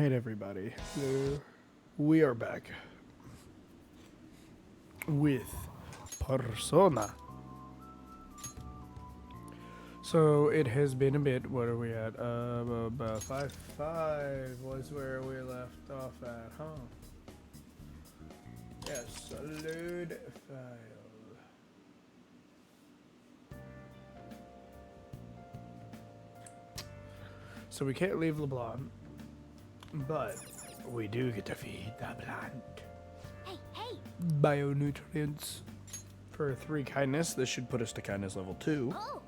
Alright, everybody. We are back with Persona. So it has been a bit. What are we at? 5 was where we left off at, huh? Yes, load file. So we can't leave LeBlanc, but we do get to feed the plant. Hey! Bionutrients for 3 kindness. This should put us to kindness level 2. Oh!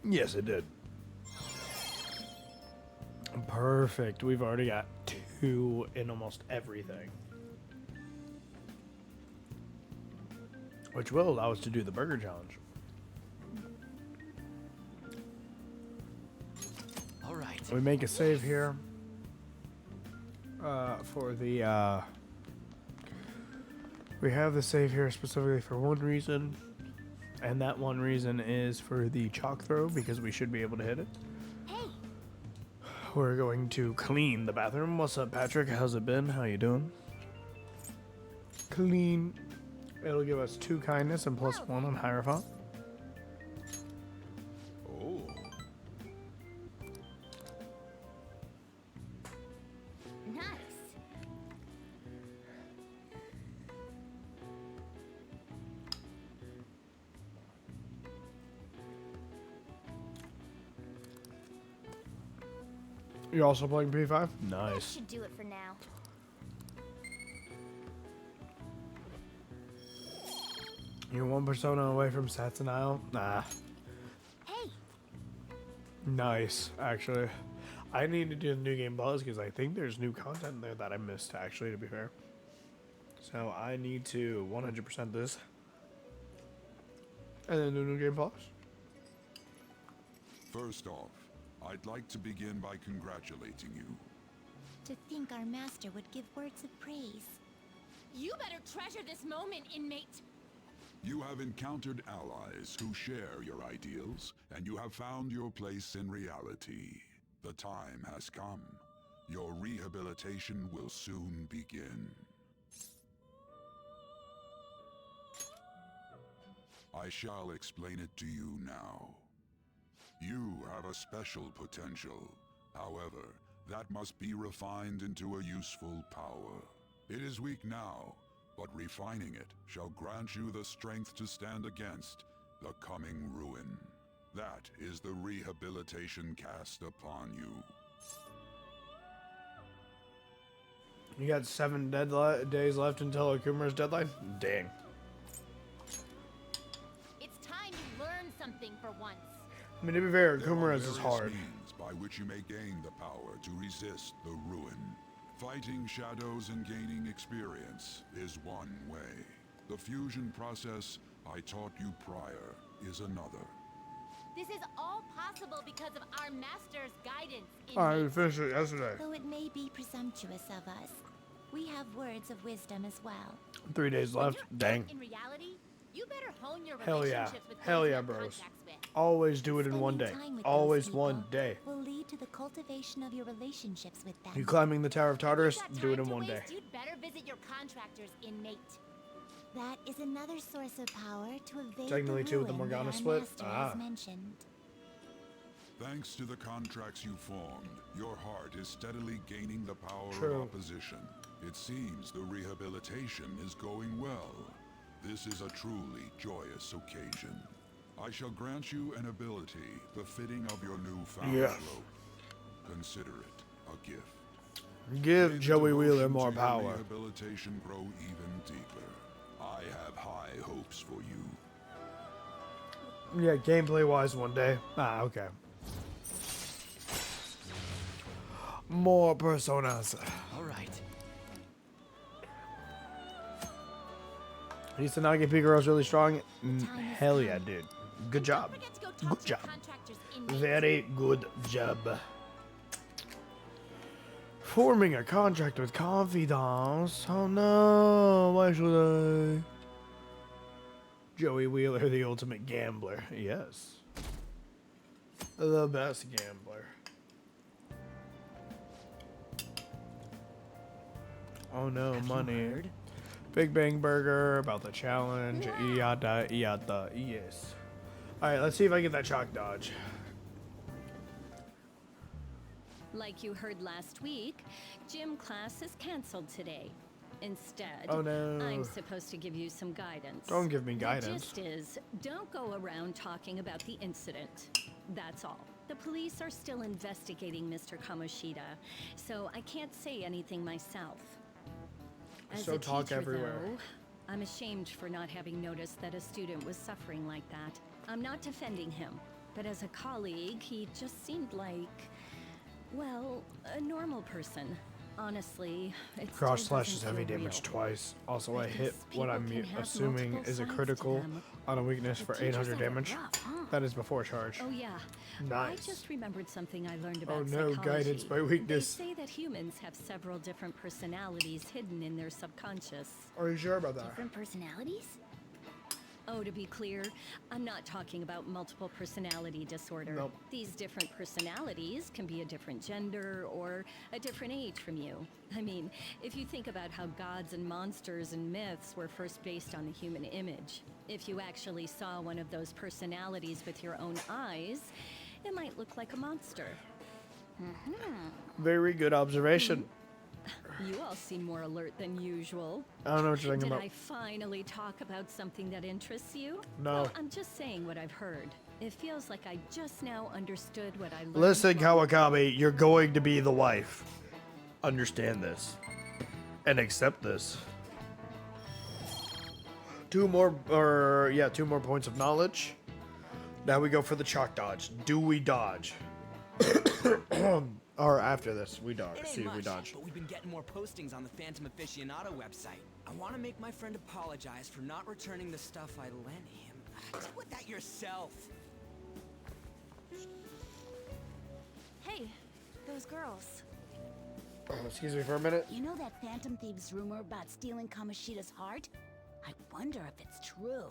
Yes, it did. Perfect. We've already got 2 in almost everything, which will allow us to do the burger challenge. All right. We make a save here for the we have the save here specifically for one reason, and that one reason is for the chalk throw, because we should be able to hit it. Hey! We're going to clean the bathroom. What's up, Patrick? How's it been? How you doing? Clean. It'll give us 2 kindness and plus 1 on Hierophant. Oh. Nice! You're also playing P5? That Nice. should do it for now. You're 1 persona away from Sats and Isle? Nah. Hey! Nice, actually. I need to do the new game plus because I think there's new content there that I missed, actually, to be fair. So I need to 100% this. And then do new game plus. First off, I'd like to begin by congratulating you. To think our master would give words of praise. You better treasure this moment, inmate. You have encountered allies who share your ideals, and you have found your place in reality. The time has come. Your rehabilitation will soon begin. I shall explain it to you now. You have a special potential. However, that must be refined into a useful power. It is weak now, but refining it shall grant you the strength to stand against the coming ruin. That is the rehabilitation cast upon you. You got 7 days left until Akumura's deadline? Dang. It's time you learn something for once. I mean, to be fair, There are Akumura's is various hard. means by which you may gain the power to resist the ruin. Fighting shadows and gaining experience is one way. The fusion process I taught you prior is another. This is all possible because of our master's guidance, I inmate. finished it yesterday. Though it may be presumptuous of us, we have words of wisdom as well. 3 days When left. you're Dang. out in reality, you better hone your Hell yeah. relationships with Hell those yeah, you have bros. contacts with. Always do it in one day. Spending time with Always those one people day. will lead to the cultivation of your relationships with them. You climbing the Tower of If you've Tartarus? got Do it time in to one day. waste, You'd better visit your contractors, inmate. That is another source of power to evade Technically, the too, with the ruin Morgana that our split? master Ah. has mentioned. Thanks to the contracts you formed, your heart is steadily gaining the power True. of opposition. It seems the rehabilitation is going well. This is a truly joyous occasion. I shall grant you an ability befitting of your newfound Yeah. growth. Consider it a gift. Give May the Joey Wheeler devotion more to your power. Rehabilitation grow even deeper. I have high hopes for you. Yeah, gameplay wise, one day. Ah, okay. More personas. All right. Hisanagi Pikuro's really strong. time has Hell yeah, come. dude. Good job. Don't forget to go talk Good to your job. contractors, inmate. Very good job. Forming a contract with confidants. Oh no, why should I? Joey Wheeler, the ultimate gambler. Yes. The best gambler. Oh no, Have you money. heard? Big Bang Burger, about the challenge, yada yada, yes. Alright, let's see if I get that chalk dodge. Like you heard last week, gym class is canceled today. Instead, Oh no. I'm supposed to give you some guidance. Don't give me The guidance. gist is, don't go around talking about the incident. That's all. The police are still investigating Mr. Kamoshida, so I can't say anything myself. As So a talk teacher, everywhere. though, I'm ashamed for not having noticed that a student was suffering like that. I'm not defending him, but as a colleague, he just seemed like, well, a normal person. Honestly, it still Cross slashes doesn't heavy feel damage real. twice. Also, I I hit guess what I'm people can have assuming multiple is a sides to critical them. on a weakness The for teachers 800 have it damage. rough, huh? That is before charge. Oh yeah. Nice. I just remembered something I learned Oh about no, psychology. guidance by weakness. They say that humans have several different personalities hidden in their subconscious. Are you sure about that? Different personalities? Oh, to be clear, I'm not talking about multiple personality disorder. Nope. These different personalities can be a different gender or a different age from you. I mean, if you think about how gods and monsters and myths were first based on the human image, if you actually saw one of those personalities with your own eyes, it might look like a monster. Very good observation. You all seem more alert than usual. I don't know what you're talking Did about. I finally talk about something that interests you? No. Well, I'm just saying what I've heard. It feels like I just now understood what I learned. Listen, while- Kawakami, you're going to be the wife. Understand this. And accept this. Two more points of knowledge. Now we go for the chalk dodge. Do we dodge? Or after this, we dodge. It See ain't if we much, dodge. but we've been getting more postings on the Phantom Aficionado website. I want to make my friend apologize for not returning the stuff I lent him. Deal with that yourself. Hey, those girls. Excuse me for a minute. You know that Phantom Thieves rumor about stealing Kamoshida's heart? I wonder if it's true.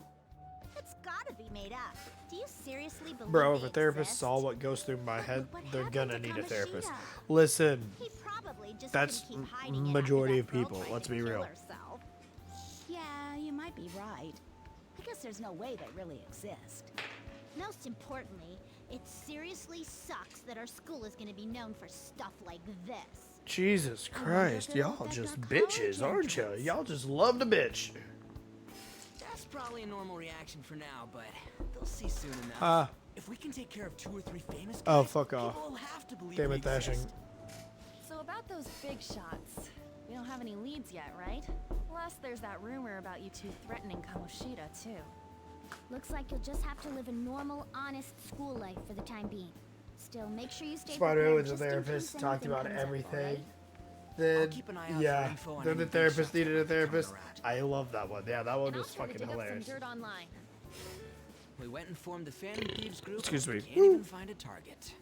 It's gotta be made up. Do you seriously believe Bro, if they a therapist exist? saw what goes through my head, what they're happened gonna to need a therapist. Kamoshida? Listen, He probably just That's couldn't keep hiding it after majority that of girl people, tried let's to be kill real. herself. Yeah, you might be right. I guess there's no way they really exist. Most importantly, it seriously sucks that our school is gonna be known for stuff like this. Jesus Christ, y'all just bitches, aren't you? Y'all just love to bitch. That's probably a normal reaction for now, but they'll see soon enough. Ah. If we can take care of 2 or 3 famous guys, Oh, fuck off. people will have to believe Damn we it, Dashing. exist. So about those big shots, we don't have any leads yet, right? Plus, there's that rumor about you two threatening Kamoshida, too. Looks like you'll just have to live a normal, honest school life for the time being. Still, make sure you stay Spider prepared was a just in therapist, case talked anything about comes up, everything. alright? Then, keep an eye out for yeah, info on then the any big therapist shots needed a that come therapist. around. I love that one. Yeah, that one And I'll was try to fucking dig up hilarious. some dirt online. We went and formed the Phantom Thieves group. Excuse me. and Can't even find a target.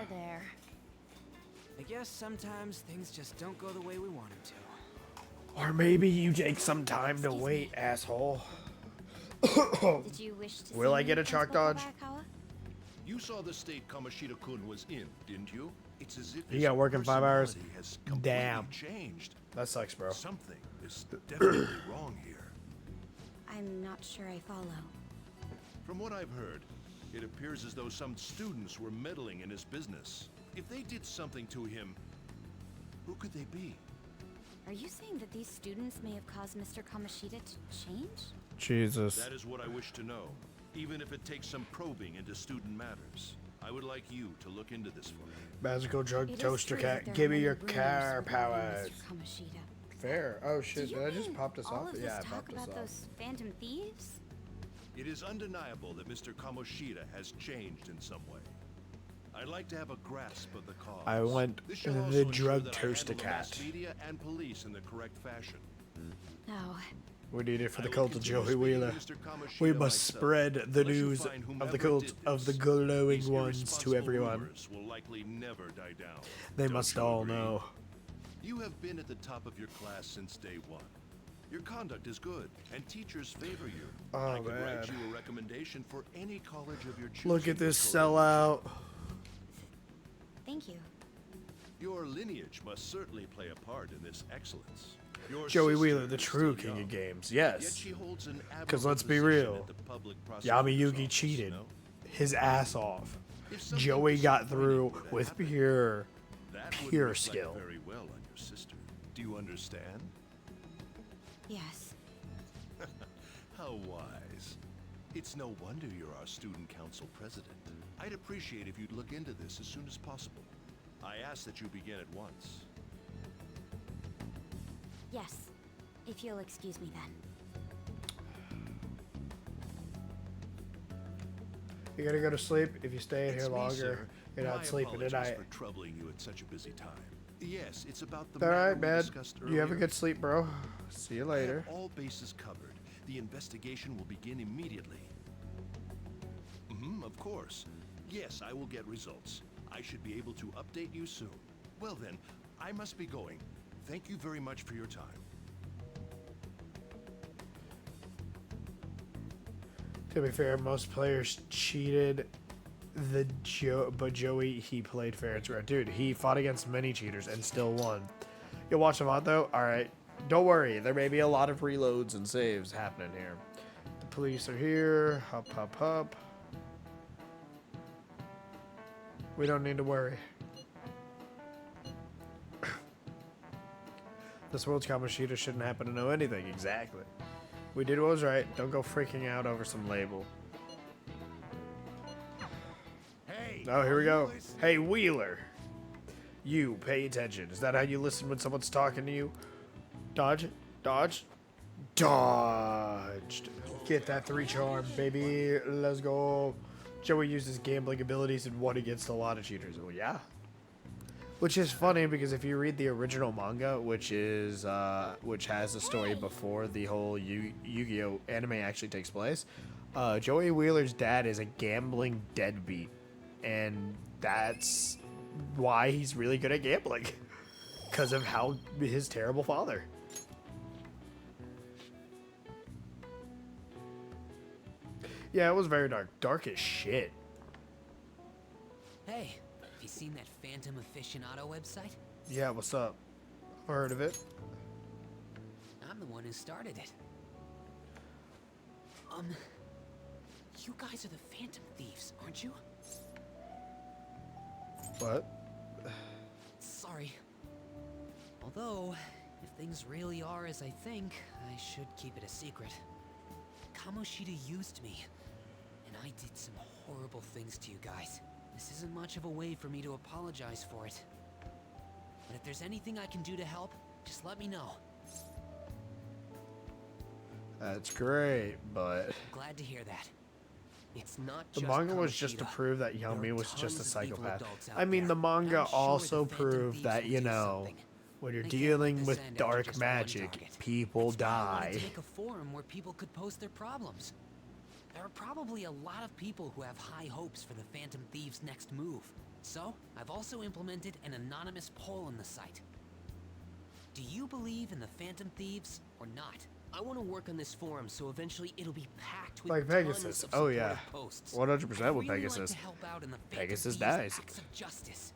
There. I guess sometimes things just don't go the way we want them to. Or maybe you take some time to wait, asshole. Did you wish to Will see I me get a in chalk Principal dodge? Barakawa? You saw the state Kamoshida-kun was in, didn't you? It's as if You his got work in 5 hours? personality has completely Damn. changed. That sucks, bro. Something is definitely wrong here. I'm not sure I follow. From what I've heard, it appears as though some students were meddling in his business. If they did something to him, who could they be? Are you saying that these students may have caused Mr. Kamoshida to change? Jesus. That is what I wish to know, even if it takes some probing into student matters. I would like you to look into this for me. Magical drug It is toaster true that cat. there Give are me many your rumors car regarding powers. Mr. Kamoshida. Fair. Oh shit, Do did you I just mean pop this all off? of Yeah, I this talk popped this about off. those Phantom Thieves? It is undeniable that Mr. Kamoshida has changed in some way. I'd like to have a grasp of the cause. I want This shall the also ensure drug that I toaster handle the mass cat. media and police in the correct fashion. No. We need it for I the will cult of continue Joey speaking Wheeler. to Mr. Kamoshida We must myself, spread the unless you news find of whomever the cult did of the this. glowing These ones to irresponsible everyone. rumors will likely never die down. They Don't must you all agree? know. You have been at the top of your class since day one. Your conduct is good, and teachers favor you. Oh, I could write man. you a recommendation for any college of your choosing. Look at this for Korea. sellout. Thank you. Your lineage must certainly play a part in this excellence. Your Joey Wheeler, sister the is true still king young, of games. yet Yes. she holds an 'Cause admirable let's be position real, at the public Yami prosecutor's Yugi office, cheated no? his ass off. If something Joey got disappointing through were to with happen, pure that wouldn't pure reflect skill. very well on your sister. Do you understand? Yes. How wise. It's no wonder you're our student council president. I'd appreciate if you'd look into this as soon as possible. I ask that you begin at once. Yes. If you'll excuse me then. You gotta go to sleep. If you stay in It's here me, longer, sir. you're My not sleeping apologies tonight. for troubling you at such a busy time. Yes, it's about the All matter right, we man. discussed You have a earlier. good sleep, bro. See you I have later. all bases covered. The investigation will begin immediately. Of course. Yes, I will get results. I should be able to update you soon. Well then, I must be going. Thank you very much for your time. To be fair, most players cheated. But Joey, he played fair and square. Dude, he fought against many cheaters and still won. You'll watch the VOD though? Alright. Don't worry, there may be a lot of reloads and saves happening here. The police are here. Hup, hup, hup. We don't need to worry. This world's common cheater shouldn't happen to know anything. Exactly. We did what was right. Don't go freaking out over some label. Hey! Oh, here we go. Hey, Wheeler. You, pay attention. Is that how you listen when someone's talking to you? Dodge. Dodge. Dodged. Get that 3 charm, baby. Let's go. Joey uses gambling abilities and won against a lot of cheaters. Well, yeah. Which is funny because if you read the original manga, which has a story before the whole Yu-Gi-Oh anime actually takes place, Joey Wheeler's dad is a gambling deadbeat, and that's why he's really good at gambling, because of how his terrible father. Yeah, it was very dark. Dark as shit. Hey, have you seen that Phantom Aficionado website? Yeah, what's up? I've heard of it. I'm the one who started it. You guys are the Phantom Thieves, aren't you? What? Sorry. Although, if things really are as I think, I should keep it a secret. Kamoshida used me, and I did some horrible things to you guys. This isn't much of a way for me to apologize for it. But if there's anything I can do to help, just let me know. That's great, but Glad to hear that. It's not the just manga was just to Kamoshida. prove that There Yami are was just a tons of evil psychopath. adults out I mean, the there, manga and I'm sure also the Phantom proved Thieves that, will you do know, something. when you're They can't dealing let with this end dark after just one magic, target. people That's why I wanted die. to make a forum where people could post their problems. There are probably a lot of people who have high hopes for the Phantom Thieves' next move. So, I've also implemented an anonymous poll on the site. Do you believe in the Phantom Thieves or not? I want to work on this forum so eventually it'll be packed with Like tons Pegasus. of Oh, yeah. supportive posts. 100% with I'd really Pegasus. Like to help out in the Phantom Pegasus Thieves' dies. acts of justice.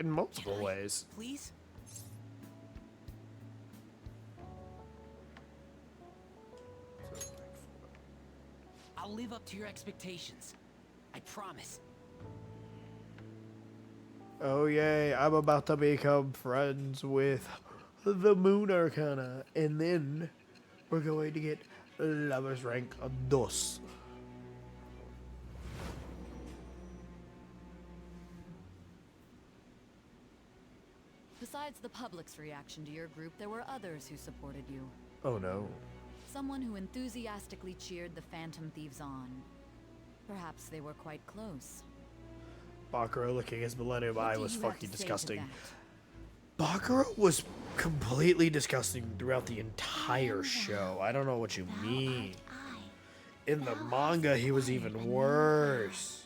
In multiple Can I, ways. Please? I'll live up to your expectations. I promise. Oh yay, I'm about to become friends with the Moon Arcana, and then we're going to get Lover's Rank 2. Besides the public's reaction to your group, there were others who supported you. Oh no. Someone who enthusiastically cheered the Phantom Thieves on. Perhaps they were quite close. Bakura looking his Millennium What Eye do was you have fucking to say to disgusting. that? Bakura was completely disgusting throughout the entire show. I don't know what you Thou mean. art I. In the Thou manga, hast he was acquired even a new worse.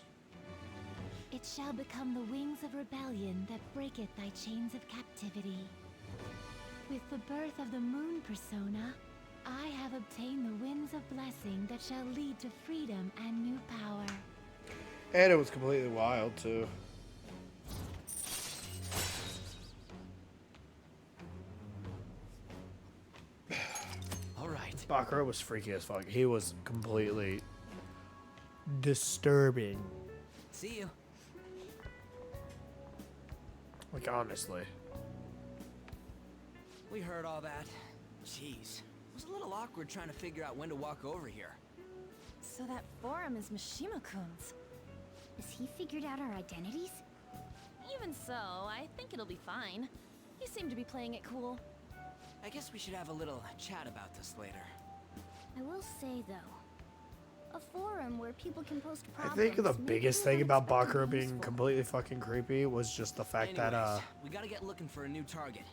It shall become the wings of rebellion that breaketh thy chains of captivity. With the birth of the moon persona, I have obtained the winds of blessing that shall lead to freedom and new power. And it was completely wild, too. Bakura was freaky as fuck. He was completely disturbing. See you. Like, honestly. We heard all that. Jeez. It was a little awkward trying to figure out when to walk over here. So that forum is Mishima-kun's. Has he figured out our identities? Even so, I think it'll be fine. He seemed to be playing it cool. I guess we should have a little chat about this later. I will say, though, a forum where people can post I problems. think the may biggest prove thing about unexpectedly Bakura being useful. completely fucking creepy was just the fact Anyways, that, we gotta get looking for a new target.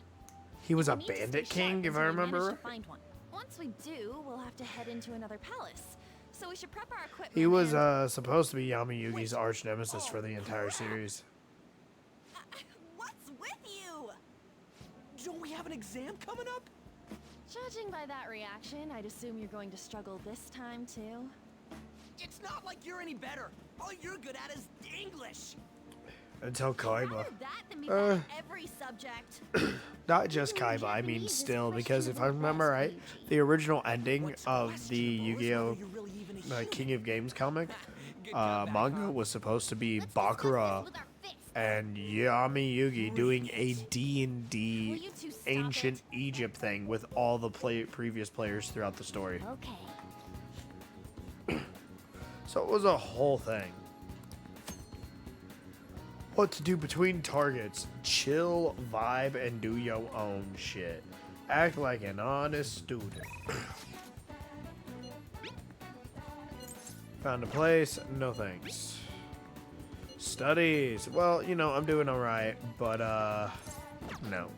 he was a We need to stay bandit sharp king, if until I we manage remember. to find one. Once we do, we'll have to head into another palace. So we should prep our equipment. He was, and- supposed to be Yami-Yugi's arch nemesis for the entire series. What's with you? Don't we have an exam coming up? Judging by that reaction, I'd assume you're going to struggle this time too. It's not like you're any better. All you're good at is English. Until Kaiba. Rather that than be bad at every subject. Not just Kaiba, I mean still, because if I remember right, the original ending of the Yu-Gi-Oh! King of Games comic, manga was supposed to be Bakura With our fists. and Yami Yugi doing a D&D Will you two stop ancient Egypt thing with all the previous players throughout the story. Okay. So it was a whole thing. What to do between targets. Chill, vibe, and do your own shit. Act like an honest student. Found a place? No thanks. Studies. Well, you know, I'm doing alright, but, no.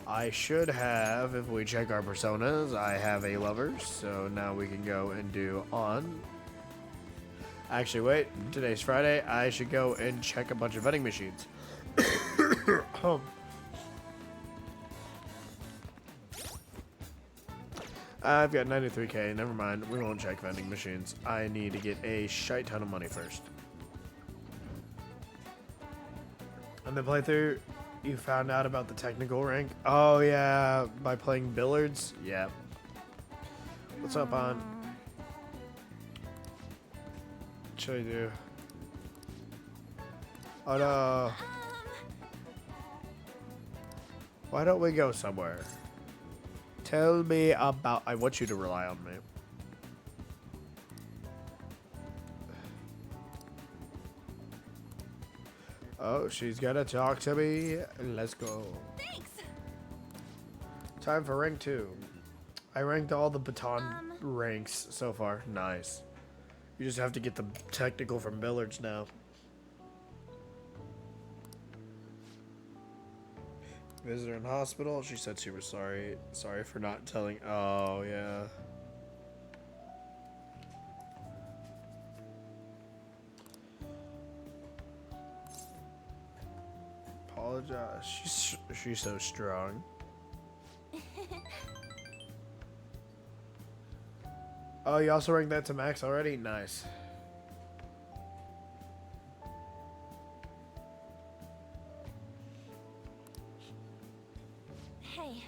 I should have, if we check our personas, I have a lover, so now we can go and do on. Actually, wait, today's Friday. I should go and check a bunch of vending machines. I've got 93k. Never mind. We won't check vending machines. I need to get a shite ton of money first. On the playthrough, you found out about the technical rank? Oh, yeah. By playing billiards? Yeah. What's up, on? What should I do? Oh, no. Why don't we go somewhere? Tell me about... I want you to rely on me. Oh, she's gonna talk to me. Let's go. Thanks. Time for rank 2. I ranked all the baton ranks so far. Nice. You just have to get the technical from billiards now. Visitor in hospital. She said she was sorry. Sorry for not telling. Oh, yeah. Apologize. She's so strong. Oh, you also ranked that to max already? Nice. Hey.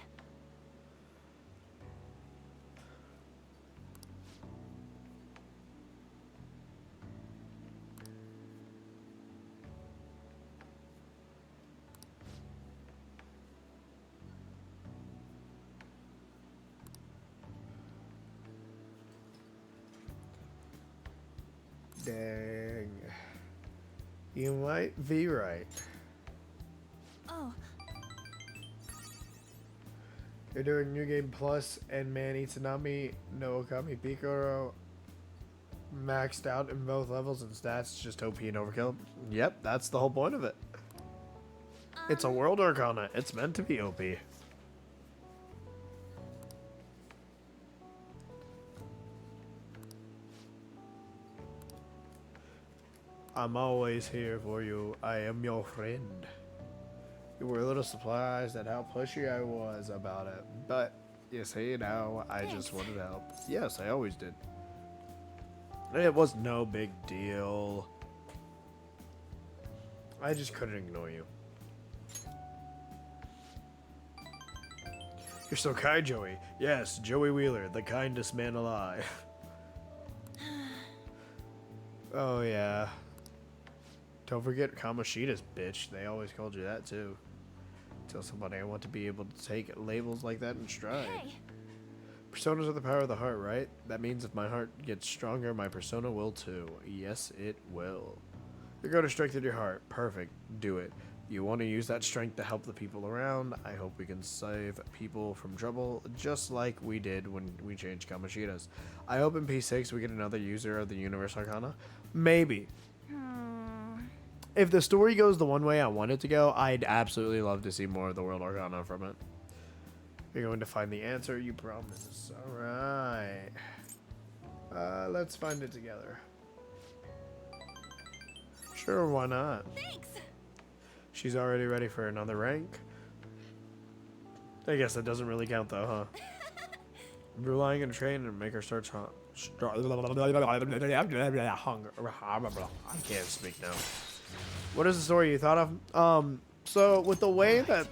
Dang. You might be right. Oh, You're doing New Game Plus and Man Itsunami no Okami Pikoro maxed out in both levels and stats, just OP and overkill. Yep, that's the whole point of it. It's a world arcana. It's meant to be OP. I'm always here for you. I am your friend. You were a little surprised at how pushy I was about it, but you see now, I just wanted to help. Yes, I always did. It was no big deal. I just couldn't ignore you. You're so kind, Joey. Yes, Joey Wheeler, the kindest man alive. Oh, yeah. Don't forget Kamoshida's bitch. They always called you that, too. Tell somebody I want to be able to take labels like that in stride. Hey, Personas are the power of the heart, right? That means if my heart gets stronger, my persona will too. Yes, it will. You're going to strengthen your heart. Perfect. Do it. You want to use that strength to help the people around. I hope we can save people from trouble, just like we did when we changed Kamoshida's. I hope in P6 we get another user of the Universe Arcana. Maybe. If the story goes the one way I want it to go, I'd absolutely love to see more of the World Arcana from it. You're going to find the answer, you promise. Alright. Let's find it together. Sure, why not? thanks. She's already ready for another rank. I guess that doesn't really count though, huh? I'm relying on a train and make her start hunger. I can't speak now. What is the story you thought of? So with the way that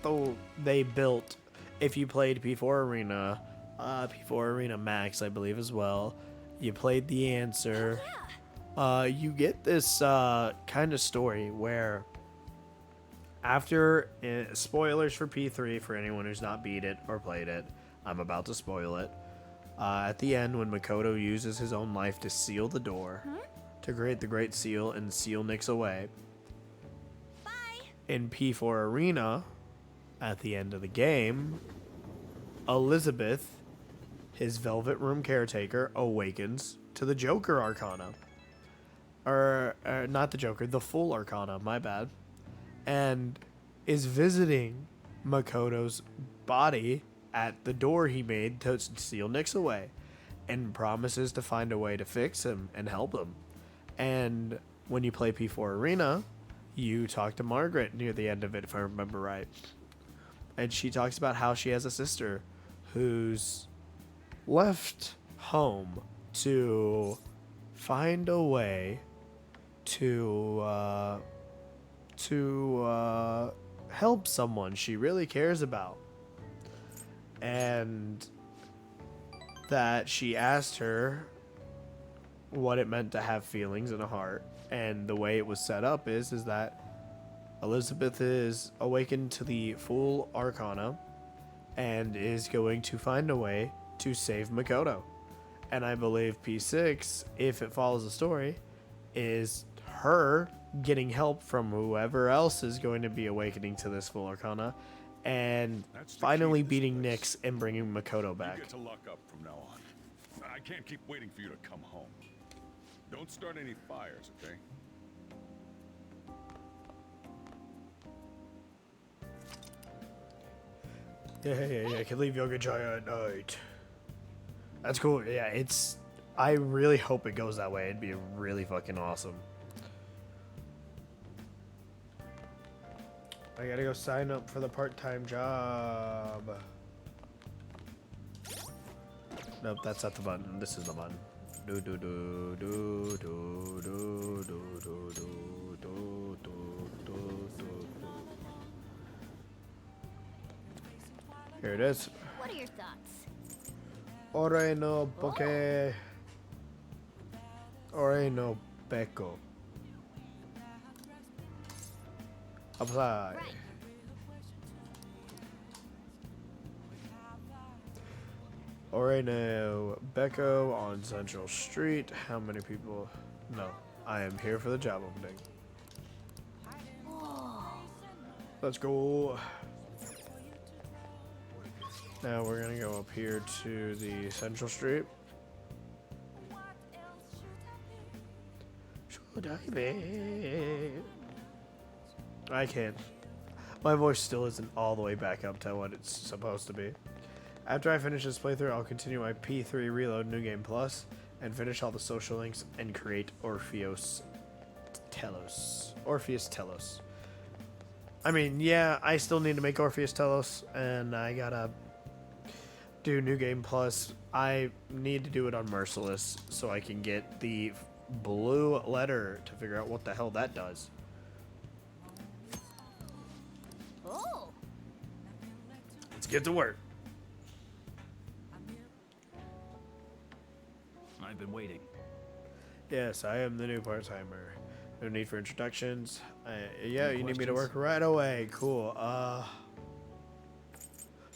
they built, if you played P4 Arena, P4 Arena Max, I believe as well, you played the answer. You get this kind of story where after spoilers for P3 for anyone who's not beat it or played it, I'm about to spoil it. At the end, when Makoto uses his own life to seal the door, to create the Great Seal and seal Nyx away. In P4 Arena, at the end of the game, Elizabeth, his Velvet Room caretaker, awakens to the Joker Arcana. Or not the Joker, the full Arcana, my bad. And is visiting Makoto's body at the door he made to seal Nyx away. And promises to find a way to fix him and help him. And when you play P4 Arena, you talk to Margaret near the end of it, if I remember right. And she talks about how she has a sister who's left home to find a way to help someone she really cares about. And that she asked her what it meant to have feelings and a heart. And the way it was set up is that Elizabeth is awakened to the full Arcana and is going to find a way to save Makoto. And I believe P6, if it follows the story, is her getting help from whoever else is going to be awakening to this full Arcana and finally beating Nyx and bringing Makoto back. You get to lock up from now on. I can't keep waiting for you to come home. Don't start any fires, okay? Yeah. I can leave Yoga Jaya at night. That's cool. Yeah, it's... I really hope it goes that way. It'd be really fucking awesome. I gotta go sign up for the part-time job. Nope, that's not the button. This is the button. Do do do do do do do do do do do do do. Here it is. What are your thoughts? Ore no poke. Ore no beko. Apply. Right. Ore no Beko on Central Street. How many people? No. I am here for the job opening. Let's go. Now we're gonna go up here to the Central Street. Should I be? I can't. My voice still isn't all the way back up to what it's supposed to be. After I finish this playthrough, I'll continue my P3 Reload New Game Plus and finish all the social links and create Orpheus Telos. I mean, yeah, I still need to make Orpheus Telos, and I gotta do New Game Plus. I need to do it on Merciless so I can get the blue letter to figure out what the hell that does. Oh, Let's get to work. been waiting. Yes, I am the new part-timer. No need for introductions. Yeah, Any you need me to questions? work right away. Cool.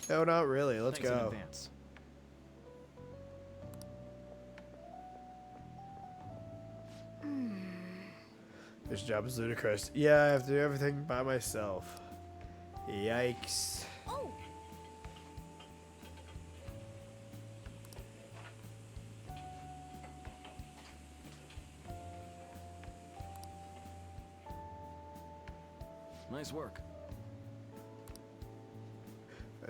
No, not really. Let's Thanks in go. advance. This job is ludicrous. Yeah, I have to do everything by myself. Yikes. Oh, Nice work.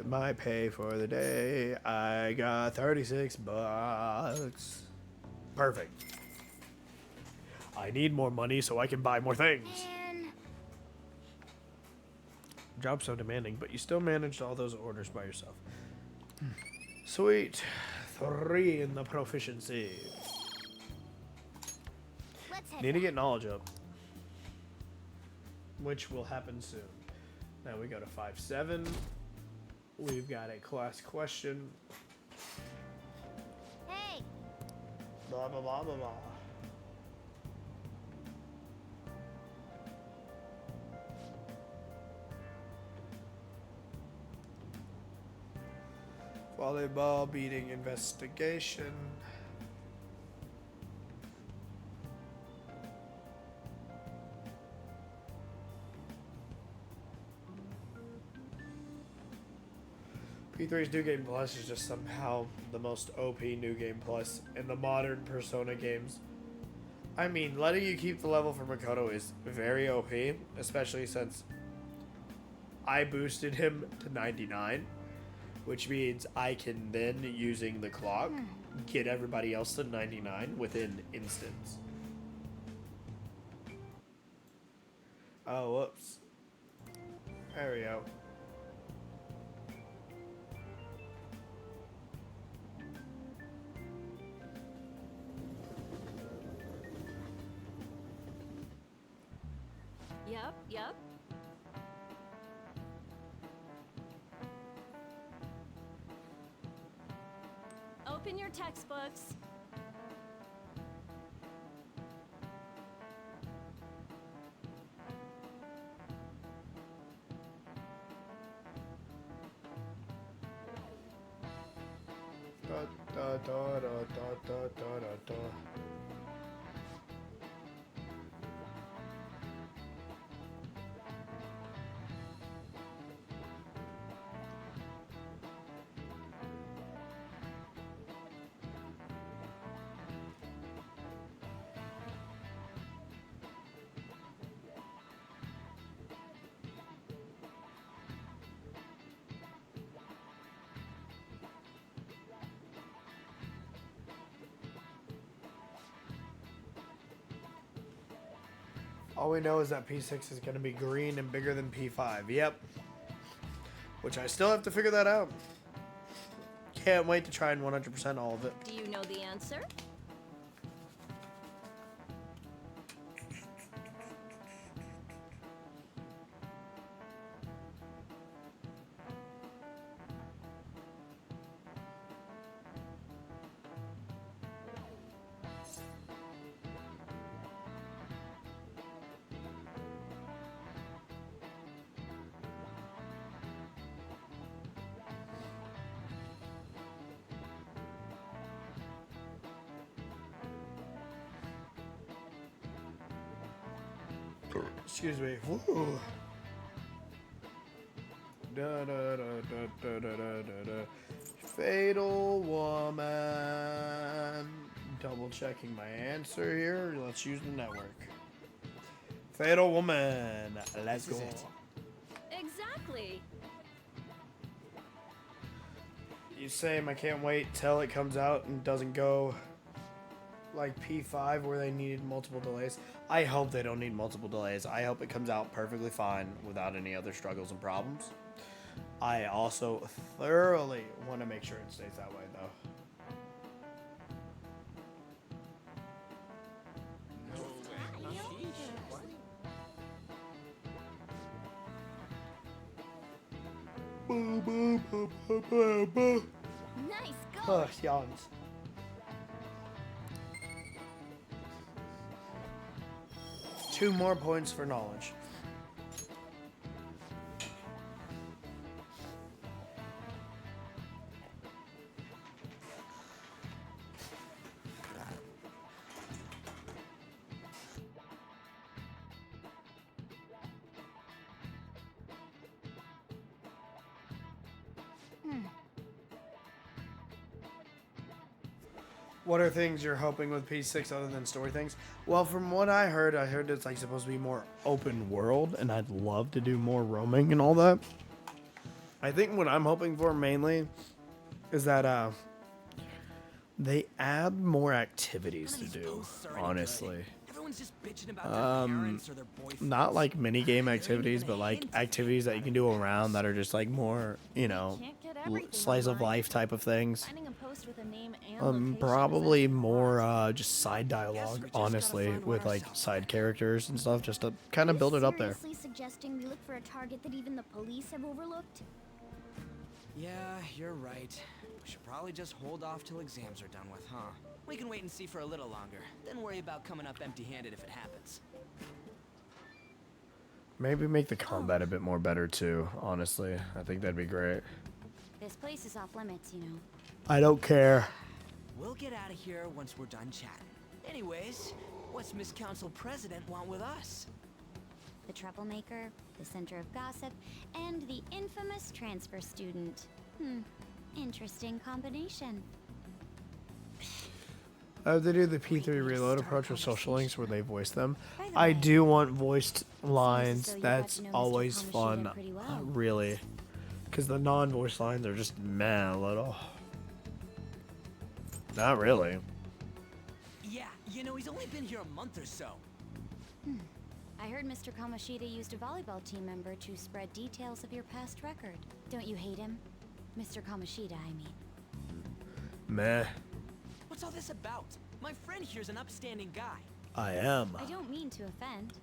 My pay for the day, I got 36 bucks. Perfect. I need more money so I can buy more things. man. Job's so demanding, but you still managed all those orders by yourself. Sweet. 3 in the proficiency. Let's head Need to back. get knowledge up, which will happen soon. Now we go to 5-7. We've got a class question. Hey, Blah blah blah blah blah. Volleyball beating investigation. P3's New Game Plus is just somehow the most OP New Game Plus in the modern Persona games. I mean, letting you keep the level for Makoto is very OP, especially since I boosted him to 99, which means I can then, using the clock, get everybody else to 99 within instants. Oh, whoops. There we go. Yep. Open your textbooks. Da, da, da, da, da, da, da, da. All we know is that P6 is going to be green and bigger than P5. Yep. Which I still have to figure that out. Can't wait to try and 100% all of it. Do you know the answer? Excuse me. Woo. Da, da, da, da, da, da, da, da. Fatal woman. Double checking my answer here. Let's use the network. Fatal woman. Let's go. Exactly. You same. I can't wait till it comes out and doesn't go like P5 where they needed multiple delays. I hope they don't need multiple delays. I hope it comes out perfectly fine without any other struggles and problems. I also thoroughly want to make sure it stays that way though. Nice go. Yawns. 2 more points for knowledge. What are things you're hoping with P6 other than story things? Well, from what I heard it's like supposed to be more open world, and I'd love to do more roaming and all that. I think what I'm hoping for mainly is that they add more activities to do, honestly. Everyone's just bitching about their parents or their boyfriends. Not like mini game activities, but like activities that you can do around that are just like more, you know, slice of life type of things. Finding a post with a name and location Probably is more just side dialogue, honestly, with like side characters and stuff, just to kind of build it up there. Seriously suggesting we look for a target that even the police have overlooked? Yeah, you're right. We should probably just hold off till exams are done with, huh? We can wait and see for a little longer, then worry about coming up empty-handed if it happens. Maybe make the combat a bit more better too, honestly. I think that'd be great. This place is off limits, you know. I don't care. We'll get out of here once we're done chatting. Anyways, what's Miss Council President want with us? The troublemaker, the center of gossip, and the infamous transfer student. Interesting combination. They do the P3 reload approach with social links where they voice them. I do want voiced lines. That's always fun, really. Because the non-voice lines are just meh a little. Not really. Yeah, you know, he's only been here a month or so. I heard Mr. Kamoshida used a volleyball team member to spread details of your past record. Don't you hate him? Mr. Kamoshida, I mean. Meh. What's all this about? My friend here's an upstanding guy. I am. I don't mean to offend.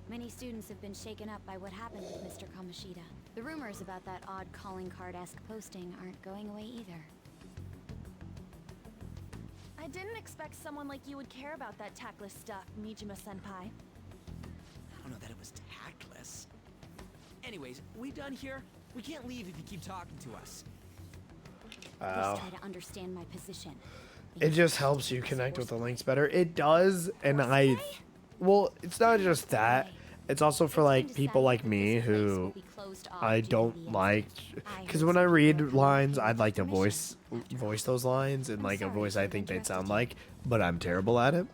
Many students have been shaken up by what happened with Mr. Kamoshida. The rumors about that odd calling card-esque posting aren't going away either. I didn't expect someone like you would care about that tactless stuff, Mijima-senpai. I don't know that it was tactless. Anyways, we done here? We can't leave if you keep talking to us. Ow. Please try to understand my position. It just helps you connect with the links better. It does, and well, it's not just that. It's also for like people like me who I don't like, because when I read lines, I'd like to voice those lines in like a voice I think they'd sound like, but I'm terrible at it.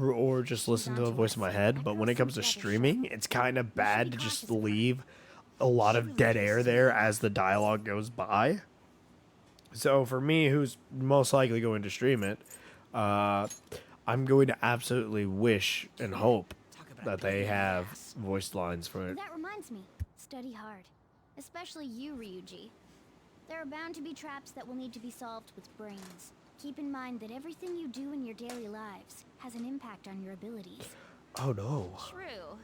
Or just listen to the voice in my head. But when it comes to streaming, it's kind of bad to just leave a lot of dead air there as the dialogue goes by. So for me, who's most likely going to stream it, I'm going to absolutely wish and hope that they have voiced lines for it. That reminds me, study hard. Especially you, Ryuji. There are bound to be traps that will need to be solved with brains. Keep in mind that everything you do in your daily lives has an impact on your abilities. Oh no. True.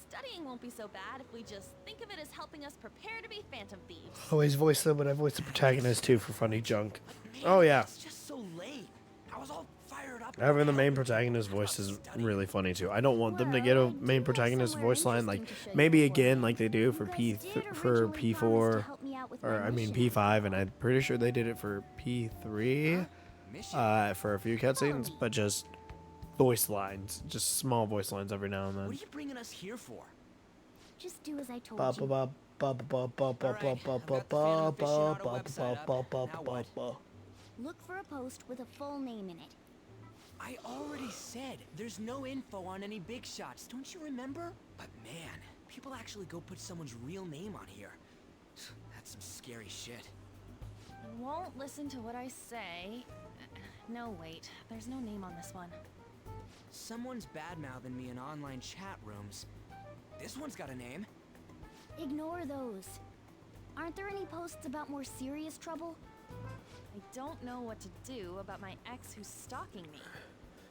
Studying won't be so bad if we just think of it as helping us prepare to be Phantom Thieves. Always voice them, but I voice the protagonist too for funny junk. Oh yeah. It's just so late. I was all fired up. Having the main protagonist voice is really funny too. I don't want them to get a main protagonist voice line like maybe again like they do for P4 or I mean P5, and I'm pretty sure they did it for P3 for a few cutscenes, but just voice lines, just small voice lines every now and then. What are you bringing us here for? Just do as I told Ba you. ba ba ba ba ba ba ba ba ba ba ba ba ba ba. Look for a post with a full name in it. I already said there's no info on any big shots, don't you remember? But man, people actually go put someone's real name on here. That's some scary shit. You won't listen to what I say. No, wait. There's no name on this one. Someone's bad-mouthing me in online chat rooms. This one's got a name. Ignore those. Aren't there any posts about more serious trouble? I don't know what to do about my ex who's stalking me.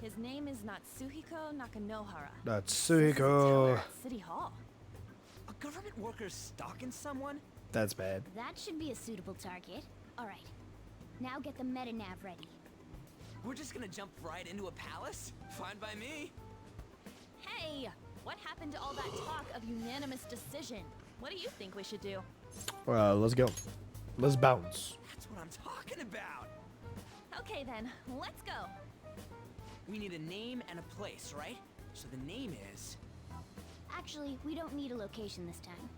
His name is Natsuhiko Nakanohara. Natsuhiko. City Hall. A government worker stalking someone? That's bad. That should be a suitable target. Alright. Now get the meta-nav ready. We're just gonna jump right into a palace? Fine by me. Hey, what happened to all that talk of unanimous decision? What do you think we should do? Let's go. Let's bounce. That's what I'm talking about. Okay then, let's go. We need a name and a place, right? So the name is... Actually, we don't need a location this time.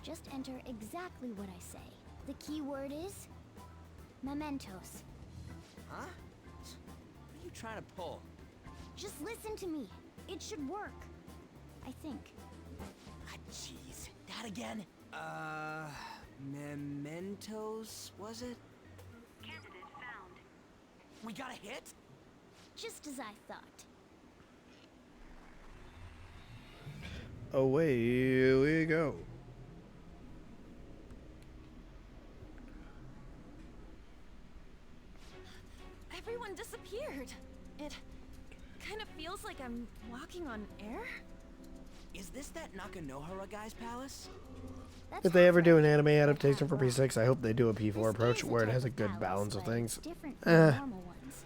Just enter exactly what I say. The key word is mementos. Huh? What are you trying to pull? Just listen to me. It should work. I think. Ah, jeez. That again? Mementos, was it? Candidate found. We got a hit? Just as I thought. Away we go. Everyone disappeared. It kind of feels like I'm walking on air. Is this that Nakanohara guy's palace? That's If they ever do an right. anime But adaptation for wrong. P6, I hope they do a P4 This approach is a where it type has a of good palace, balance of but things. different from the normal ones.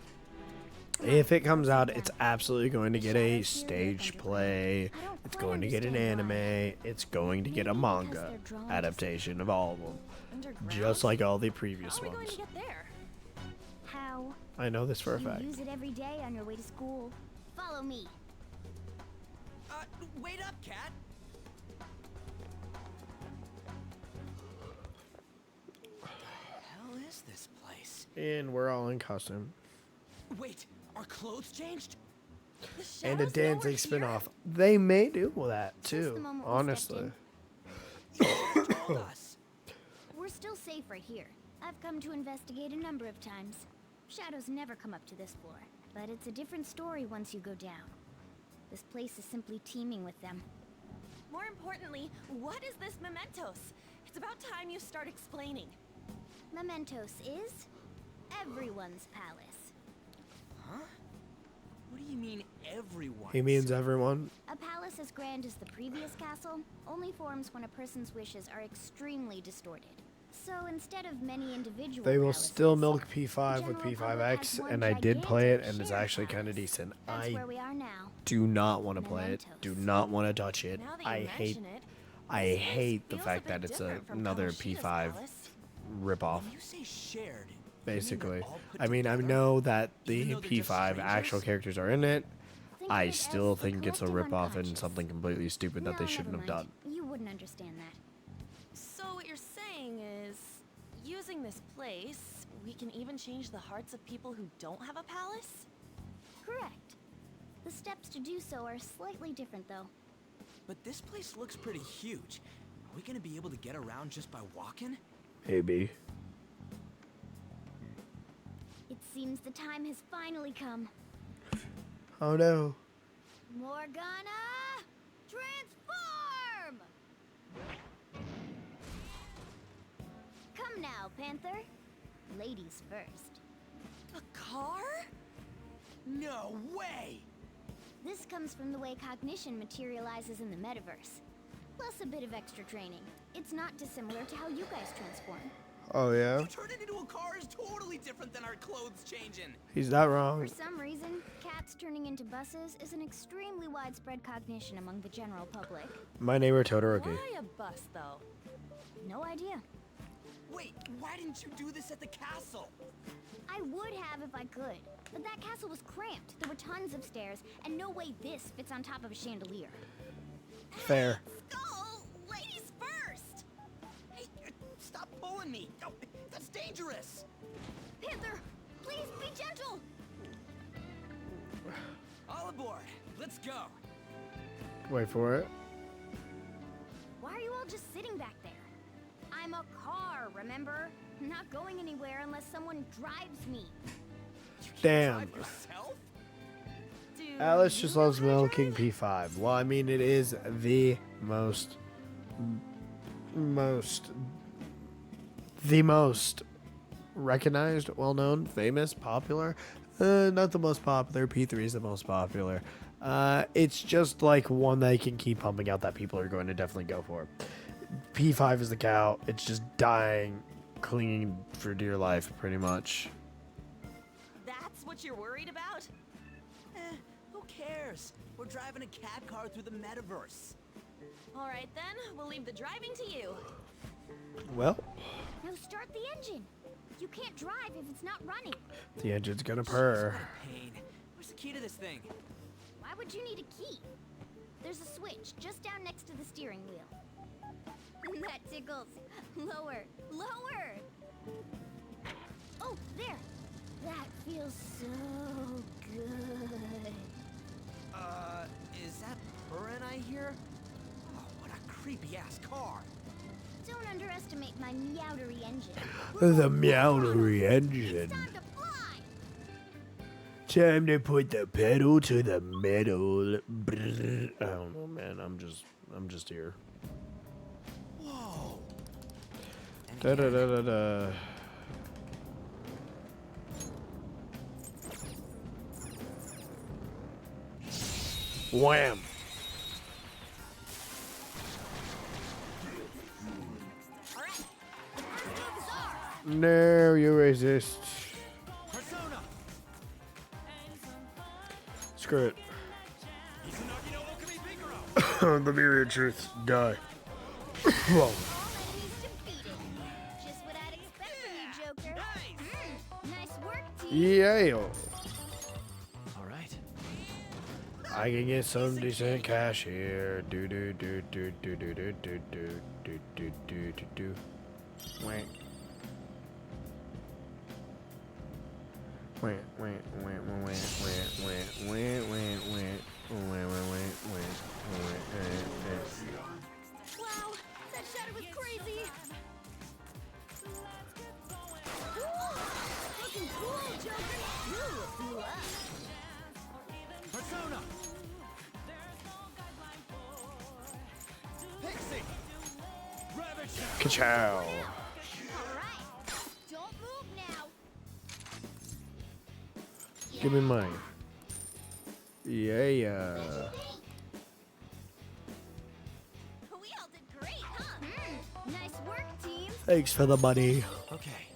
If it comes out, it's down. absolutely going to The get a shadows here stage rip play. underground. I don't It's quite going to get an understand why. anime. It's going to get a Maybe because manga they're drawn adaptation of all of them. Underground? Just like all the previous How are we going ones. to get there? How? I know this for a You fact. use it every day on your way to school. Follow me. Wait up, cat. What the hell is this place? And we're all in costume. Wait, our clothes changed? The And a shadows know we're dancing here? spin-off. They may do that Since the too, moment we honestly. stepped Told us. We're still safe right here. I've come to investigate a number of times. Shadows never come up to this floor, but it's a different story once you go down. This place is simply teeming with them. More importantly, what is this mementos? It's about time you start explaining. Mementos is everyone's palace. Huh? What do you mean, everyone? He means everyone. A palace as grand as the previous castle only forms when a person's wishes are extremely distorted. So instead of many individual They will palaces, still milk P5 with the general public P5X, has one and I did play it, gigantic and it's shared actually kind of palace. decent. That's I where we are now. do not want to play it. Mementos. Do not want to touch it. Now that you I hate. mention it, I this place hate the feels fact a that bit it's different from another Kamoshida's P5 palace. ripoff. When you say shared, you mean Basically, they're all put I mean, I together? know that Even the though they're just P5 actual strangers? characters are in it. Think of I it as still the think it's a collective ripoff and unconscious. something completely stupid that they No, shouldn't have never done. mind. You wouldn't understand that. So what you're saying is, using this place, we can even change the hearts of people who don't have a palace? Correct. The steps to do so are slightly different, though. But this place looks pretty huge. Are we gonna be able to get around just by walking? Maybe. It seems the time has finally come. Oh no. Morgana, transform! Come now, Panther. Ladies first. A car? No way! This comes from the way cognition materializes in the metaverse. Plus a bit of extra training. It's not dissimilar to how you guys transform. Oh yeah. You turning into a car is totally different than our clothes changing. He's not For wrong. some reason, cats turning into buses is an extremely widespread cognition among the general public. My neighbor Todoroki. Why a bus, though? No idea. Wait, why didn't you do this at the castle? I would have if I could, but that castle was cramped. There were tons of stairs, and no way this fits on top of a chandelier. Fair. Skull, ladies first! Hey, stop pulling me! No, that's dangerous! Panther, please be gentle! All aboard! Let's go! Wait for it. Why are you all just sitting back there? I'm a car, remember? I'm not going anywhere unless someone drives me. Damn. Drive yourself? Do Alice you just know loves how to milking drive? P5. Well, I mean, it is the most recognized, well-known, famous, popular. Not the most popular. P3 is the most popular. It's just like one that you can keep pumping out that people are going to definitely go for. P5 is the cow. It's just dying, clinging for dear life, pretty much. That's what what you're worried about? Who cares? We're driving a cat car through the metaverse. Alright then, we'll leave the driving to you. Well, Now start the engine. You can't drive if it's not running. the engine's gonna purr. What a pain. Where's the key to this thing? Why would you need a key? There's a switch just down next to the steering wheel. That tickles. Lower, lower. Oh, there. That feels so good. Is that purring I hear? Oh, what a creepy-ass car. Don't underestimate my meowdery engine. The meowdery engine. It's time to fly. Time to put the pedal to the metal. Brrr. I don't know, man. I'm just here. Whoa. Da da da da da. Wham! All right. The first move is ours. No, you resist. Persona. Screw it. The mirror of truth. Die. Whoa. All enemies defeated. Just what I'd expect from you, Joker. Nice work, team. Yeah. All right. I can get some decent cash here. Do do do do do do do do do do do do do do. Wait. Wait, wait, wait, wait, wait, wait, wait, wait, wait. Wow, that shadow was crazy. Looking cool, Joker. You look up. Persona. Pixie. Ravage. Ka-chow. All right, don't move now. Give me mine. Yeah. We all did great, huh? Nice work, team. Thanks for the money. Okay.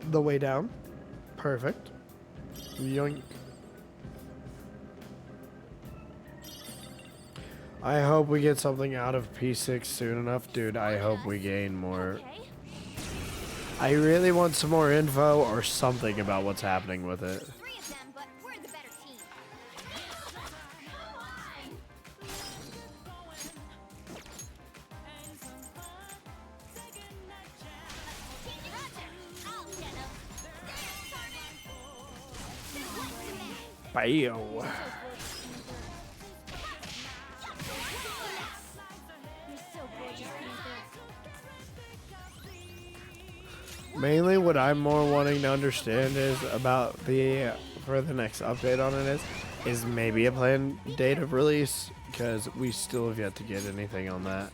The way down. Perfect. Yoink. I hope we get something out of P6 soon enough, dude. I hope we gain more. Okay. I really want some more info or something about what's happening with it. 3 of them, but we're the better team. I'll get 'em. Bam. You're so gorgeous, Panther. Mainly what I'm more wanting to understand is about the for the next update on it is maybe a planned date of release, because we still have yet to get anything on that.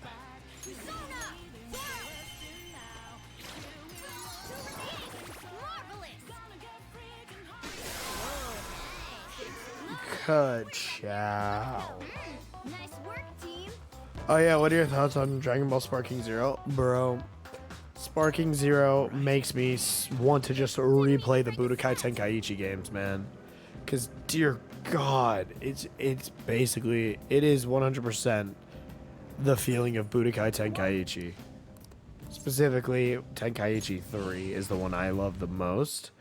Ka-chow. Nice work, team. Oh yeah, what are your thoughts on Dragon Ball Sparking Zero? Bro, Sparking Zero makes me want to just replay the Budokai Tenkaichi games, man. Cause dear God, it's basically, it is 100% the feeling of Budokai Tenkaichi. Specifically, Tenkaichi 3 is the one I love the most.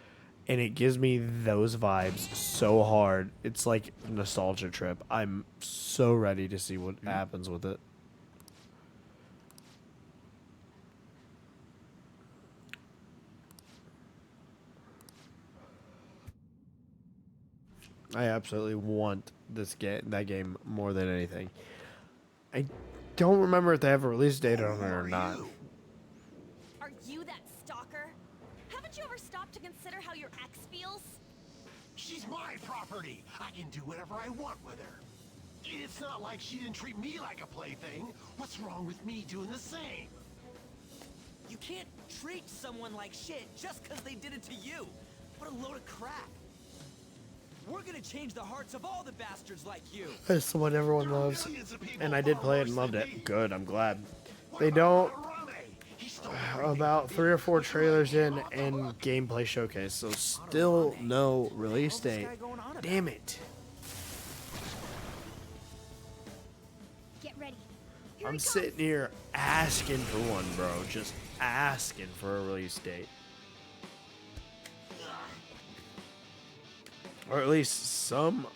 And it gives me those vibes so hard. It's like a nostalgia trip. I'm so ready to see what happens with it. I absolutely want that game more than anything. I don't remember if they have a release date on it or not. Are you that stalker? Haven't you ever stopped to consider how your ex feels? She's my property. I can do whatever I want with her. It's not like she didn't treat me like a plaything. What's wrong with me doing the same? You can't treat someone like shit just because they did it to you. What a load of crap. We're gonna change the hearts of all the bastards like you. It's the one everyone loves. And I did play it and loved it. Good, I'm glad. They don't. About 3 or 4 trailers in and gameplay showcase, so still no release date. Damn it. Get ready. Here I'm it sitting comes. here asking for one, bro. Just asking for a release date. Or at least some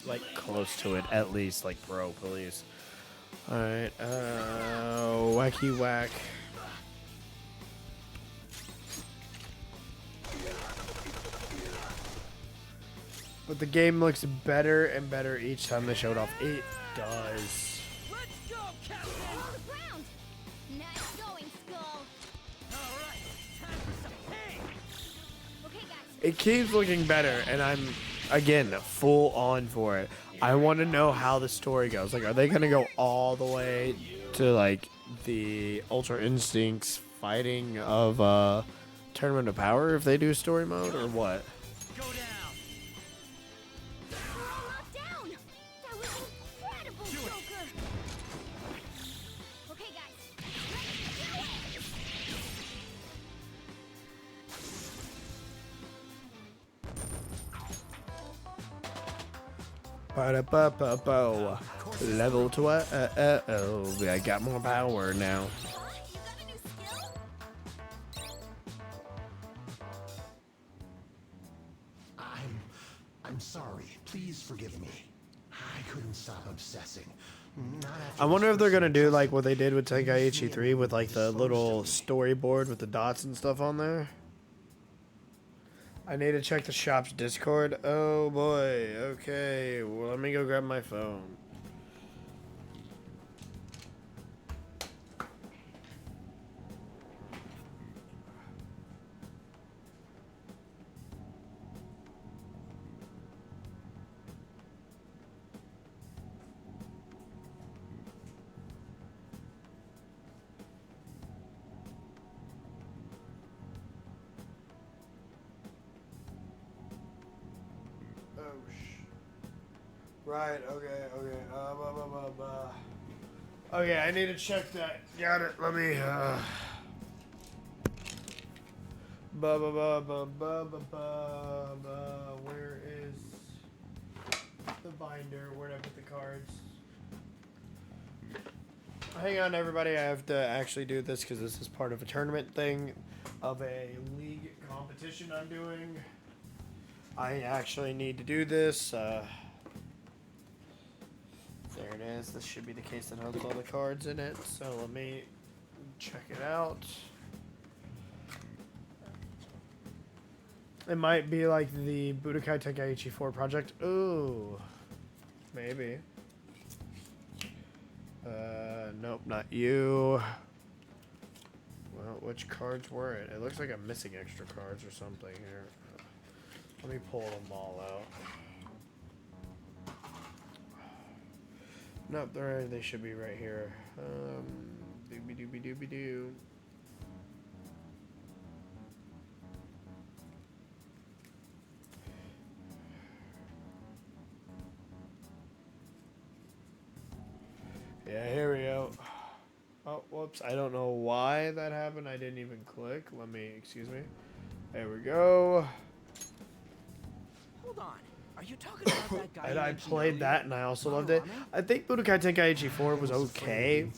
like close to it, at least, like, bro, please. Alright, wacky whack. But the game looks better and better each time they show it off. It does. Let's go, Captain! On the ground. Nice going, Skull. Alright, time for some pain! Okay, guys. It keeps looking better, and I'm, again, full on for it. I want to know how the story goes. Like, are they going to go all the way to, like, the Ultra Instincts fighting of Tournament of Power if they do story mode, or what? Go down! We're all knocked down. That was incredible, Joker. Okay, guys. Let's do it. Ba-da-ba-ba-bo. Level 12. I got more power now. What? You got a new skill? I'm sorry. Please forgive me. I couldn't stop obsessing. I wonder if they're gonna do like what they did with Tenkaichi 3 with like the little storyboard with the dots and stuff on there. I need to check the shop's Discord. Oh boy. Okay. Well, let me go grab my phone. Right, okay. Okay, I need to check that. Got it. Let me, where is the binder? Where'd I put the cards? Hang on, everybody. I have to actually do this because this is part of a tournament thing of a league competition I'm doing. I actually need to do this. There it is. This should be the case that has all the cards in it. So let me check it out. It might be like the Budokai Tenkaichi 4 project. Ooh. Maybe. Nope, not you. Well, which cards were it? It looks like I'm missing extra cards or something here. Let me pull them all out. Nope, they should be right here. Doobie doobie doobie doo. Yeah, here we go. Oh, whoops. I don't know why that happened. I didn't even click. Excuse me. There we go. Hold on. Are you talking about that guy? And I played that and I also loved it. I think Budokai Tenkaichi 4 was okay.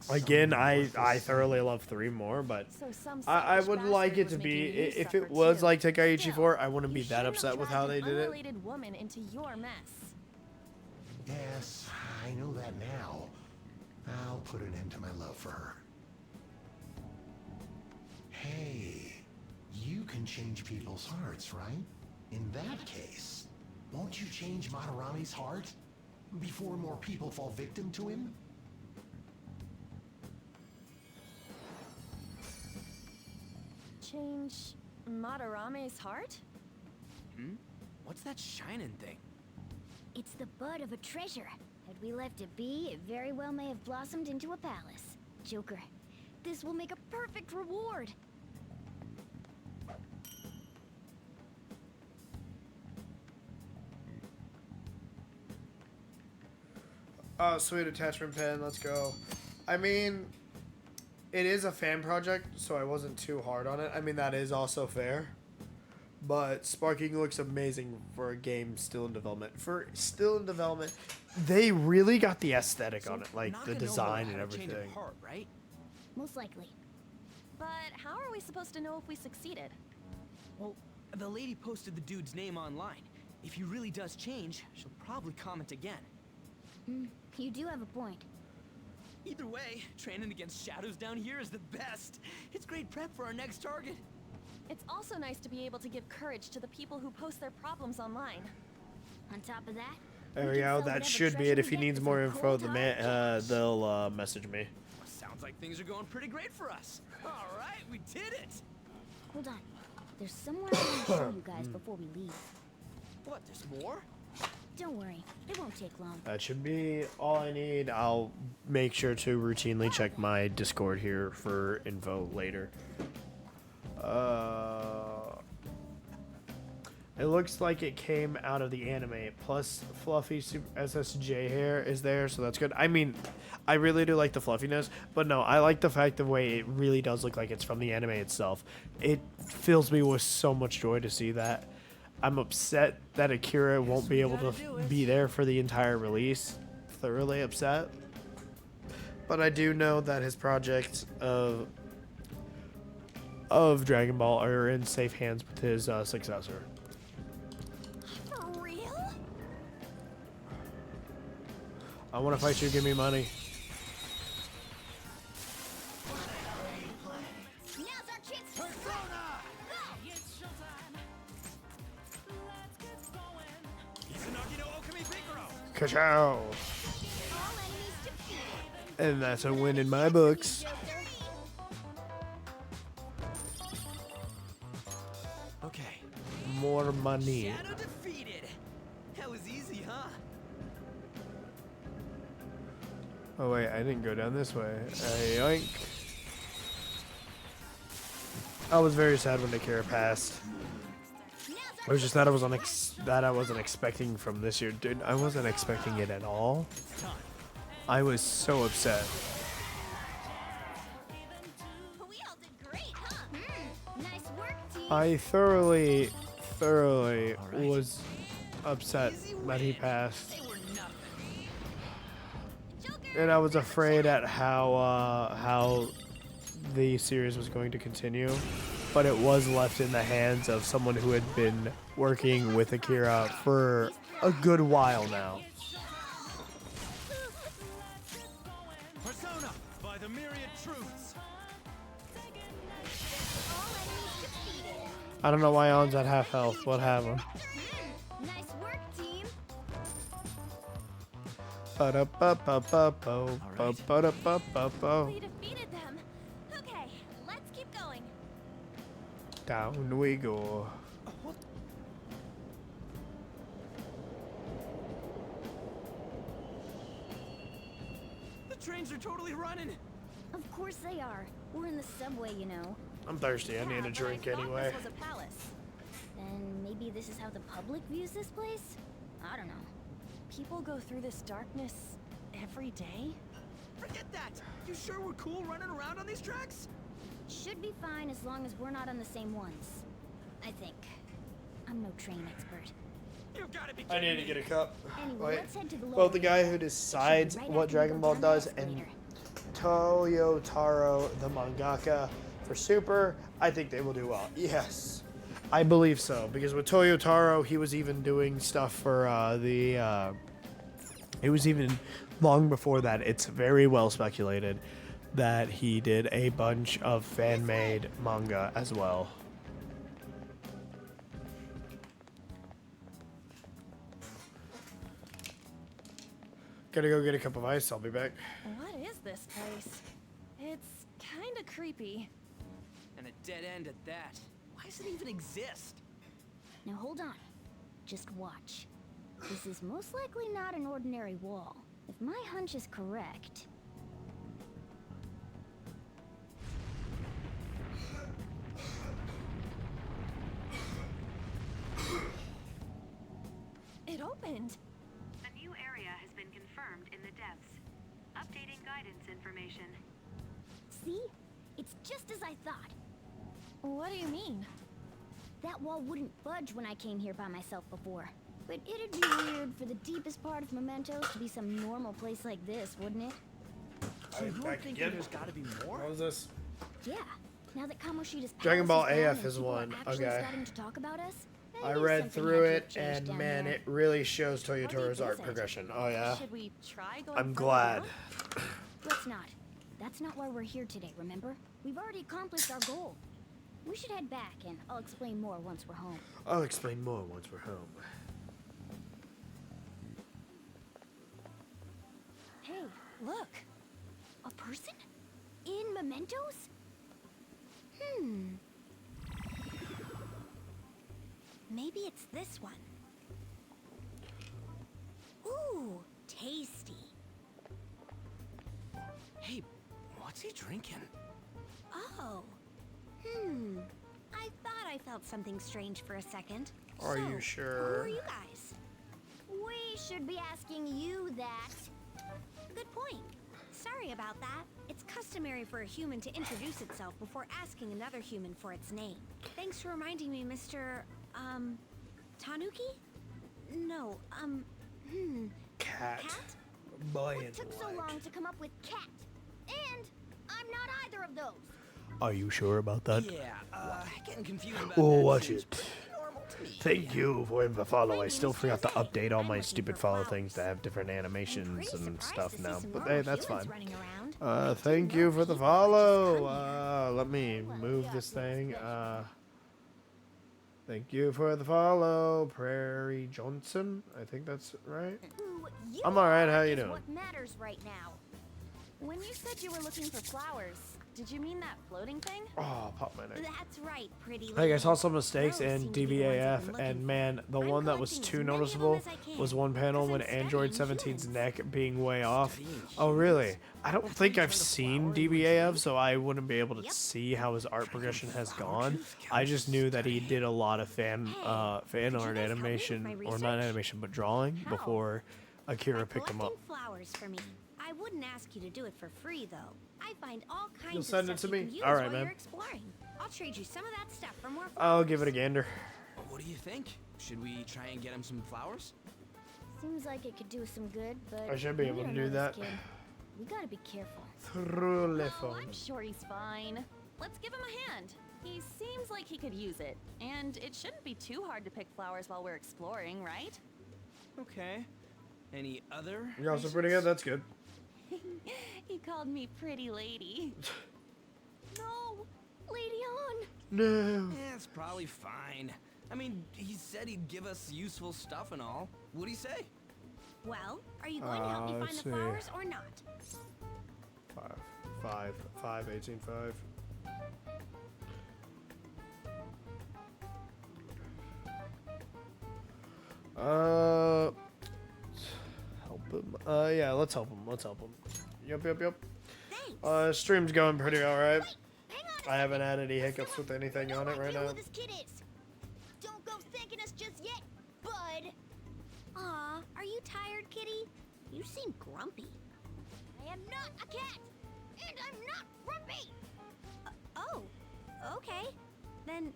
Again, I thoroughly love 3 more, but I would like it to be, if it was like Tenkaichi 4, I wouldn't be that upset with how they did it. Unrelated woman into your mess. Yes, I know that now. I'll put an end to my love for her. Hey, you can change people's hearts, right? In that case, won't you change Madarami's heart before more people fall victim to him? Change Madarame's heart? Hmm? What's that shining thing? It's the bud of a treasure. Had we left it be, it very well may have blossomed into a palace. Joker, this will make a perfect reward. Oh, sweet attachment pen. Let's go. I mean, it is a fan project, so I wasn't too hard on it. I mean, that is also fair. But Sparking looks amazing for a game still in development. They really got the aesthetic on it, like the design and everything. Heart, right? Most likely. But how are we supposed to know if we succeeded? Well, the lady posted the dude's name online. If he really does change, she'll probably comment again. You do have a point. Either way, training against shadows down here is the best. It's great prep for our next target. It's also nice to be able to give courage to the people who post their problems online. On top of that, There we go. That should be it. If he needs more info, they'll message me. Sounds like things are going pretty great for us. All right, we did it. hold on. There's somewhere I want to show you guys before we leave. What, there's more? Don't worry, it won't take long. That should be all I need. I'll make sure to routinely check my Discord here for info later. It looks like it came out of the anime. Plus, fluffy SSJ hair is there, so that's good. I mean, I really do like the fluffiness, but no, I like the fact the way it really does look like it's from the anime itself. It fills me with so much joy to see that. I'm upset that Akira won't be able to be there for the entire release. Thoroughly upset. But I do know that his projects of Dragon Ball are in safe hands with his successor. For real? I want to fight you. Give me money. Now's our chance to Ka-chow! And that's a win in my books. Okay. More money. Shadow defeated. That was easy, huh? Oh wait, I didn't go down this way. Yoink. I was very sad when Akira passed. It was just that I wasn't expecting from this year, dude. I wasn't expecting it at all. I was so upset. We all did great, huh? Nice work, team. I thoroughly was upset that he passed. And I was afraid at how the series was going to continue, but it was left in the hands of someone who had been working with Akira for a good while now. Persona by the myriad truths. I don't know why On's at half health. What happened? Nice work, team. Ba-da-ba-ba-ba-bo, ba-ba-da-ba-ba-bo. We defeated them. Okay, let's keep going. Down we go. The trains are totally running. Of course they are. We're in the subway, you know. I'm thirsty. I need a drink anyway. This was a palace. Then maybe this is how the public views this place? I don't know. People go through this darkness every day? Forget that. You sure we're cool running around on these tracks? Should be fine as long as we're not on the same ones. I think. I'm no train expert. You've got to be I kidding need to me. get a cup. Anyway, Wait. let's head to the Both the lower guy who area. decides Right what after we Dragon go Ball down the does and escalator. Toyotaro, the mangaka, for Super, I think they will do well. Yes, I believe so. Because with Toyotaro, he was even doing stuff for it was even long before that. It's very well speculated that he did a bunch of fan-made manga as well. Gotta go get a cup of ice. I'll be back. What is this place? It's kinda creepy. And a dead end at that. Why does it even exist? Now hold on. Just watch. This is most likely not an ordinary wall. If my hunch is correct... It opened. A new area has been confirmed in the depths. guidance information. See? It's just as I thought. What do you mean? That wall wouldn't budge when I came here by myself before. But it'd be weird for the deepest part of Mementos to be some normal place like this, wouldn't it? So you were thinking there's gotta be more? What was this? Yeah. Now that Kamoshida's Dragon palace Ball is gone AF and is people are one. actually Okay. starting to talk about us, I knew read something through had it, to have changed and down man, there. it really shows How deep Toyotaro's is art it? progression. Oh yeah. Should we try going I'm further glad. down? Let's not. That's not why we're here today, remember? We've already accomplished our goal. We should head back, and I'll explain more once we're home. I'll explain more once we're home. Hey, look. A person? In Mementos? Maybe it's this one. Ooh, tasty. Hey, what's he drinking? Oh. I thought I felt something strange for a second. Are So, you sure? Who are you guys? We should be asking you that. Good point. Sorry about that. It's customary for a human to introduce itself before asking another human for its name. Thanks for reminding me, Mr. Tanuki? No, Cat. Cat? Boy What in took so white. long to come up with cat? And I'm not either of those. Are you sure about that? Yeah, getting confused about Oh, that watch seems it. pretty normal to me. Thank you for the follow. I still Mr. forgot to Jose. update all I'm my looking stupid for follow flowers. things to have different I'm animations pretty and surprised stuff to see now. some But normal hey, that's humans fine. running around. Thank you for the follow. Let me move this thing. Thank you for the follow, Prairie Johnson. I think that's right. Who you I'm alright, are how you is doing? What matters right now? When you said you were looking for flowers, did you mean that floating thing? Oh, pop my neck. That's right, pretty I think I lady. saw some mistakes Those in seem to be the ones I've DBAF, been looking and man, the I'm one that was collecting as too many of them noticeable as I can, was one panel 'cause when I'm Android studying 17's humans. neck being way off. Studying Oh, really? I don't That's think when you I've turn the seen flower into a DBAF, drink? so I wouldn't be able to Yep. see how his art progression has gone. Flowers? I just knew that he Study. did a lot of fan Hey, fan could you art guys help me with animation, my or not research? animation, but drawing How? before Akira By picked him up. collecting flowers for me. I wouldn't ask you to do it for free, though. I find all kinds You'll of send it stuff to you me? can use Alright, while man. you're exploring. I'll trade you some of that stuff for more flowers. I'll give it a gander. What do you think? Should we try and get him some flowers? Seems like it could do us some good, but I should be we able to don't do know this that. kid. We gotta be careful. Through the Oh, phone. I'm sure he's fine. Let's give him a hand. He seems like he could use it. And it shouldn't be too hard to pick flowers while we're exploring, right? Okay. Any other? You're also pretty good. That's good. He called me pretty lady. No! Lady on! No. Yeah, it's probably fine. I mean, he said he'd give us useful stuff and all. What'd he say? Well, are you going to help me find let's the see. flowers or not? 18.5. Help him. Yeah, let's help him. Yep. Thanks. Stream's going pretty alright. Wait, hang on a I haven't second. had any hiccups with anything No on it right idea now. who this kid is. Don't go thanking us just yet, bud. Aw, are you tired, kitty? You seem grumpy. I am not a cat, and I'm not grumpy. Oh, okay. Then,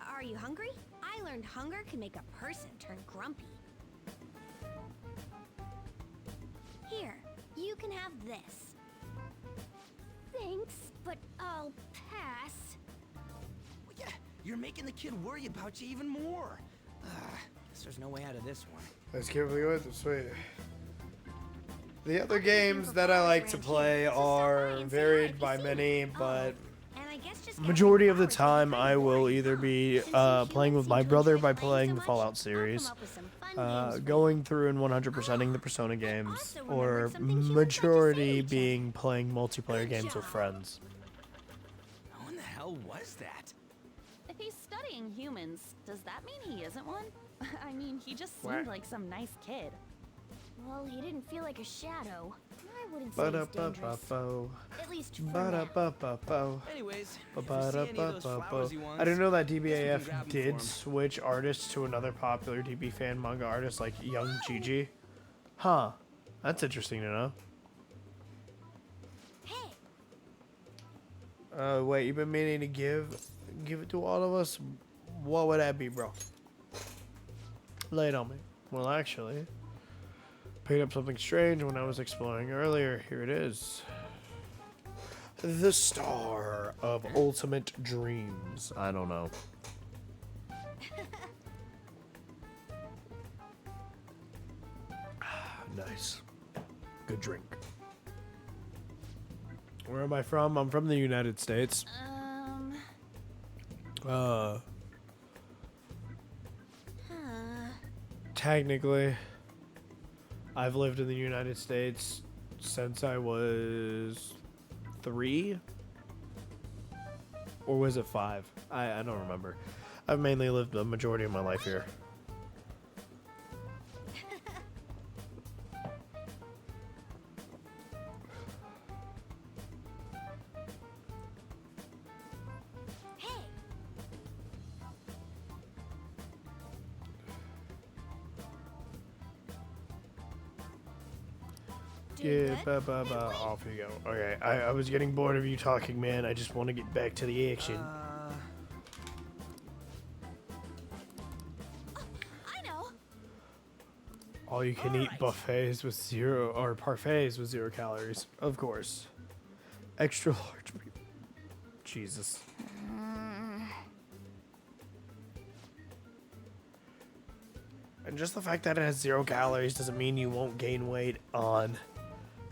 are you hungry? I learned hunger can make a person turn grumpy. Here, you can have this. Thanks, but I'll pass. Well, yeah, you're making the kid worry about you even more. Guess there's no way out of this one. Let's keep it good. Sweet. The other games that I like to play are varied by many, but And I guess just majority of the gathering flowers time would be I kind of will boring, either huh? be Since you playing humans with my seem to brother enjoy by playing playing so the much, Fallout I'll come series, up with some fun games going through and 100%ing the Persona games, also or remembered something humans like to say to majority each other. being playing multiplayer Good games with job. friends. How in the hell was that? If he's studying humans, does that mean he isn't one? I mean, he just What? seemed like some nice kid. Well, he didn't feel like a shadow. I wouldn't say he's dangerous. Ba-da-ba-ba-bo. At least for now. Ba-da-ba-ba-bo. Anyways, if you see any of those Ba-ba-da-ba-ba-bo. flowers he wants, I didn't know that guess we can DBAF grab 'em did for him. switch artists to another popular DB fan manga artist like Young Gigi. Huh. That's interesting to know. Wait, you've been meaning to give it to all of us? What would that be, bro? Lay it on me. Well, actually, picked up something strange when I was exploring earlier. Here it is. The Star of Ultimate Dreams. I don't know. Nice. Good drink. Where am I from? I'm from the United States. Technically, I've lived in the United States since I was 3. Or was it 5? I don't remember. I've mainly lived the majority of my life here. Yeah, off you go. Okay, I was getting bored of you talking, man. I just want to get back to the action. I know. All you can eat buffets with parfaits with 0 calories. Of course. Extra large. Jesus. And just the fact that it has 0 calories doesn't mean you won't gain weight on.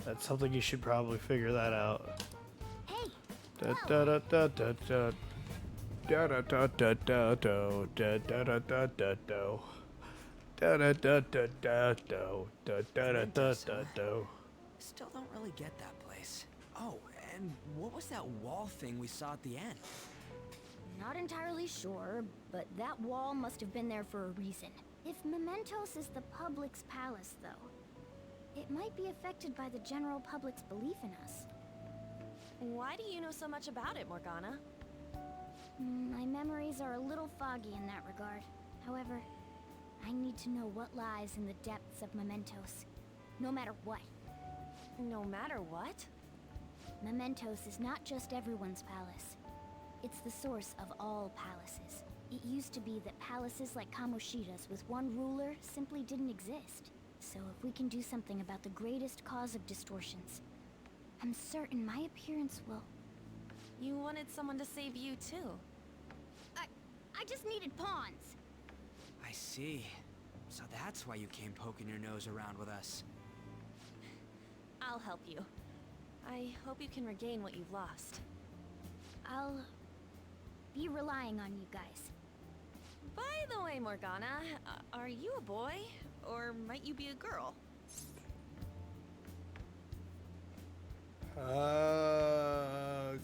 That's something you should probably figure that out. Hey. Da da da da da da. Da da da da da do. Da da da da da do. Da da da da da do. Da da da da da do. Still don't really get that place. Oh, and what was that wall thing we saw at the end? Not entirely sure, but that wall must have been there for a reason. If Mementos is the public's palace, though, it might be affected by the general public's belief in us. Why do you know so much about it, Morgana? My memories are a little foggy in that regard. However, I need to know what lies in the depths of Mementos. No matter what. No matter what? Mementos is not just everyone's palace. It's the source of all palaces. It used to be that palaces like Kamoshida's with one ruler simply didn't exist. So if we can do something about the greatest cause of distortions, I'm certain my appearance will... You wanted someone to save you, too. I just needed pawns. I see. So that's why you came poking your nose around with us. I'll help you. I hope you can regain what you've lost. I'll be relying on you guys. By the way, Morgana, are you a boy? Or might you be a girl?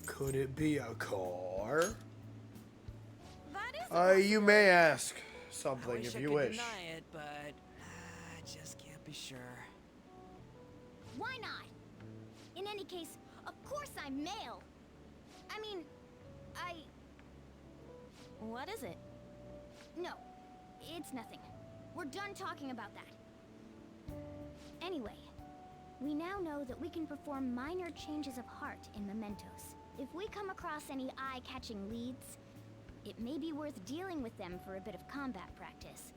Could it be a car? That is You may ask something I wish if I you could wish. deny it, but I just can't be sure. Why not? In any case, of course I'm male. I mean, What is it? No, it's nothing. We're done talking about that. Anyway, we now know that we can perform minor changes of heart in Mementos. If we come across any eye-catching leads, it may be worth dealing with them for a bit of combat practice.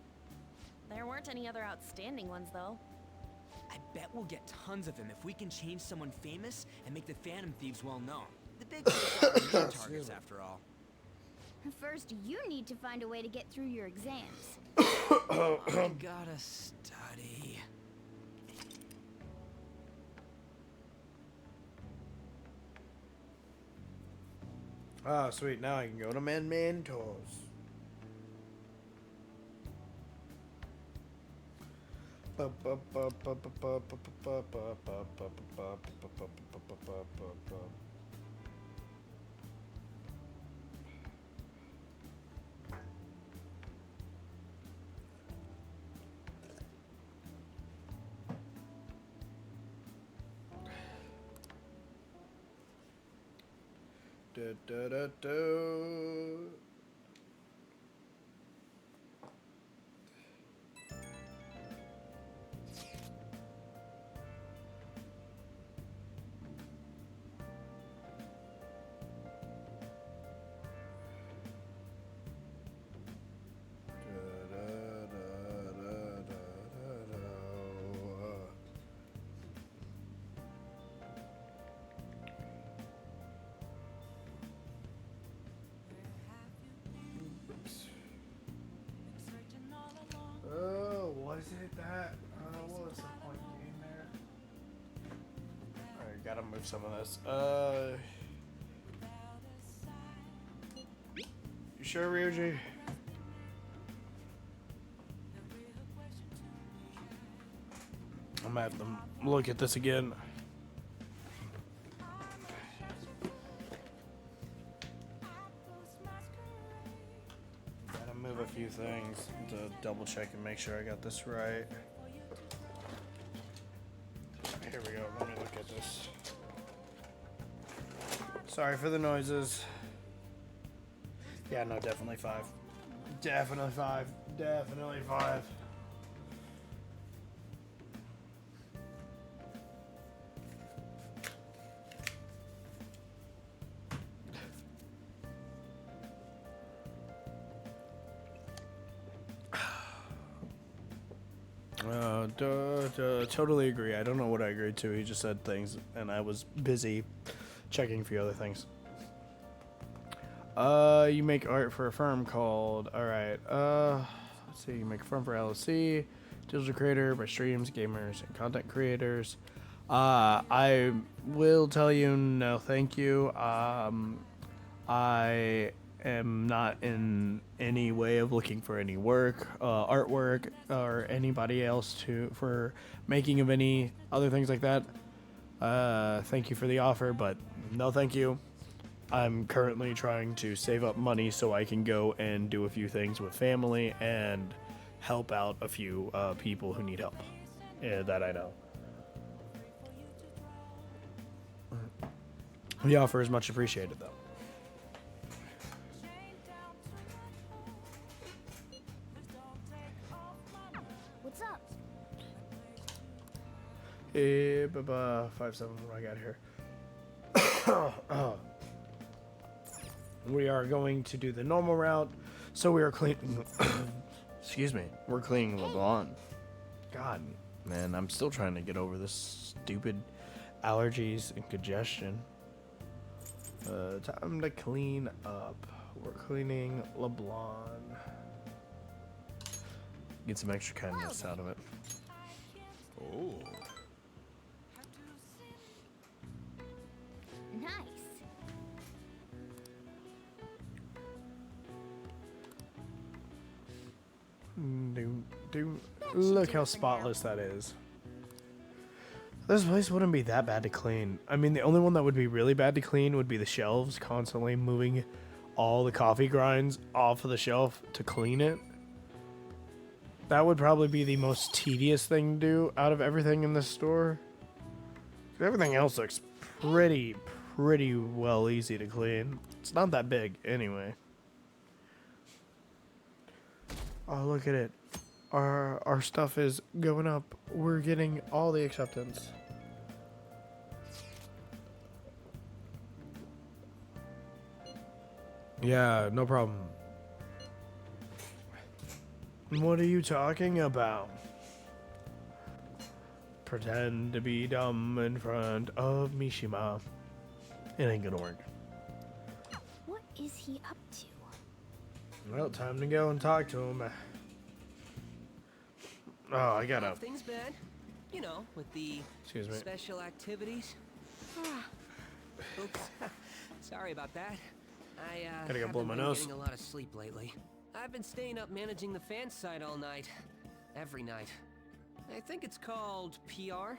There weren't any other outstanding ones, though. I bet we'll get tons of them if we can change someone famous and make the Phantom Thieves well known. The big ones are our main targets, after all. First, you need to find a way to get through your exams. I gotta study. Ah, sweet. Now I can go to Mementos. Da, da, da, da. gotta move some of this. You sure, Ryuji? I'm gonna have to look at this again. Gotta move a few things to double check and make sure I got this right. Here we go. Let me look at this. Sorry for the noises. Yeah, no, definitely 5. Definitely 5. Definitely 5. Totally agree. I don't know what I agreed to. He just said things, and I was busy checking a few other things. You make art for a firm called... Alright, let's see. You make a firm for LLC, digital creator by streams, gamers, and content creators. I will tell you no thank you. I am not in any way of looking for any work, artwork, or anybody else for making of any other things like that. Thank you for the offer, but no thank you. I'm currently trying to save up money so I can go and do a few things with family and help out a few people who need help that I know. The offer is much appreciated, though. What's up? Hey, 5-7, what do I got here? We are going to do the normal route, so we are cleaning. Excuse me, we're cleaning LeBlanc. God, man, I'm still trying to get over this stupid allergies and congestion. Time to clean up. We're cleaning LeBlanc. Get some extra kindness out of it. Oh. Nice. Look how spotless that is. This place wouldn't be that bad to clean. I mean, the only one that would be really bad to clean would be the shelves, constantly moving all the coffee grinds off of the shelf to clean it. That would probably be the most tedious thing to do out of everything in this store. Everything else looks pretty well easy to clean. It's not that big anyway. Oh, look at it. Our stuff is going up. We're getting all the acceptance. Yeah, no problem. What are you talking about? Pretend to be dumb in front of Mishima. It ain't gonna work. What is he up to? Well, time to go and talk to him. Oh, I gotta... Things bad, you know, with the Excuse me. special activities. Oops, sorry about that. I Gotta go blow haven't my been nose. getting a lot of sleep lately. I've been staying up managing the fan site all night, every night. I think it's called PR.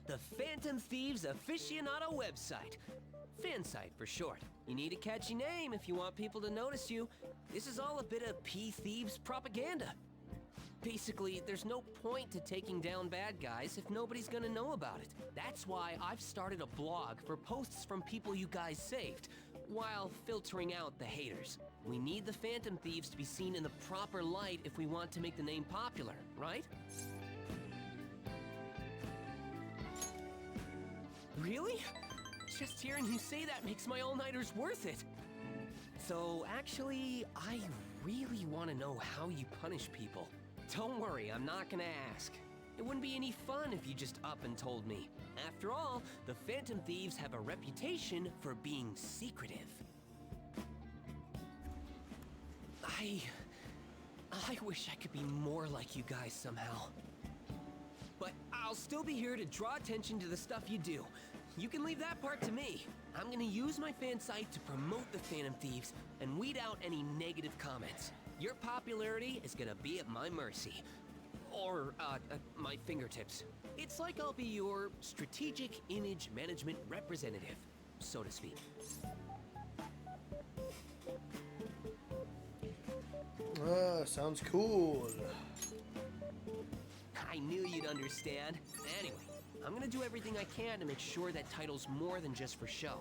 The Phantom Thieves Aficionado website. Fan site for short. You need a catchy name if you want people to notice you. This is all a bit of P-Thieves propaganda. Basically, there's no point to taking down bad guys if nobody's gonna know about it. That's why I've started a blog for posts from people you guys saved, while filtering out the haters. We need the Phantom Thieves to be seen in the proper light if we want to make the name popular, right? Really? Just hearing you say that makes my all-nighters worth it. So, actually, I really want to know how you punish people. Don't worry, I'm not gonna ask. It wouldn't be any fun if you just up and told me. After all, the Phantom Thieves have a reputation for being secretive. I wish I could be more like you guys somehow. But I'll still be here to draw attention to the stuff you do. You can leave that part to me. I'm gonna use my fan site to promote the Phantom Thieves and weed out any negative comments. Your popularity is gonna be at my mercy. Or, my fingertips. It's like I'll be your strategic image management representative, so to speak. Sounds cool. I knew you'd understand. Anyway, I'm gonna do everything I can to make sure that title's more than just for show.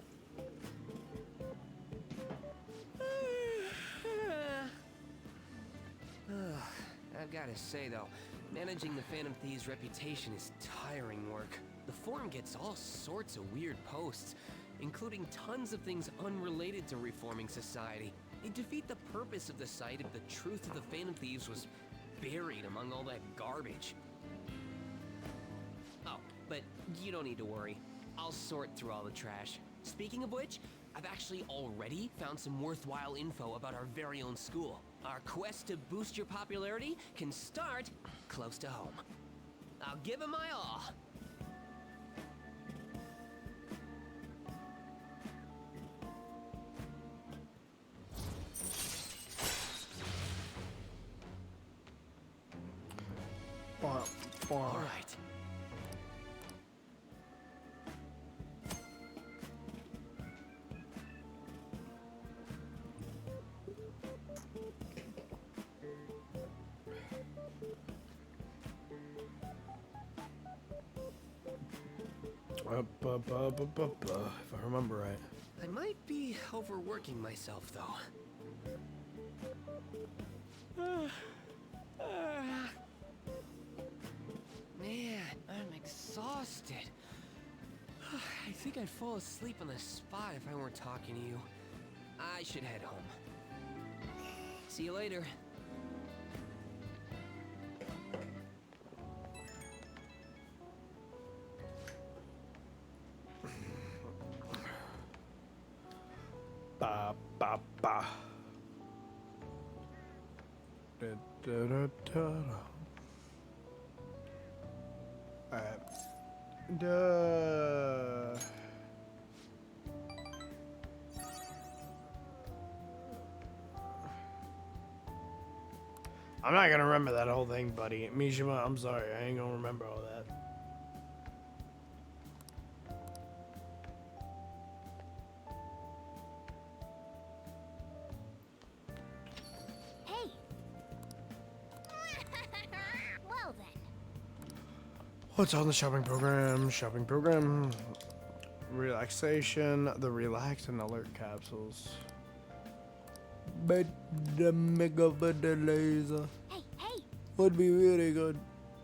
I've gotta say though, managing the Phantom Thieves' reputation is tiring work. The forum gets all sorts of weird posts, including tons of things unrelated to reforming society. It'd defeat the purpose of the site if the truth of the Phantom Thieves was buried among all that garbage. Oh, but you don't need to worry. I'll sort through all the trash. Speaking of which, I've actually already found some worthwhile info about our very own school. Our quest to boost your popularity can start close to home. I'll give it my all. All right. If I remember right. I might be overworking myself, though. Man, I'm exhausted. I think I'd fall asleep on the spot if I weren't talking to you. I should head home. See you later. Ba ba ba. Da, da, da, da. Alright. Duh. I'm not gonna remember that whole thing, buddy. Mishima, I'm sorry. I ain't gonna remember all that. Hey! Well then. What's on the shopping program? Shopping program. Relaxation. The relax and alert capsules. But the mega laser Hey, hey! would be really good.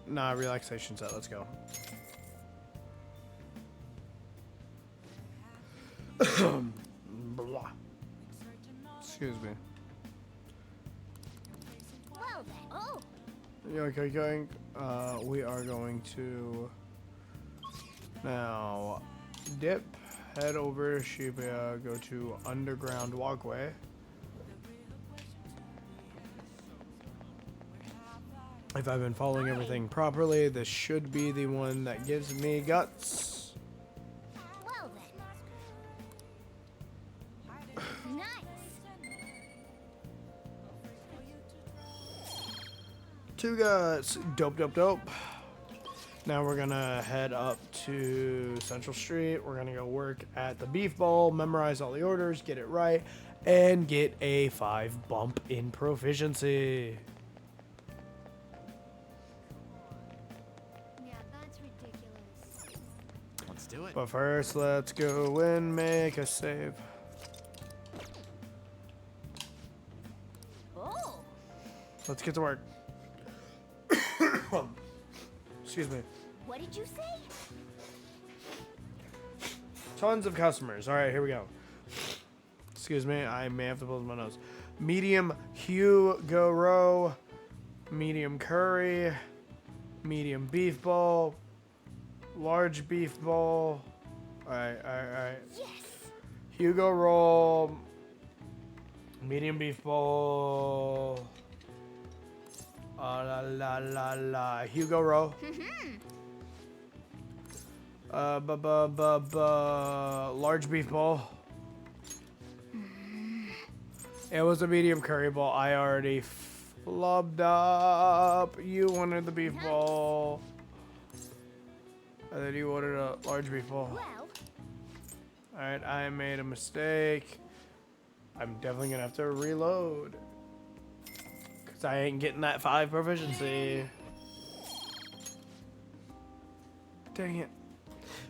Nah, relaxation set. Let's go. Blah. Excuse me. Well then. Oh! Okay, going. We are going to now dip, head over to Shibuya, go to underground walkway. If I've been following everything properly, this should be the one that gives me guts. Well then. Nice! 2 guts. Dope, dope, dope. Now we're gonna head up to Central Street. We're gonna go work at the Beef Bowl, memorize all the orders, get it right, and get a 5 bump in proficiency. Yeah, that's ridiculous. Let's do it. But first, let's go and make a save. Oh! Let's get to work. Excuse me. What did you say? Tons of customers. All right, here we go. Excuse me, I may have to close my nose. Medium Hugo row, medium curry, medium beef bowl, large beef bowl. All right. Yes! Hugo roll, medium beef bowl, La la la la. Hugo Rowe. Large beef bowl. It was a medium curry bowl. I already flubbed up. You wanted the beef bowl. And then you ordered a large beef bowl. Well, Alright, I made a mistake. I'm definitely gonna have to reload. Cause I ain't getting that 5 proficiency. Dang it.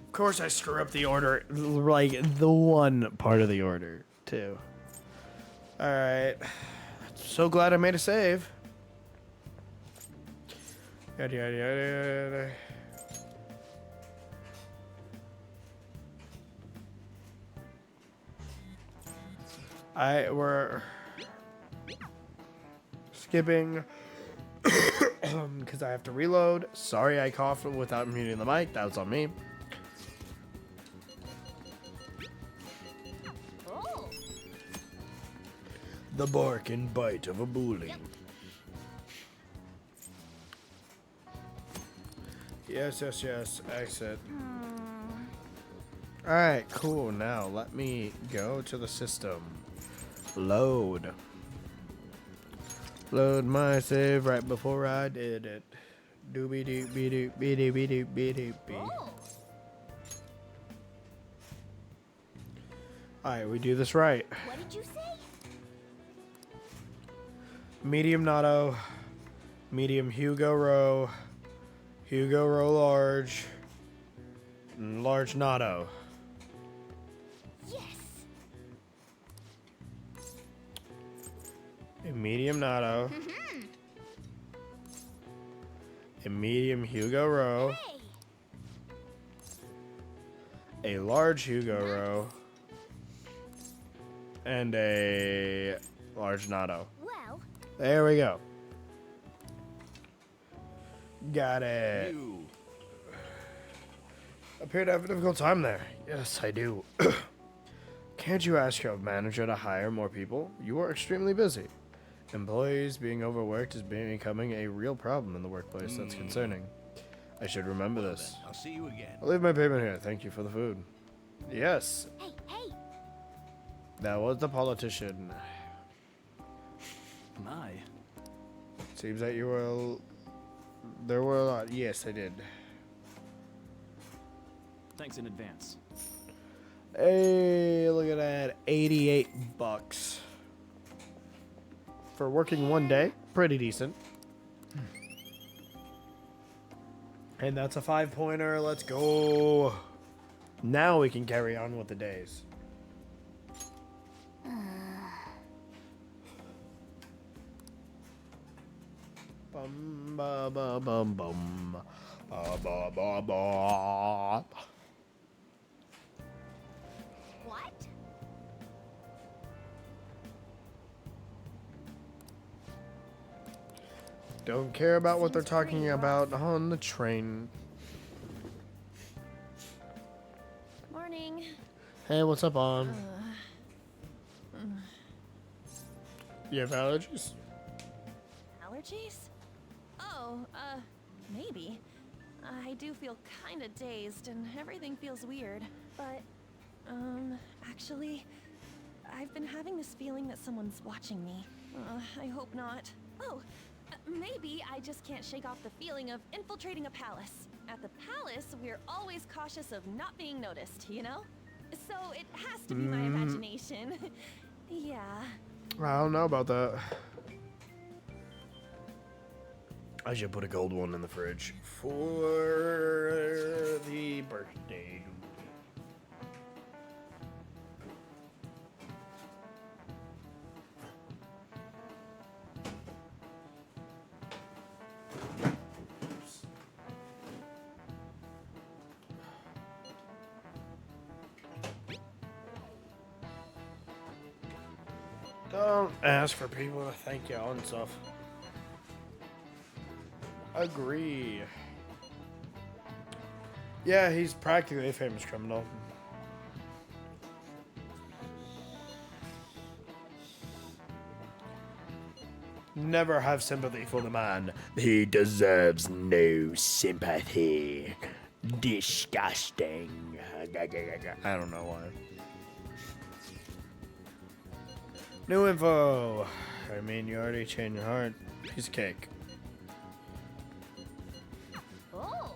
Of course I screw up the order, like the one part of the order, too. Alright. So glad I made a save. Yada yada yada yada. We're skipping because I have to reload. Sorry I coughed without muting the mic. That was on me. oh, The bark and bite of a bully. Yes, yes, yes. Exit. Alright, cool. Now let me go to the system. Load. Load my save right before I did it. Doobie doo be doo be doo be doo be doo be. oh. Alright, we do this right. What did you say? Medium natto. Medium Hugo Rowe. Hugo Rowe large. And large natto. Yes. A medium natto. A medium Hugo Rowe. Hey. A large Hugo Rowe. And a large natto. Well, There we go. Got it. You. Appear to have a difficult time there. Yes, I do. Can't you ask your manager to hire more people? You are extremely busy. Employees being overworked is becoming a real problem in the workplace. That's concerning. I should remember this. I'll see you again. I'll leave my payment here. Thank you for the food. Yes, hey, hey. that was the politician. My. Seems that you were... There were a lot. Yes, I did. Thanks in advance. Hey, look at that. 88 bucks. For working one day. Pretty decent. And that's a 5-pointer. Let's go. Now we can carry on with the days. Bum ba ba bum bum. Ba ba ba ba. What? Don't care about what they're talking about on the train. Morning. Hey, what's up, on? You have allergies? Allergies? Oh, maybe. I do feel kinda dazed and everything feels weird. But, actually, I've been having this feeling that someone's watching me. I hope not. Oh, maybe I just can't shake off the feeling of infiltrating a palace. At the palace, we're always cautious of not being noticed, you know? So it has to be my imagination. Yeah. I don't know about that. I should put a gold one in the fridge for the birthday. Don't ask for people to thank you and stuff. Agree. Yeah, he's practically a famous criminal. Never have sympathy for the man. He deserves no sympathy. Disgusting. I don't know why. New info. I mean, you already changed your heart. Piece of cake. Oh.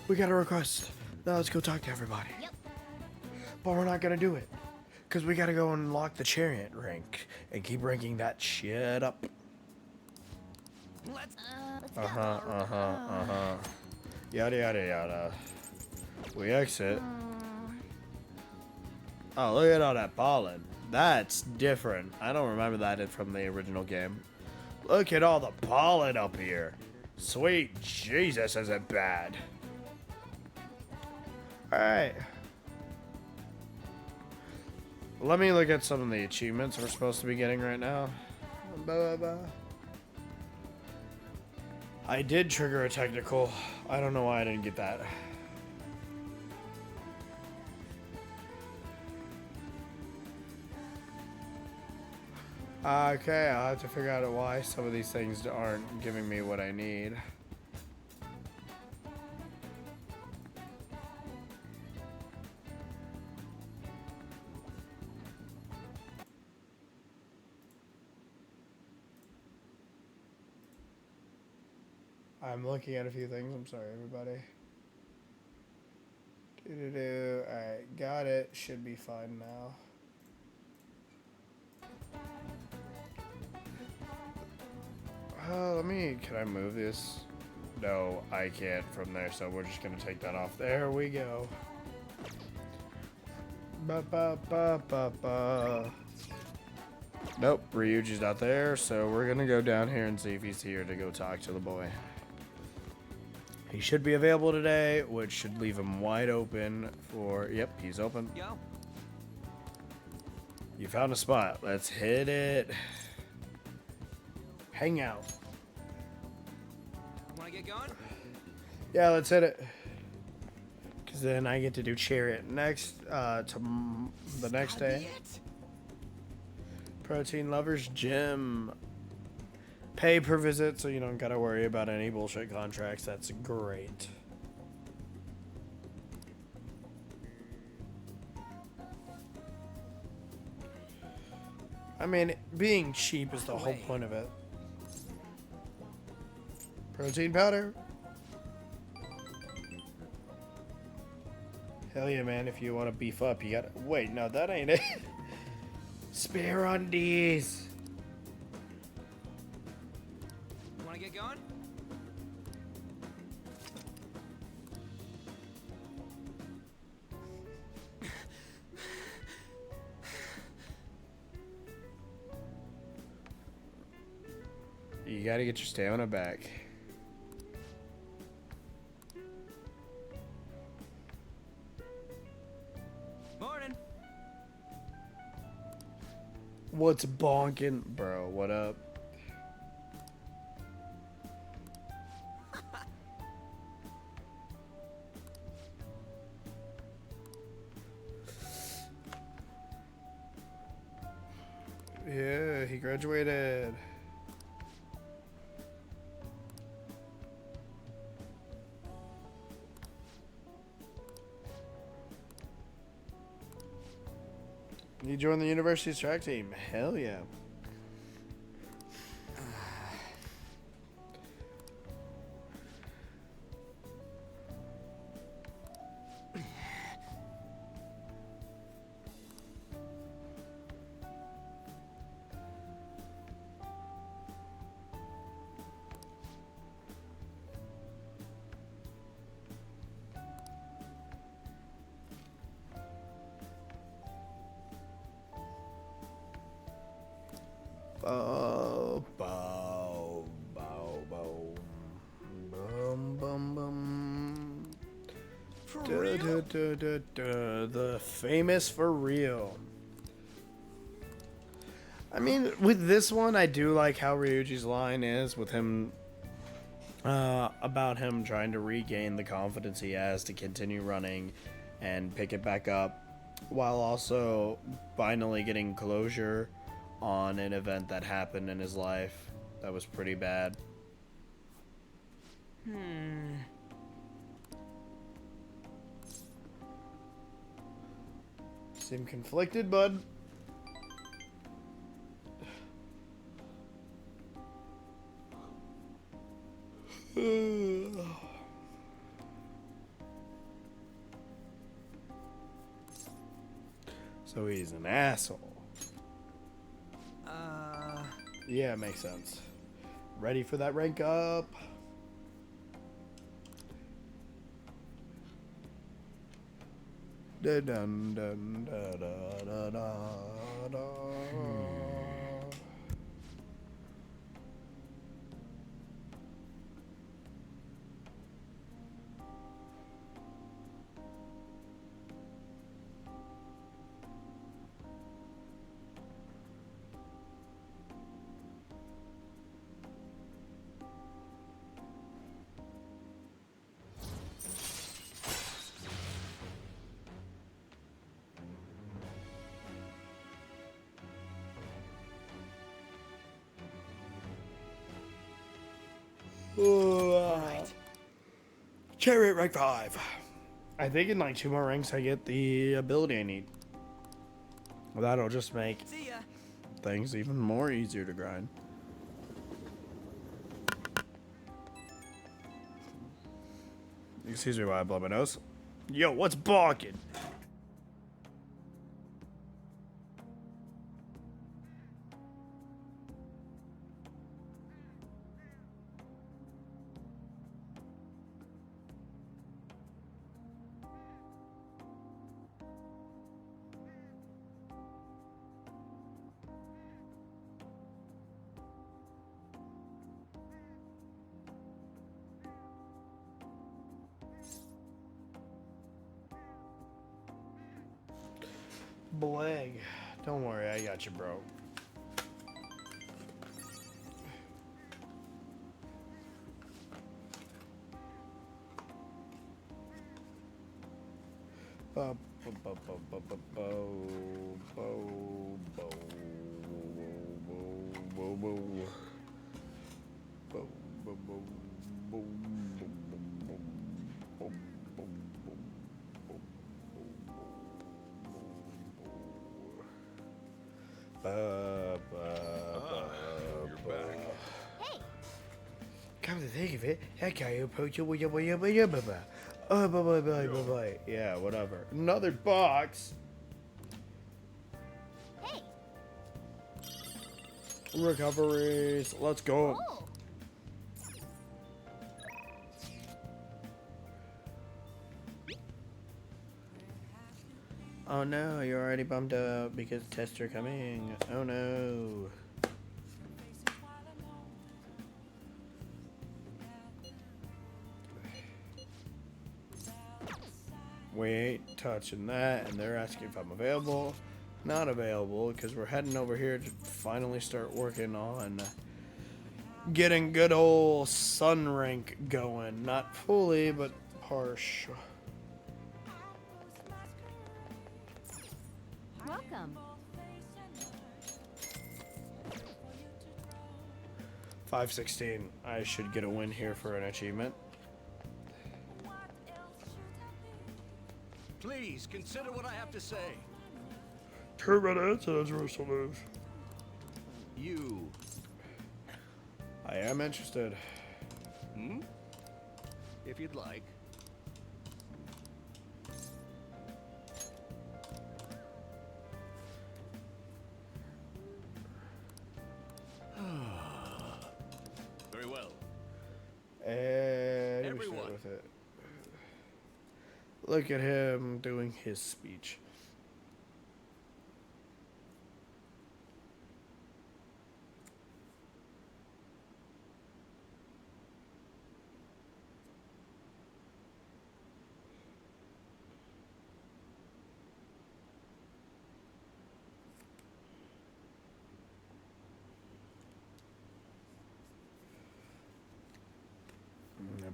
We got a request. Now let's go talk to everybody. Yep. But we're not gonna do it. Because we gotta go and unlock the chariot rank. And keep ranking that shit up. Let's Yada yada yada. We exit. Oh, look at all that pollen. That's different. I don't remember that from the original game. Look at all the pollen up here. Sweet Jesus, is it bad? Alright. Let me look at some of the achievements we're supposed to be getting right now. I did trigger a technical. I don't know why I didn't get that. Okay, I'll have to figure out why some of these things aren't giving me what I need. I'm looking at a few things. I'm sorry, everybody. Alright, got it. Should be fine now. Can I move this? No, I can't from there, so we're just gonna take that off. There we go. Nope, Ryuji's not there, so we're gonna go down here and see if he's here to go talk to the boy. He should be available today, which should leave him wide open for... Yep, he's open. Yo. You found a spot. Let's hit it. Hang out. Wanna get going? Yeah, let's hit it. Because then I get to do chariot next, the next day. Protein Lovers Gym. Pay per visit, so you don't gotta worry about any bullshit contracts. That's great. I mean, being cheap is the whole point of it. Protein powder? Hell yeah, man. If you want to beef up, you gotta... Wait, no, that ain't it. Spare undies. Wanna get going? You gotta get your stamina back. Morning. What's bonking? Bro, what up? Yeah, he graduated. You joined the university's track team. Hell yeah. Bow, bow, bow, bow. Bum, bum, bum. The famous for real. I mean, with this one, I do like how Ryuji's line is with him about him trying to regain the confidence he has to continue running and pick it back up, while also finally getting closure on an event that happened in his life that was pretty bad. Seem conflicted, bud. So he's an asshole. Yeah, makes sense. Ready for that rank up? Dun dun dun da da da da da. Chariot rank 5. I think in like 2 more ranks I get the ability I need. That'll just make things even more easier to grind. Excuse me while I blow my nose. Yo, what's barking? Blag. Don't worry, I got you, bro. Come to think of it, yeah, whatever. Another box. Hey. Recoveries. Let's go. Oh. Oh no, you're already bummed out because tests are coming. Oh no. We ain't touching that, and they're asking if I'm available. Not available, because we're heading over here to finally start working on getting good old sun rank going. Not fully, but harsh. Welcome. 516. I should get a win here for an achievement. Please consider what I have to say. You. I am interested. If you'd like. Very well. And Everyone. we start with it. Look at him doing his speech.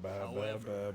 However.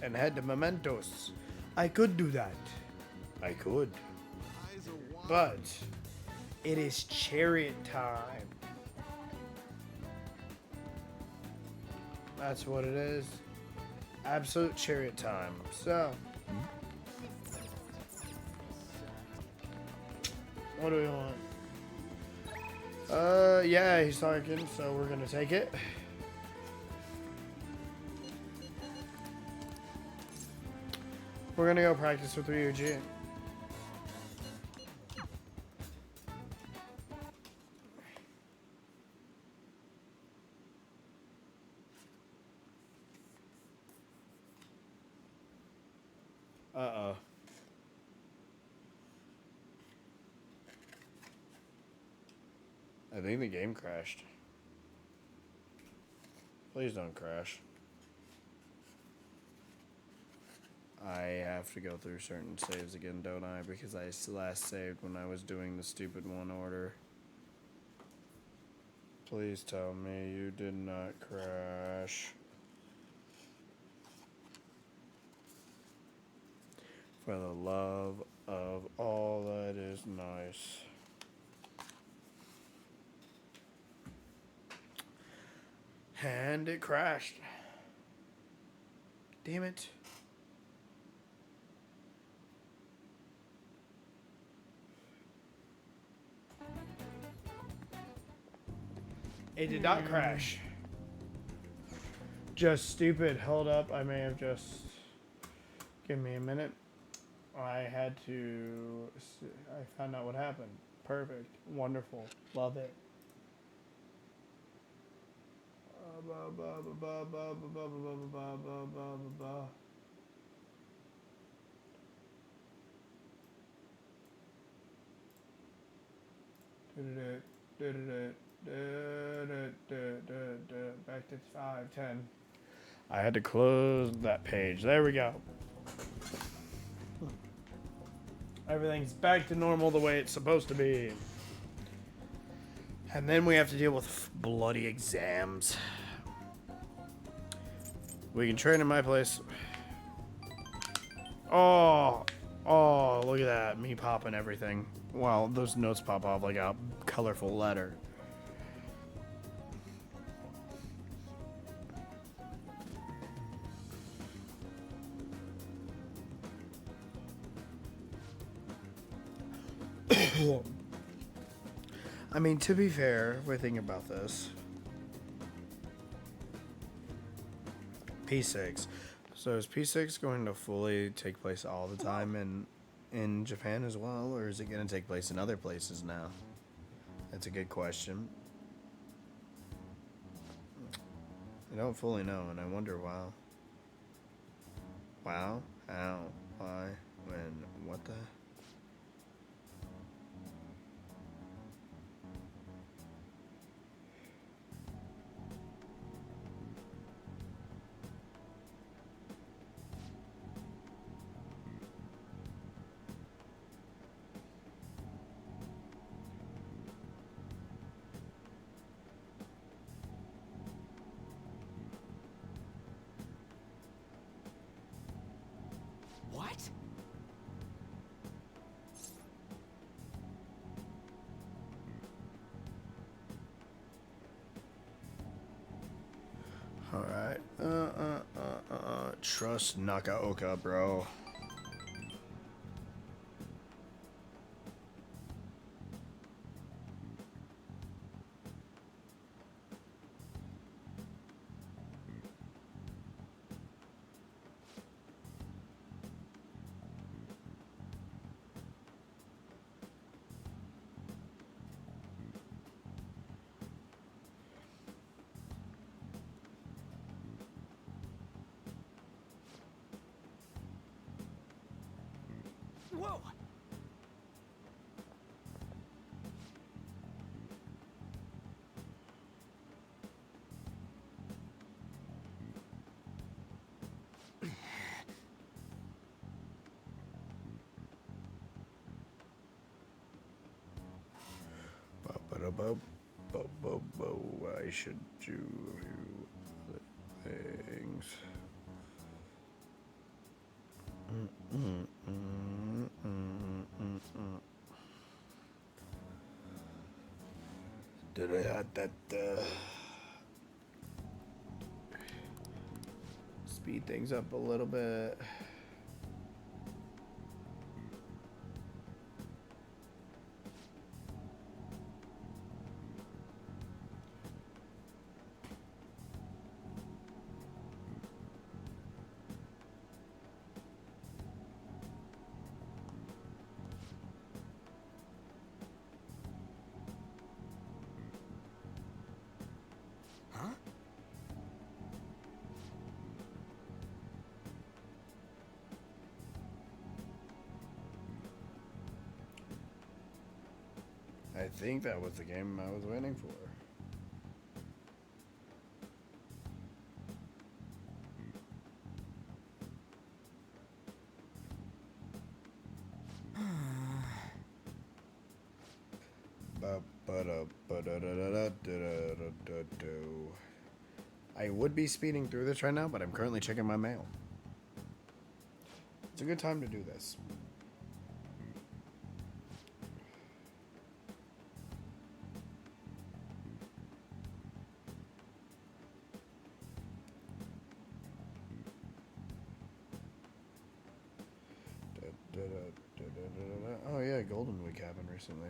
and head to Mementos. I could do that. I could. But it is chariot time. That's what it is. Absolute chariot time. So, what do we want? Yeah, he's talking, so we're gonna take it. We're gonna go practice with Ryuji. Uh-oh. I think the game crashed. Please don't crash. I have to go through certain saves again, don't I? Because I last saved when I was doing the stupid one order. Please tell me you did not crash. For the love of all that is nice. And it crashed. Damn it. It did not crash. Just stupid. Hold up. I may have just... Give me a minute. I had to... I found out what happened. Perfect. Wonderful. Love it. Back to 5:10. I had to close that page. There we go. Everything's back to normal the way it's supposed to be. And then we have to deal with bloody exams. We can train in my place. Oh, look at that. Me popping everything. Wow, those notes pop off like a colorful letter. I mean, to be fair, if we think about this. P6. So is P6 going to fully take place all the time in Japan as well, or is it going to take place in other places now? That's a good question. I don't fully know, and I wonder why. Wow? How? Why? When? What the? What? All right. Trust Nakaoka, bro. Whoa! I should do things. Speed things up a little bit. I think that was the game I was waiting for. I would be speeding through this right now, but I'm currently checking my mail. It's a good time to do this. Oh yeah, Golden Week happened recently.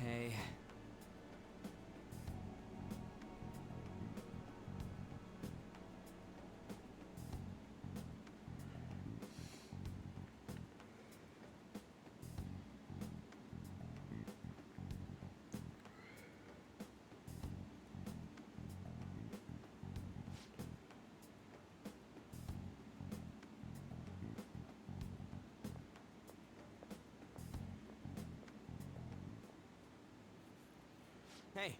Hey. Hey.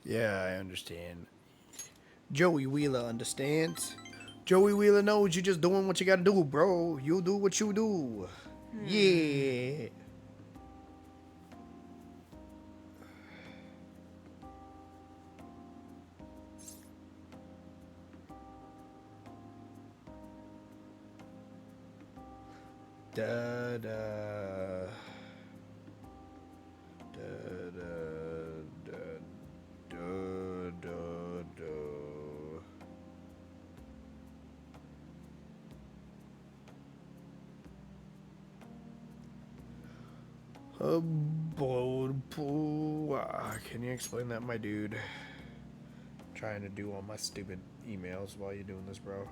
Yeah, I understand. Joey Wheeler understands. Joey Wheeler knows you're just doing what you gotta do, bro. You do what you do. Yeah. Da da. Da da da da da da. Can you explain that, my dude? Trying to do all my stupid emails while you're doing this, bro.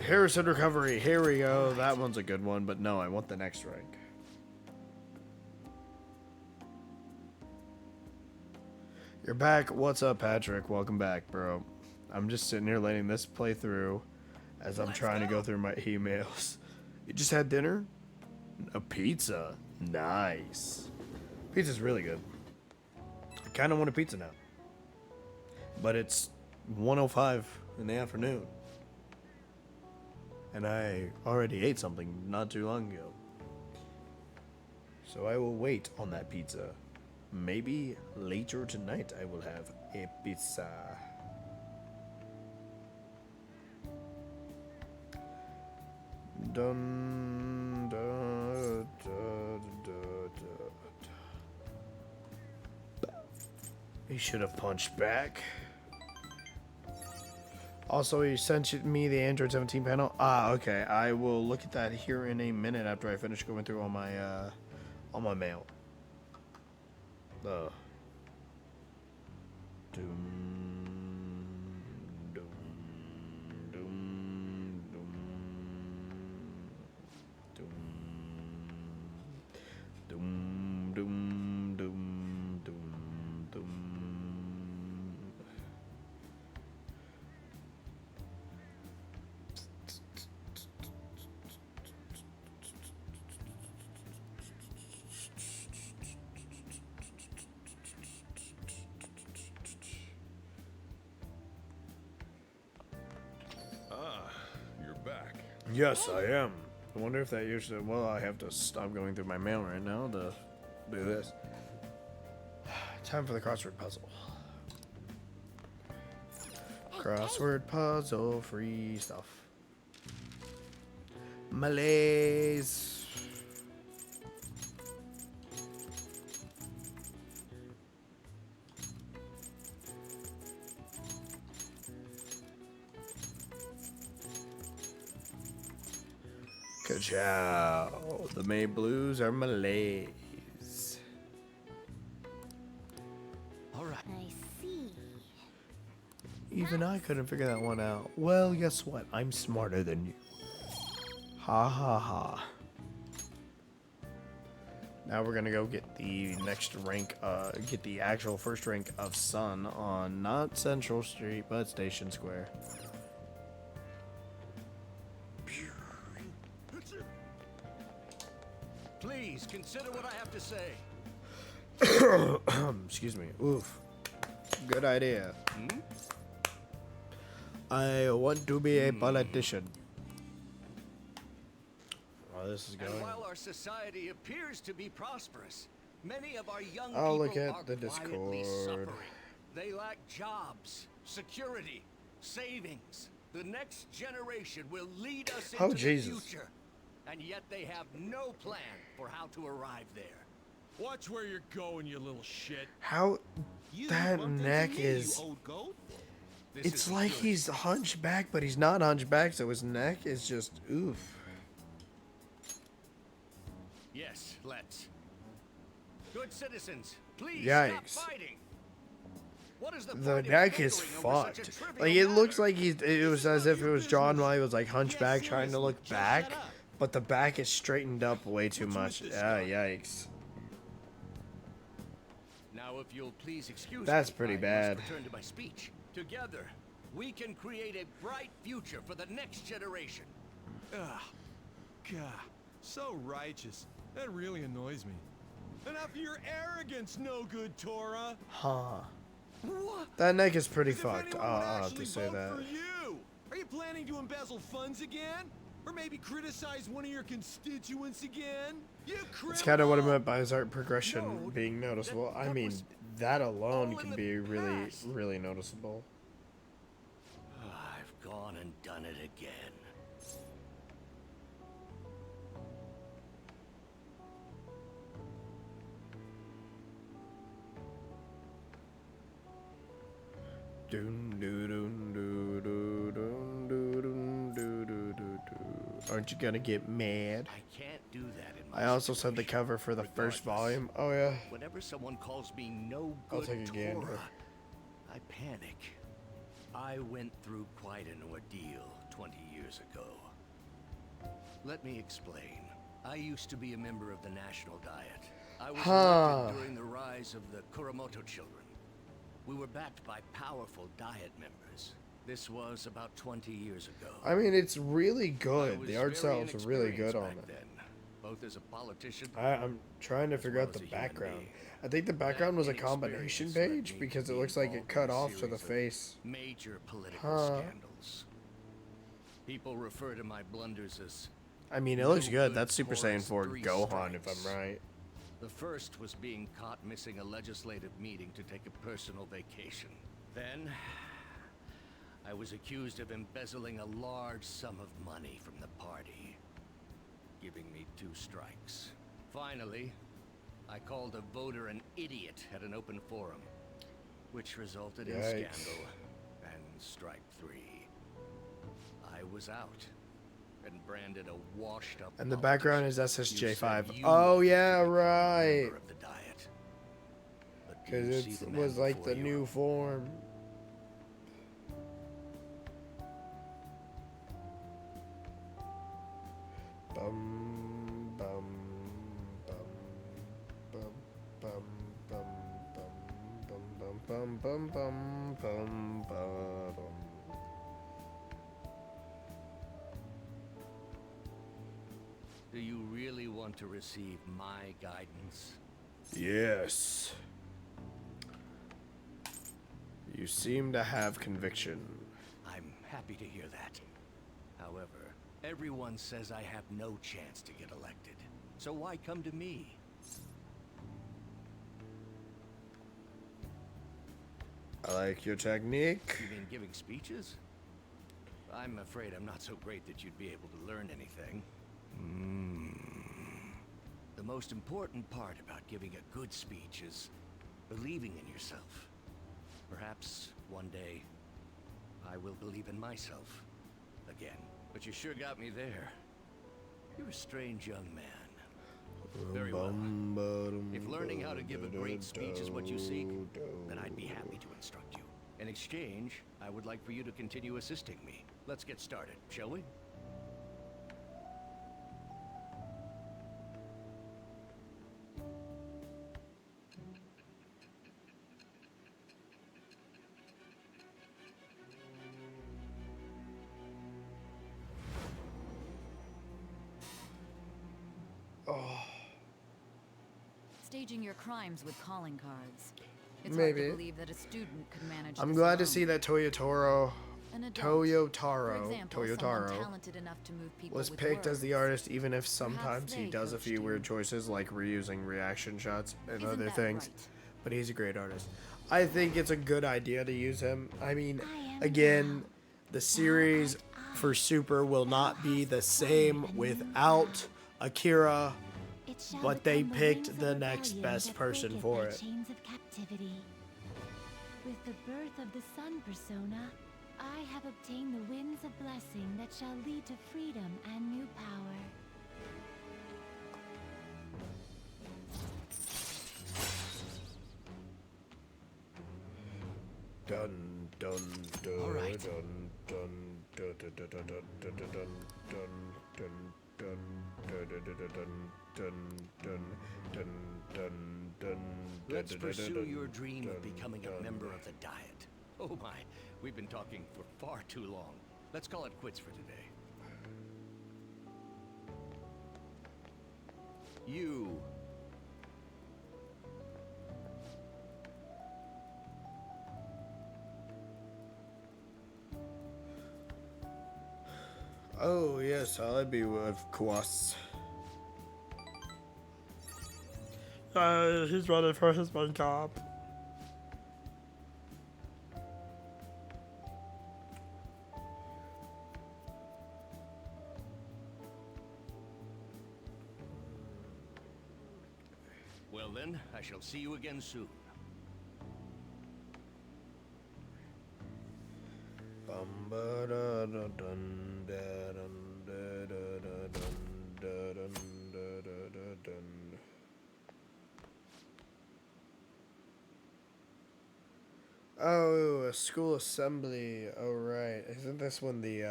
Harrison Recovery. Here we go. That one's a good one, but no, I want the next rank. You're back. What's up, Patrick? Welcome back, bro. I'm just sitting here letting this play through as I'm trying to go through my emails. You just had dinner? A pizza. Nice. Pizza's really good. I kind of want a pizza now. But it's 1:05 in the afternoon. And I already ate something not too long ago. So I will wait on that pizza. Maybe later tonight I will have a pizza. Dun, da, da, da, da. He should have punched back. Also, he sent me the Android 17 panel. Ah, okay. I will look at that here in a minute after I finish going through all my mail. Doom, doom, doom, doom, doom, doom, doom, doom, doom, doom. You're back. Yes, I am. I wonder if that usually. Well, I have to stop going through my mail right now to do this. Time for the crossword puzzle. Crossword puzzle, free stuff. Malaise. Ka-chow. The May Blues are Malays. Alright. I see. Even I couldn't figure that one out. Well, guess what? I'm smarter than you. Ha ha ha. Now we're gonna go get the next rank, get the actual first rank of Sun on not Central Street, but Station Square. Please consider what I have to say. Excuse me. Oof. Good idea. I want to be a politician. Oh, this is And going. while our society appears to be prosperous, many of our young I'll people look are at the quietly Discord. suffering. They lack jobs, security, savings. The next generation will lead us into Oh, the Jesus. future. And yet they have no plan for how to arrive there. Watch where you're going, you little shit. How You that bumped into neck me, is. you old goat. This It's isn't like good. he's hunchback, but he's not hunchback, so his neck is just oof. Yes, let's. Good citizens, please Yikes. stop fighting. What is the The point of neck is bickering over such a fucked. trivial Like it matter? looks like it was as if it was drawn while he was like hunchback, trying to look back, but the back is straightened up way too much. Ah, yikes. Now, if you'll please excuse That's me, pretty I bad. must return to my speech. Together, we can create a bright future for the next generation. Ugh. God, so righteous. That really annoys me. Enough of your arrogance, no good Torah. Huh. What? That neck is pretty As if fucked. anyone would I'll have actually to say vote that. for you. Are you planning to embezzle funds again? Or maybe criticize one of your constituents again? You criminal! It's kind of what I meant by his art progression No, being noticeable. I that mean, was that alone all in can the be really, past. really noticeable. I've gone and done it again. Doon, doo, doon, doo, doo, doon, doo, doon, doo, doo, doo, doo. Aren't you gonna get mad? I can't do that in my I also said the situation. cover for the first Regardless, volume. Oh yeah. Whenever someone calls me no I'll good take a gander. Torah, I panic. I went through quite an ordeal 20 years ago. Let me explain. I used to be a member of the National Diet. I was elected during the rise of the Kuramoto children. We were backed by powerful Diet members. This was about 20 years ago. I mean, it's really I good. was The art very style's really good on inexperienced it. back then, both as a politician. I'm trying to figure well out the as a human background. being. I think the background was a That combination inexperience led page me because to it be looks like it involved cut in a off to the series of face. Major political Huh. scandals. People refer to my blunders as... I mean, it looks no good. That's Super Tora's Saiyan 4 3 Gohan, if strikes. I'm right. The first was being caught missing a legislative meeting to take a personal vacation. Then, I was accused of embezzling a large sum of money from the party, giving me 2 strikes. Finally, I called a voter an idiot at an open forum, which resulted in scandal and strike 3. I was out and branded a washed-up. And the background is You SSJ5. said you Oh wanted yeah, to become a right. member of the Diet. But do Because you it see the man was like before the you? new form. Bum bum bum bum bum bum bum bum bum bum bum bum. Do you really want to receive my guidance? Yes. You seem to have conviction. I'm happy to hear that. However, everyone says I have no chance to get elected. So why come to me? I like your technique. You mean giving speeches? I'm afraid I'm not so great that you'd be able to learn anything. The most important part about giving a good speech is believing in yourself. Perhaps one day I will believe in myself again. But you sure got me there. You're a strange young man. Very well. If learning how to give a great speech is what you seek, then I'd be happy to instruct you. In exchange, I would like for you to continue assisting me. Let's get started, shall we? Staging your crimes with calling cards. It's Maybe. hard to believe that a student could manage I'm this glad to alone. see that Toyotaro An adult, for example, someone Toyotaro talented enough to move people was with picked as the words. artist, even if sometimes he they does a coached few you. weird choices like reusing reaction shots and Isn't other that things. right? But he's a great artist. I think it's a good idea to use him. I mean, I am again, thou. the series for Super will not be the same without Akira, It shall but they become the picked wings the of next rebellion best that person breaketh for thy it. chains of captivity. With the birth of the sun persona, I have obtained the winds of blessing that shall lead to freedom and new power. Dun dun dun All right. dun dun dun dun dun dun dun dun dun dun dun dun dun dun. Let's pursue your dream of becoming a member of the Diet. Oh my, we've been talking for far too long. Let's call it quits for today. You. Oh yes, I'll be of course. He's running for his main cop. Well then, I shall see you again soon. Bum ba da da dun da dun da da da dun da dun da da da dun. Oh, a school assembly. Oh right, isn't this when the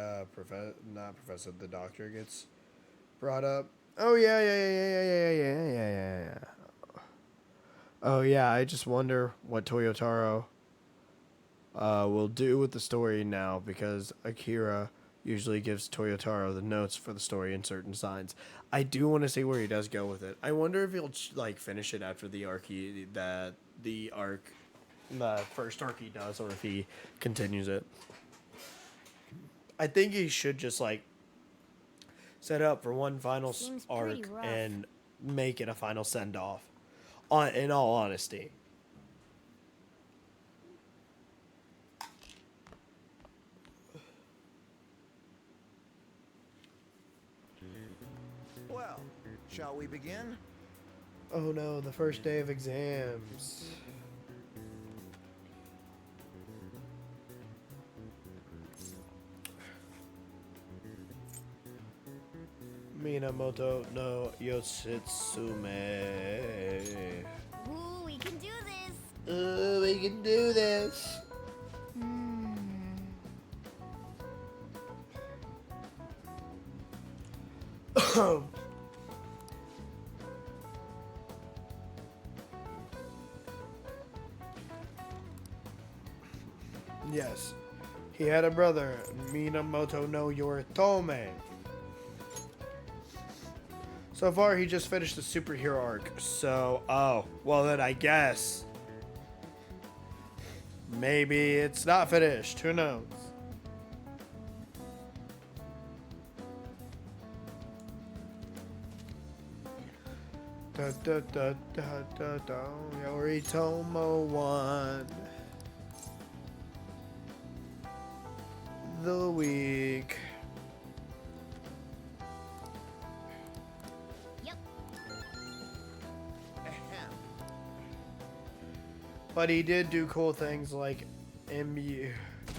the doctor gets brought up? Oh yeah. Oh yeah, I just wonder what Toyotaro will do with the story now, because Akira usually gives Toyotaro the notes for the story in certain signs. I do want to see where he does go with it. I wonder if he'll like finish it after the first arc he does, or if he continues it. I think he should just like set up for one final Seems pretty arc rough. and make it a final send off. In all honesty. Well, shall we begin? Oh no, the first day of exams. Minamoto no Yoshitsume. Ooh, we can do this. We can do this. Yes. He had a brother, Minamoto no Yoritome. So far, he just finished the superhero arc. So, oh, well then I guess maybe it's not finished. Who knows? Da da da da da da. Yoritomo won the week. But he did do cool things like MU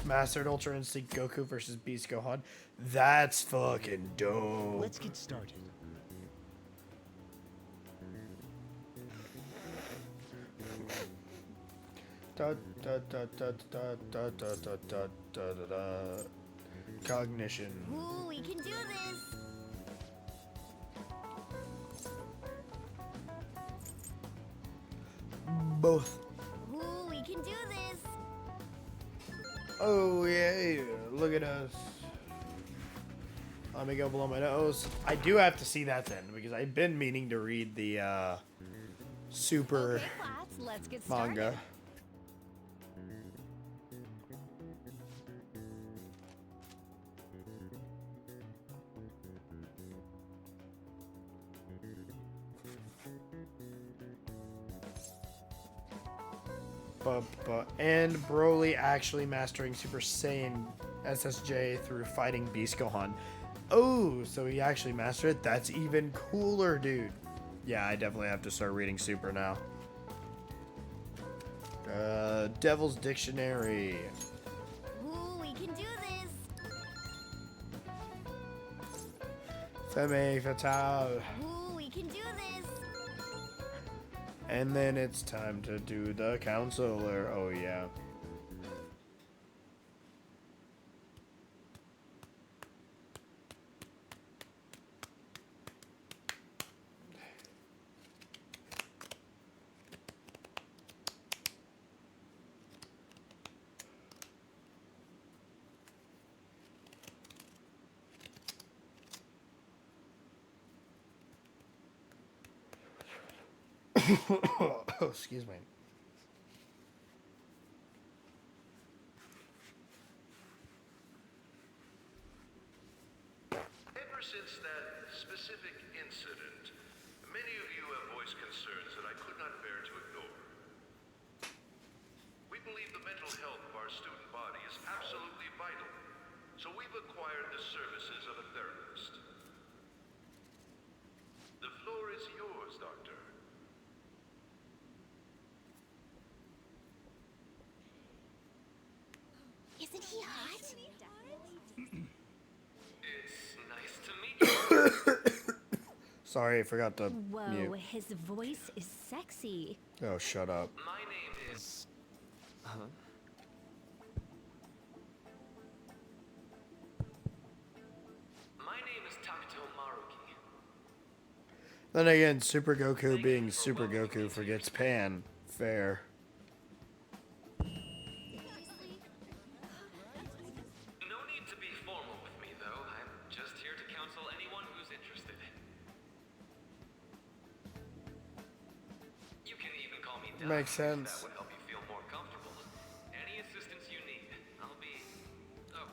Mastered Ultra Instinct Goku versus Beast Gohan. That's fucking dope. Let's get started. Da, da, da, da, da, da, da, da, da, da, da, da. Cognition. Ooh, we can do this. Both. Ooh, we can do this. Oh yeah, look at us. Let me go blow my nose. I do have to see that then because I've been meaning to read the super Okay, class, let's get started. manga. And Broly actually mastering Super Saiyan SSJ through fighting Beast Gohan. Oh, so he actually mastered it? That's even cooler, dude. Yeah, I definitely have to start reading Super now. Devil's Dictionary. Ooh, we can do this. Femme Fatale. Ooh, we can do this. And then it's time to do the counselor. Oh, yeah. Oh, excuse me. Ever since that specific incident, many of you have voiced concerns that I could not bear to ignore. We believe the mental health of our student body is absolutely vital, so we've acquired the services of a therapist. The floor is yours, Doctor. Isn't he hot? It's nice to meet you. Sorry, I forgot to Whoa, mute. his voice is sexy. Oh, shut up. My name is... My name is Takuto Maruki. Then again, Super Goku being Super Goku forgets Pan. Fair. No need to be formal with me, though. I'm just here to counsel anyone who's interested. You can even call me Doc. Makes sense. That would help you feel more comfortable. Any assistance you need, I'll be... Oh.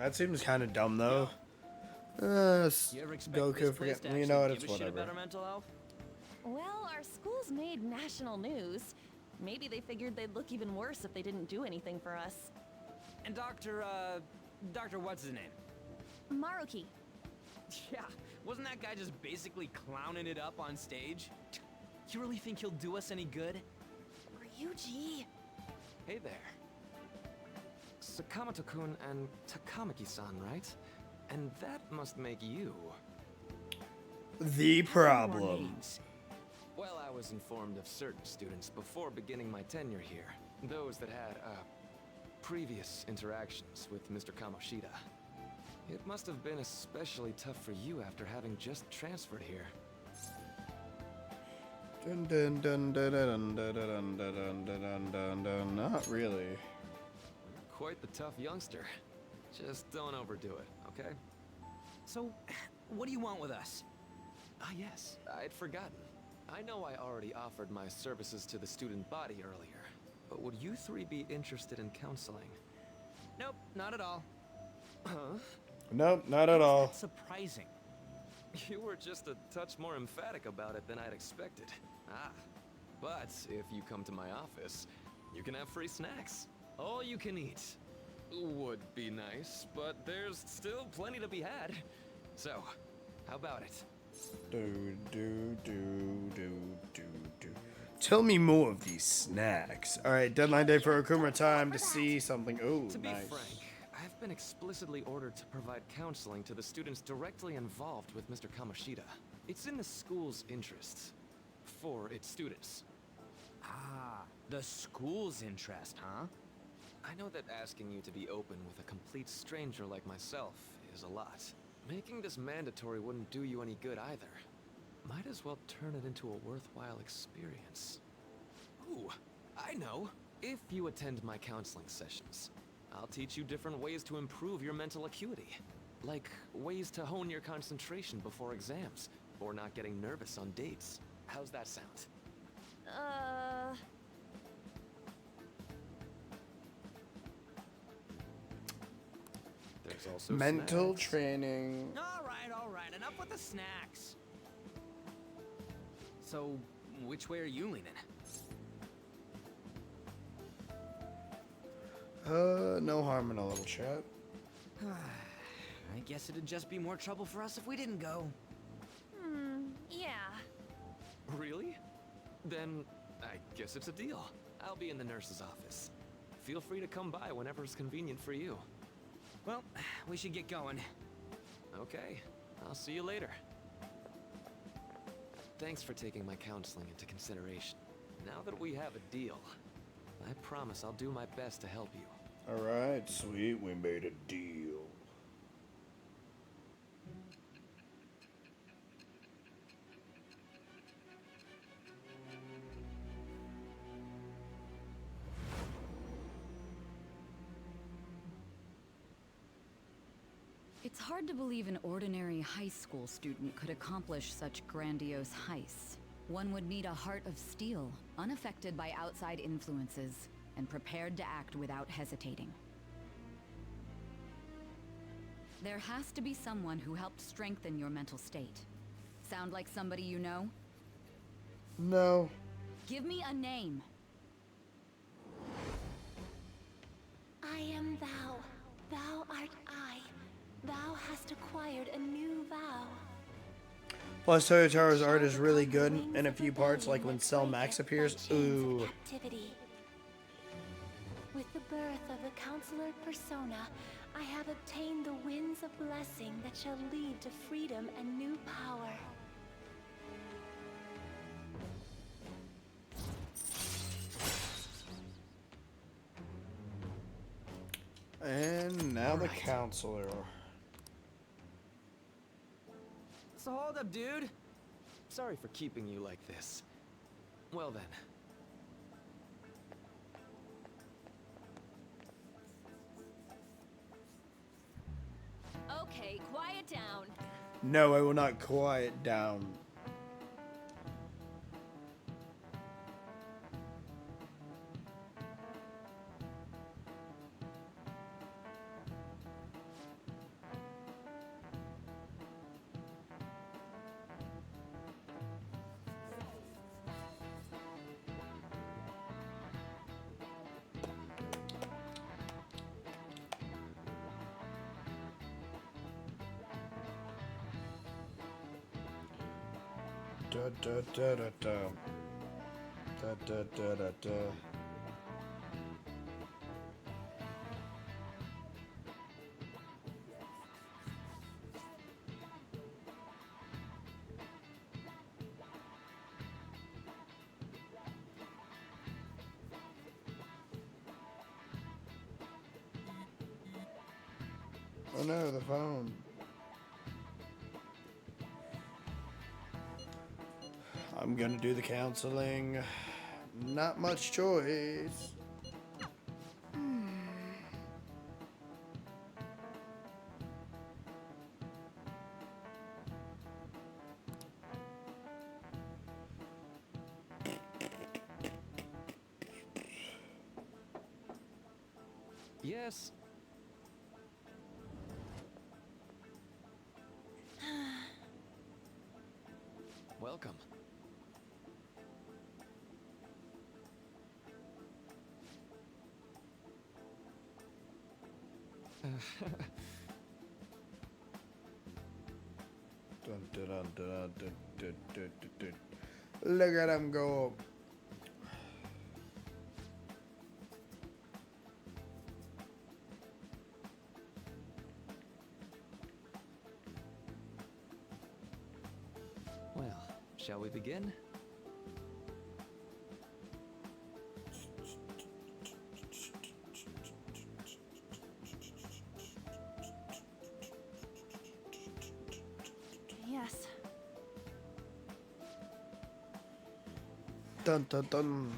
That seems kind of dumb though. You ever expect Goku this place forget. to You know what? actually It's give a shit whatever. about our mental health? Well, our school's made national news. Maybe they figured they'd look even worse if they didn't do anything for us. And Dr. what's his name? Maruki. Yeah, wasn't that guy just basically clowning it up on stage? You really think he'll do us any good? Ryuji. Hey there. Sakamoto-kun and Takamaki-san, right? And that must make you. The problem. Well, I was informed of certain students before beginning my tenure here. Those that had, previous interactions with Mr. Kamoshida. It must have been especially tough for you after having just transferred here. Dun dun dun dun dun dun dun dun dun dun dun. Not really. Quite the tough youngster. Just don't overdo it, okay? So, what do you want with us? Ah, yes, I'd forgotten. I know I already offered my services to the student body earlier, but would you three be interested in counseling? Nope, not at all. Huh? Nope, not at all. That's surprising. You were just a touch more emphatic about it than I'd expected. Ah, but if you come to my office, you can have free snacks. All you can eat. Would be nice, but there's still plenty to be had. So, how about it? Do do do do do do. Tell me more of these snacks. All right, deadline day for Akuma time to see something. Oh, To be nice. frank, I've been explicitly ordered to provide counseling to the students directly involved with Mr. Kamoshida. It's in the school's interests. For its students. Ah, the school's interest, huh? I know that asking you to be open with a complete stranger like myself is a lot. Making this mandatory wouldn't do you any good either. Might as well turn it into a worthwhile experience. Ooh, I know. If you attend my counseling sessions, I'll teach you different ways to improve your mental acuity. Like ways to hone your concentration before exams, or not getting nervous on dates. How's that sound? There's also Mental snacks. training. All right, enough with the snacks. So, which way are you leaning? No harm in a little chat. I guess it'd just be more trouble for us if we didn't go. Yeah. Really? Then I guess it's a deal. I'll be in the nurse's office. Feel free to come by whenever it's convenient for you. Well, we should get going. Okay, I'll see you later. Thanks for taking my counseling into consideration. Now that we have a deal, I promise I'll do my best to help you. All right, sweet. We made a deal. It's hard to believe an ordinary high school student could accomplish such grandiose heists. One would need a heart of steel, unaffected by outside influences, and prepared to act without hesitating. There has to be someone who helped strengthen your mental state. Sound like somebody you know? No. Give me a name. I am thou. Thou art I. Thou hast acquired a new vow. Plus, Toyotaro's art is really good in a few parts, like when Cell Max appears. Ooh. Captivity. With the birth of the Counselor Persona, I have obtained the winds of blessing that shall lead to freedom and new power. And now the counselor. So hold up, dude. Sorry for keeping you like this. Well then. Okay, quiet down. No, I will not quiet down. Da, da, da, da, da. Da, da, da, da, da. Oh no, the phone. I'm gonna do the counseling. Not much choice. Yes. Welcome. Dun, dun, dun, dun, dun, dun, dun, dun, dun. Look at him go. Well, shall we begin? Yes. Dun, dun, dun.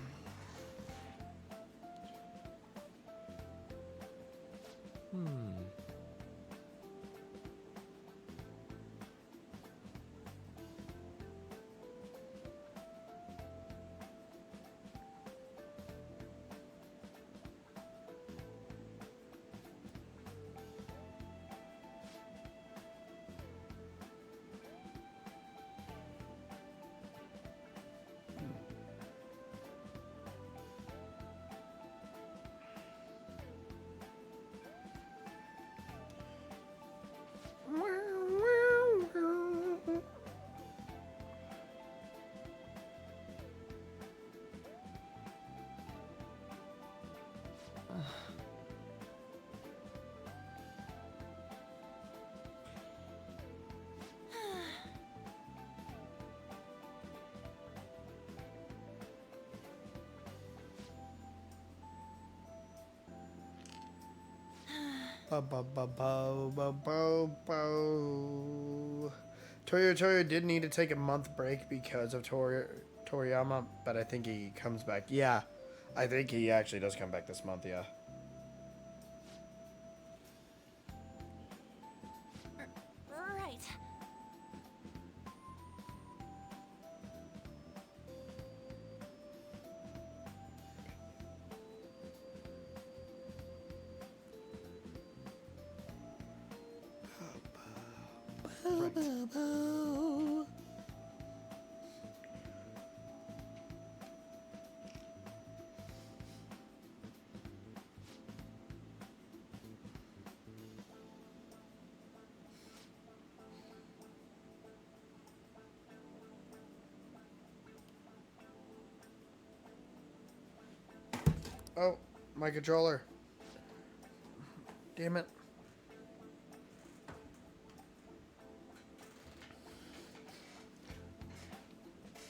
Ba, ba, ba, bo, bo, bo, bo. Toyo did need to take a month break because of Toriyama, but I think he comes back. Yeah, I think he actually does come back this month, yeah. Right. Oh, my controller. Damn it.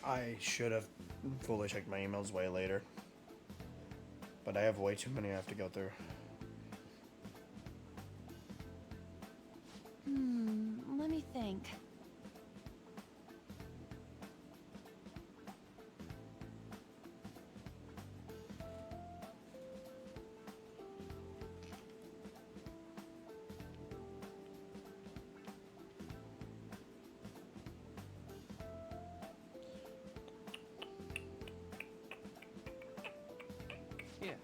I should have fully checked my emails way later. But I have way too many I have to go through. Let me think. Yeah.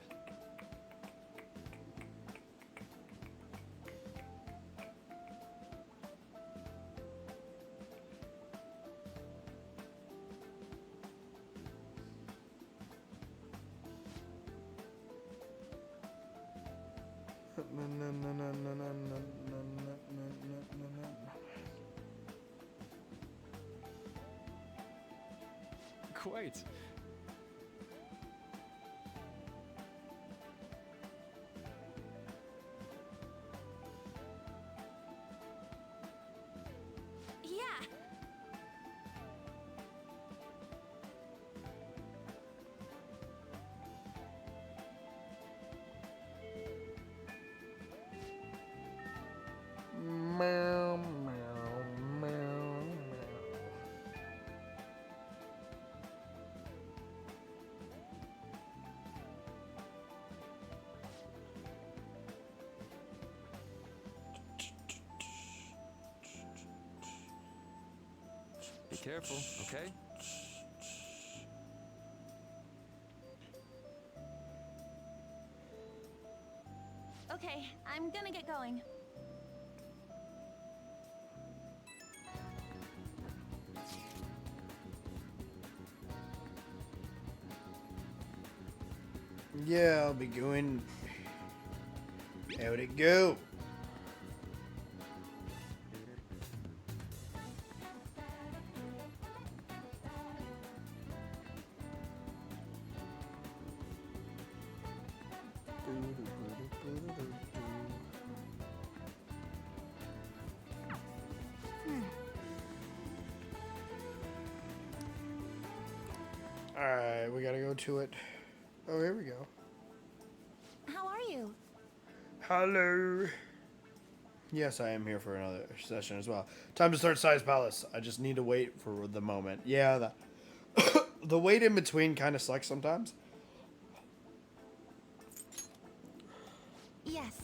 quite. Yeah. Meow, meow, meow, meow. Be careful, okay? Okay, I'm gonna get going. Yeah, I'll be going. How'd it go? Alright, we gotta go to it. Oh, here we go. How are you? Hello. Yes, I am here for another session as well. Time to start Size Palace. I just need to wait for the moment. Yeah, the wait in between kind of sucks sometimes. Yes.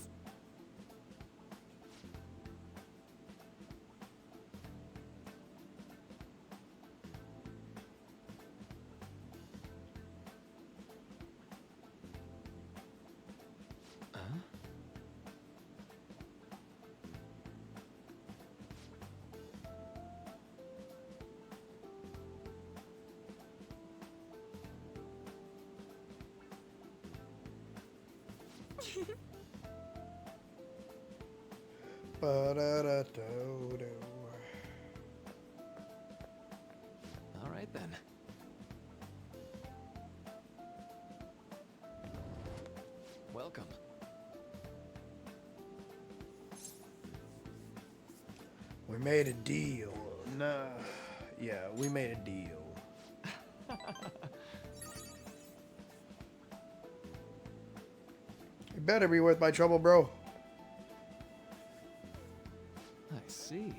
Ba-da-da-do-do. All right then. Welcome. We made a deal. Nah. Yeah, we made a deal. You better be worth my trouble, bro. I see.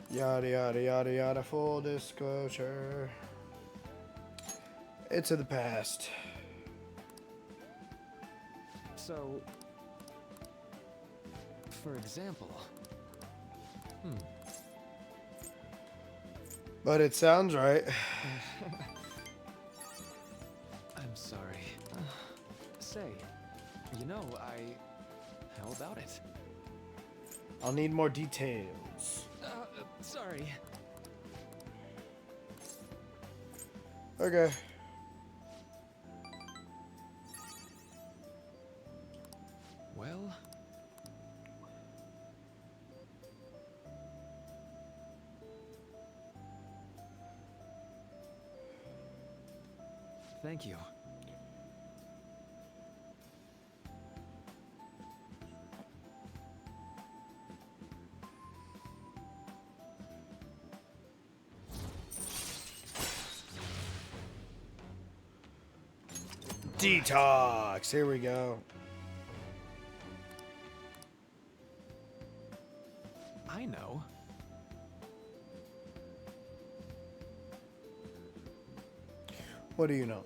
Yada yada yada yada, full disclosure. It's in the past. So, for example, But it sounds right. I'm sorry. Say, you know, how about it? I'll need more details. Sorry. Okay. Well, thank you. Detox. Here we go. I know. What do you know?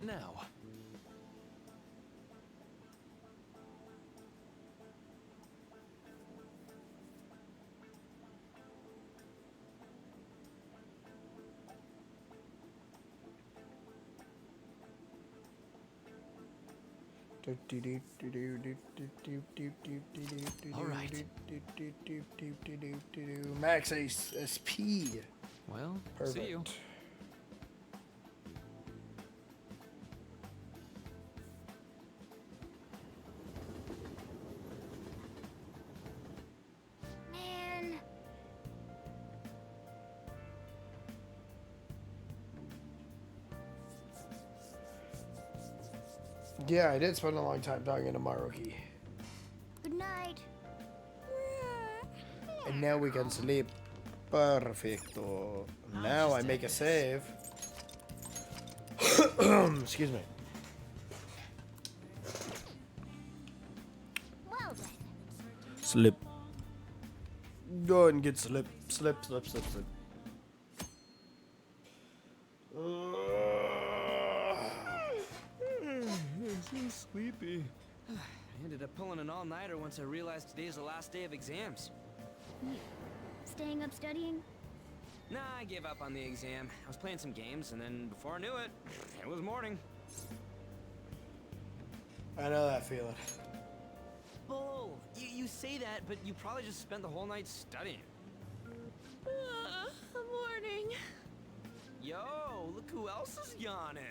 Now. All right. Max Ace SP. Well, Perfect. see you. Yeah, I did spend a long time talking to Maruki. Good night. And now we can sleep. Perfecto. Now I make a save. Excuse me. Well then. Slip. Go and get slip. Slip, slip, slip, slip. I'm so sleepy. I ended up pulling an all-nighter once I realized today's the last day of exams. Staying up studying? Nah, I gave up on the exam. I was playing some games, and then before I knew it, it was morning. I know that feeling. Bull! You say that, but you probably just spent the whole night studying. Morning. Yo, look who else is yawning.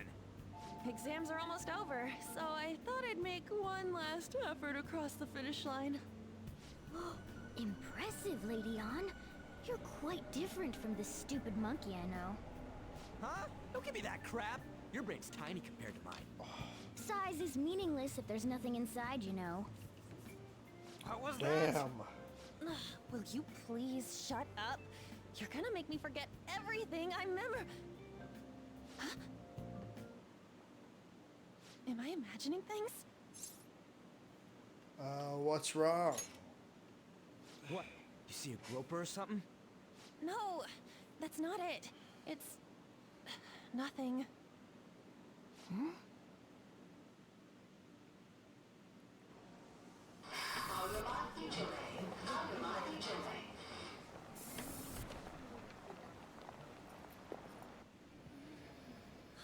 Exams are almost over, so I thought I'd make one last effort across the finish line. Impressive, Lady Ann. You're quite different from this stupid monkey I know. Huh? Don't give me that crap. Your brain's tiny compared to mine. Size is meaningless if there's nothing inside, you know. What was that? Damn. Will you please shut up? You're gonna make me forget everything I remember. Huh? Am I imagining things? What's wrong? What? You see a groper or something? No, that's not it. It's nothing.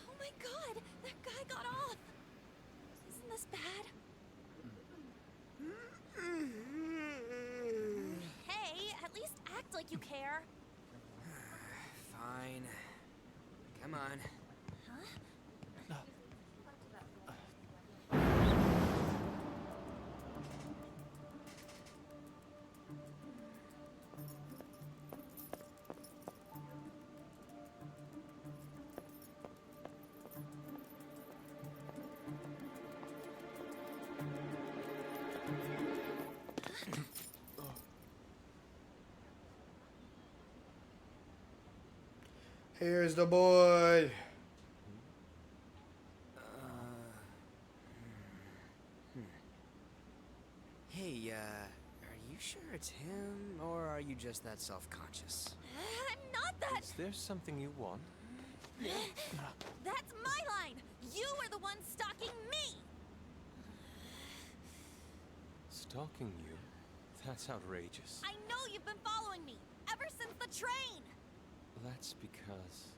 Oh my god, that guy got off. Isn't this bad? Hey, at least act like you care. Fine. Come on. Huh? Here's the boy. Hey, are you sure it's him, or are you just that self-conscious? I'm not that. Is there something you want? That's my line. You are the one stalking me. Stalking you? That's outrageous. I know you've been following me ever since the train. That's because...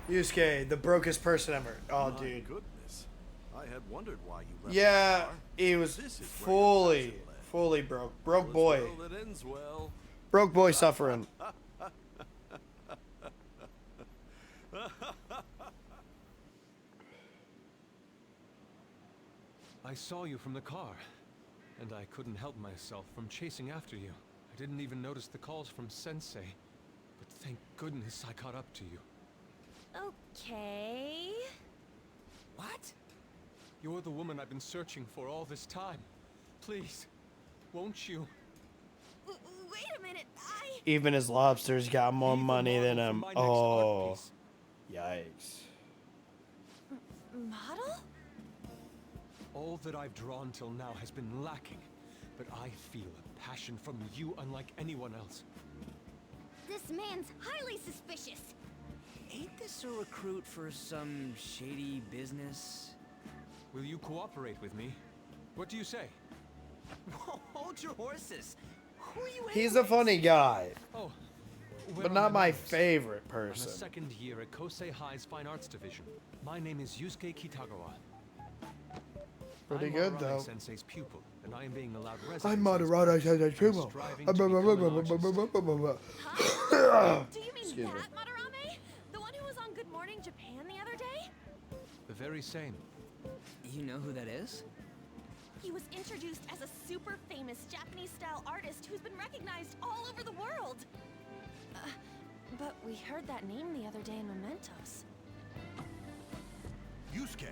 Yusuke, the brokest person ever. Oh, My dude. goodness. I had wondered why you left Yeah, the car. he was This is where your fully broke. Broke All's boy. well that ends well. Broke boy suffering. I saw you from the car, and I couldn't help myself from chasing after you. I didn't even notice the calls from Sensei, but thank goodness I caught up to you. Okay. What? You're the woman I've been searching for all this time. Please, won't you? Wait a minute. Even his lobsters got more money than him. my next art Oh. piece. Yikes. Model? All that I've drawn till now has been lacking, but I feel a passion from you unlike anyone else. This man's highly suspicious. Ain't this a recruit for some shady business? Will you cooperate with me? What do you say? Hold your horses. Who are you He's a funny guy. Oh, But not my favorite person. I'm a second year at Kosei High's Fine Arts Division. My name is Yusuke Kitagawa. Pretty I'm good, Madarame though. Sensei's pupil, and I am being allowed residence. I'm Madarame Sensei's pupil. striving to become an artist. Do you mean Excuse me. that Madarame? The one who was on Good Morning Japan the other day? The very same. You know who that is? He was introduced as a super famous Japanese-style artist who's been recognized all over the world. But we heard that name the other day in Mementos. Yusuke.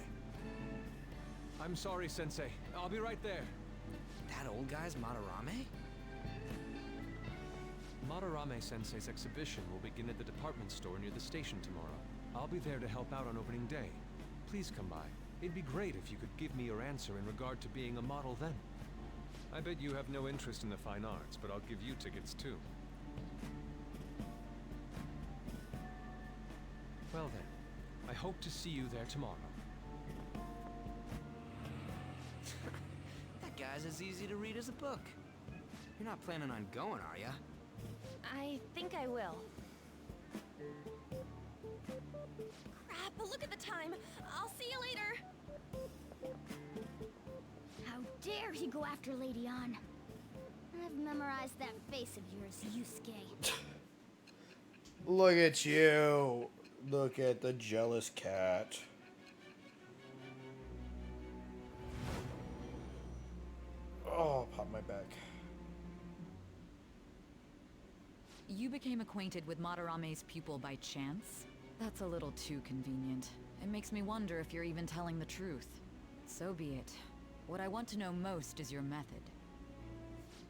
I'm sorry, Sensei. I'll be right there. That old guy's Madarame? Madarame Sensei's exhibition will begin at the department store near the station tomorrow. I'll be there to help out on opening day. Please come by. It'd be great if you could give me your answer in regard to being a model then. I bet you have no interest in the fine arts, but I'll give you tickets too. Well then, I hope to see you there tomorrow. That guy's as easy to read as a book. You're not planning on going, are ya? I think I will. Crap, look at the time. I'll see you later. How dare he go after Lady Ann? I've memorized that face of yours, Yusuke. Look at you. Look at the jealous cat. Oh, pop my back. You became acquainted with Madarame's pupil by chance? That's a little too convenient. It makes me wonder if you're even telling the truth. So be it. What I want to know most is your method.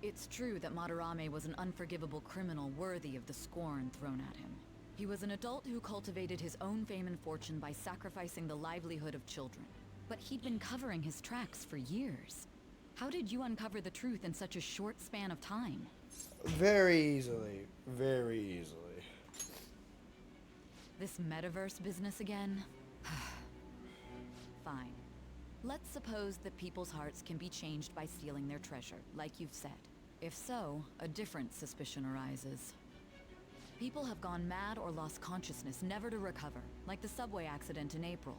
It's true that Madarame was an unforgivable criminal worthy of the scorn thrown at him. He was an adult who cultivated his own fame and fortune by sacrificing the livelihood of children. But he'd been covering his tracks for years. How did you uncover the truth in such a short span of time? Very easily. Very easily. This metaverse business again? Fine. Let's suppose that people's hearts can be changed by stealing their treasure, like you've said. If so, a different suspicion arises. People have gone mad or lost consciousness, never to recover, like the subway accident in April.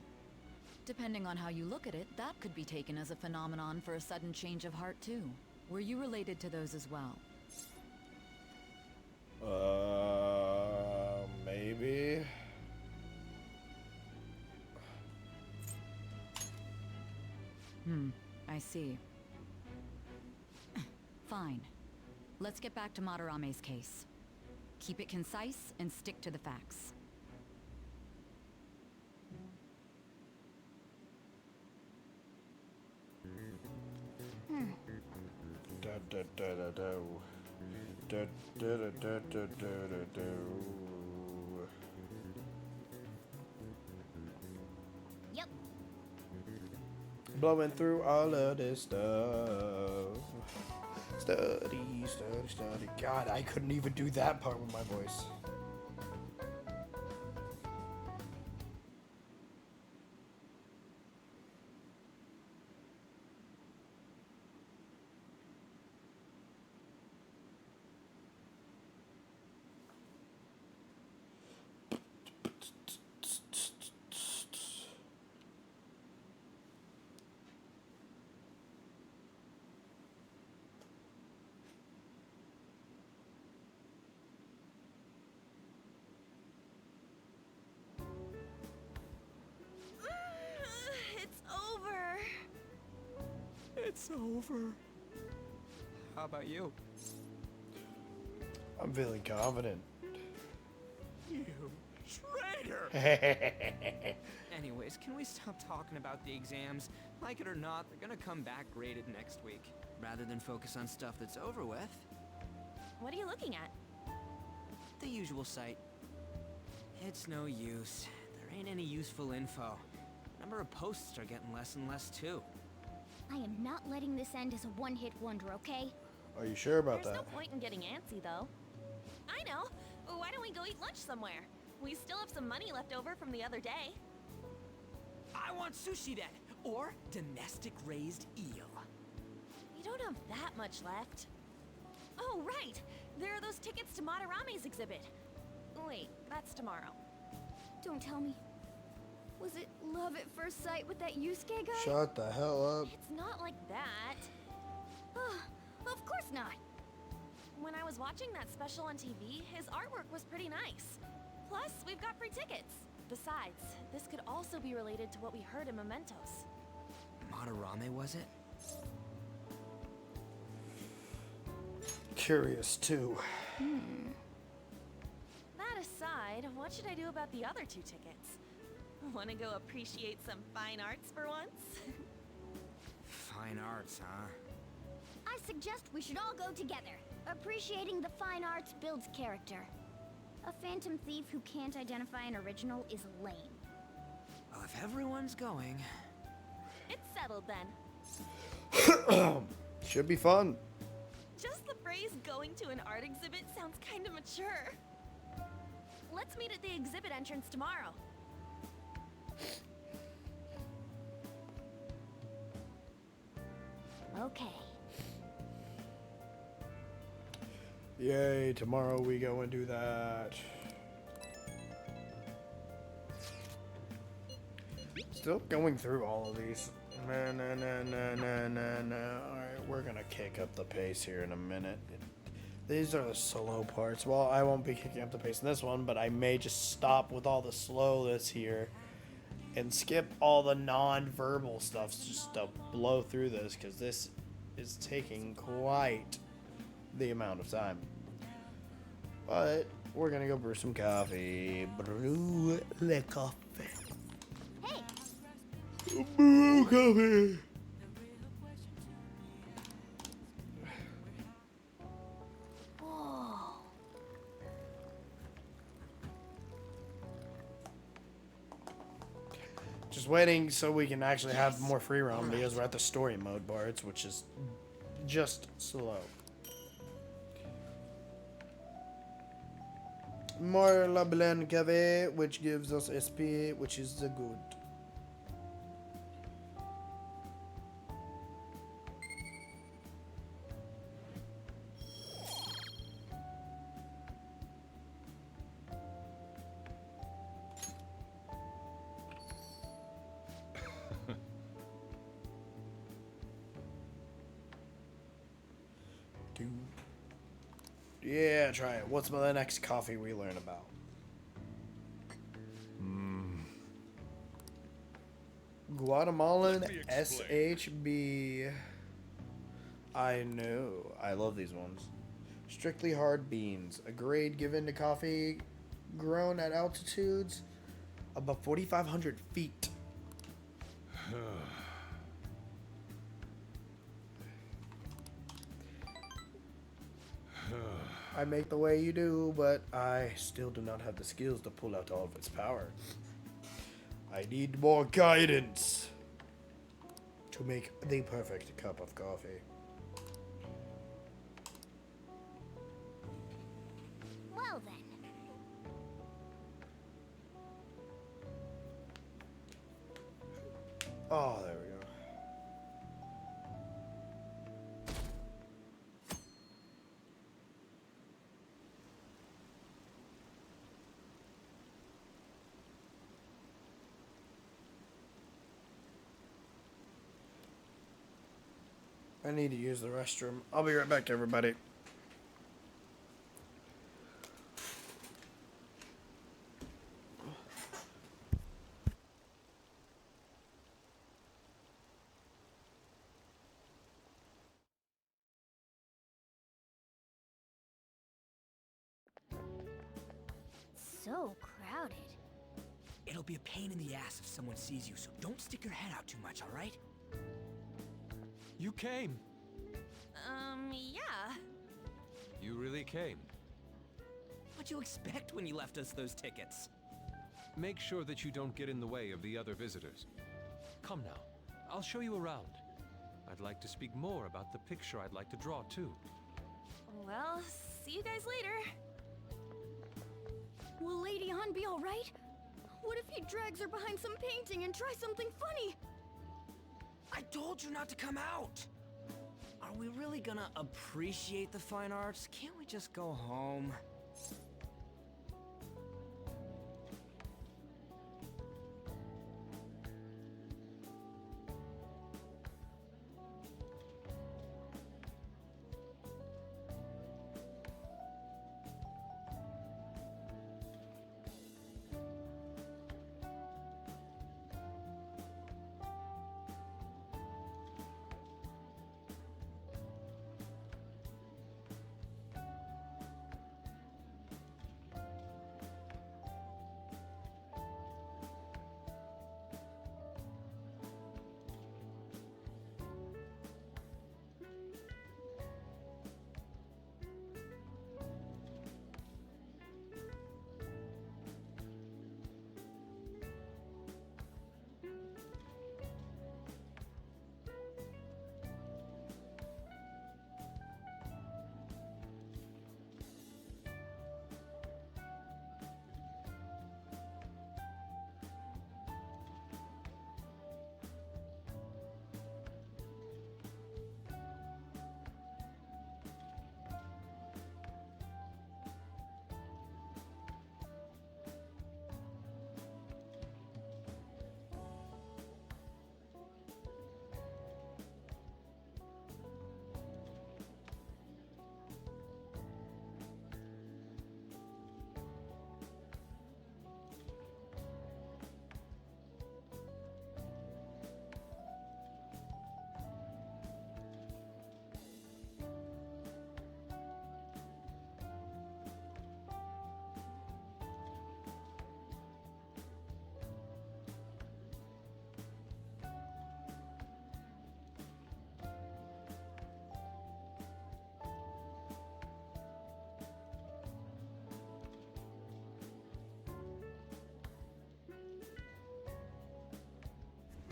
Depending on how you look at it, that could be taken as a phenomenon for a sudden change of heart too. Were you related to those as well? Maybe. I see. Fine. Let's get back to Madarame's case. Keep it concise and stick to the facts. Da da da da da. Da da da da da da da. Yep. Blowing through all of this stuff. Study, study, study. God, I couldn't even do that part with my voice. It's over. It's over. How about you? I'm feeling confident. You traitor! Anyways, can we stop talking about the exams? Like it or not, they're gonna come back graded next week. Rather than focus on stuff that's over with. What are you looking at? The usual site. It's no use. There ain't any useful info. Number of posts are getting less and less too. I am not letting this end as a one-hit wonder, okay? Are you sure about There's that? no point in getting antsy, though. I know. Why don't we go eat lunch somewhere? We still have some money left over from the other day. I want sushi then, or domestic raised eel. We don't have that much left. Oh, right! There are those tickets to Madarame's exhibit. Wait, that's tomorrow. Don't tell me. Was it love at first sight with that Yusuke guy? Shut the hell up. It's not like that. Of course not. When I was watching that special on TV, his artwork was pretty nice. Plus, we've got free tickets. Besides, this could also be related to what we heard in Mementos. Madarame, was it? Curious too. That aside, what should I do about the other 2 tickets? Wanna go appreciate some fine arts for once? Fine arts, huh? I suggest we should all go together. Appreciating the fine arts builds character. A phantom thief who can't identify an original is lame. Well, if everyone's going... It's settled then. Should be fun. Just the phrase going to an art exhibit sounds kind of mature. Let's meet at the exhibit entrance tomorrow. Okay. Yay, tomorrow we go and do that. Still going through all of these. No. Alright, we're gonna kick up the pace here in a minute. These are the slow parts. Well, I won't be kicking up the pace in this one, but I may just stop with all the slowness here and skip all the non-verbal stuff just to blow through this, because this is taking quite the amount of time. But we're gonna go brew some coffee. Brew the coffee. Hey! Brew coffee! Whoa. Just waiting so we can actually have more free roam because we're at the story mode parts, which is just slow. More La Blanc Cave, which gives us SP, which is the good. Yeah, try it. What's the next coffee we learn about? Guatemalan SHB. I know. I love these ones. Strictly hard beans. A grade given to coffee grown at altitudes above 4,500 feet. I make the way you do, but I still do not have the skills to pull out all of its power. I need more guidance to make the perfect cup of coffee. Well then. Oh, there we go. I need to use the restroom. I'll be right back, everybody. So crowded. It'll be a pain in the ass if someone sees you, so don't stick your head out too much, alright? You came. Yeah. You really came. What'd you expect when you left us those tickets? Make sure that you don't get in the way of the other visitors. Come now. I'll show you around. I'd like to speak more about the picture I'd like to draw, too. Well, see you guys later. Will Lady Han be alright? What if he drags her behind some painting and tries something funny? I told you not to come out! Are we really gonna appreciate the fine arts? Can't we just go home?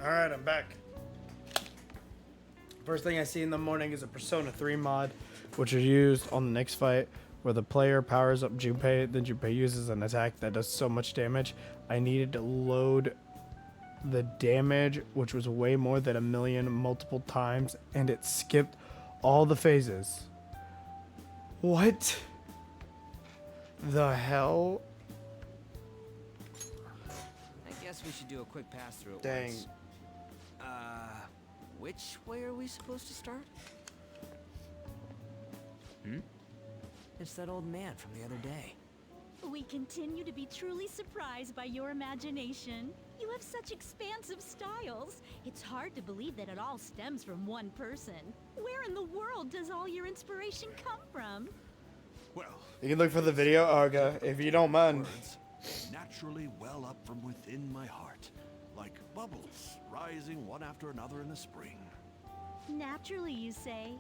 Alright, I'm back. First thing I see in the morning is a Persona 3 mod, which is used on the next fight, where the player powers up Junpei, then Junpei uses an attack that does so much damage. I needed to load the damage, which was way more than 1,000,000 multiple times, and it skipped all the phases. What the hell? I guess we should do a quick pass through at Dang. once. Which way are we supposed to start? It's that old man from the other day. We continue to be truly surprised by your imagination. You have such expansive styles. It's hard to believe that it all stems from one person. Where in the world does all your inspiration come from? Well, You can look for the video, Arga, if you don't mind. words naturally well up from within my heart, like bubbles rising one after another in the spring. Naturally, you say.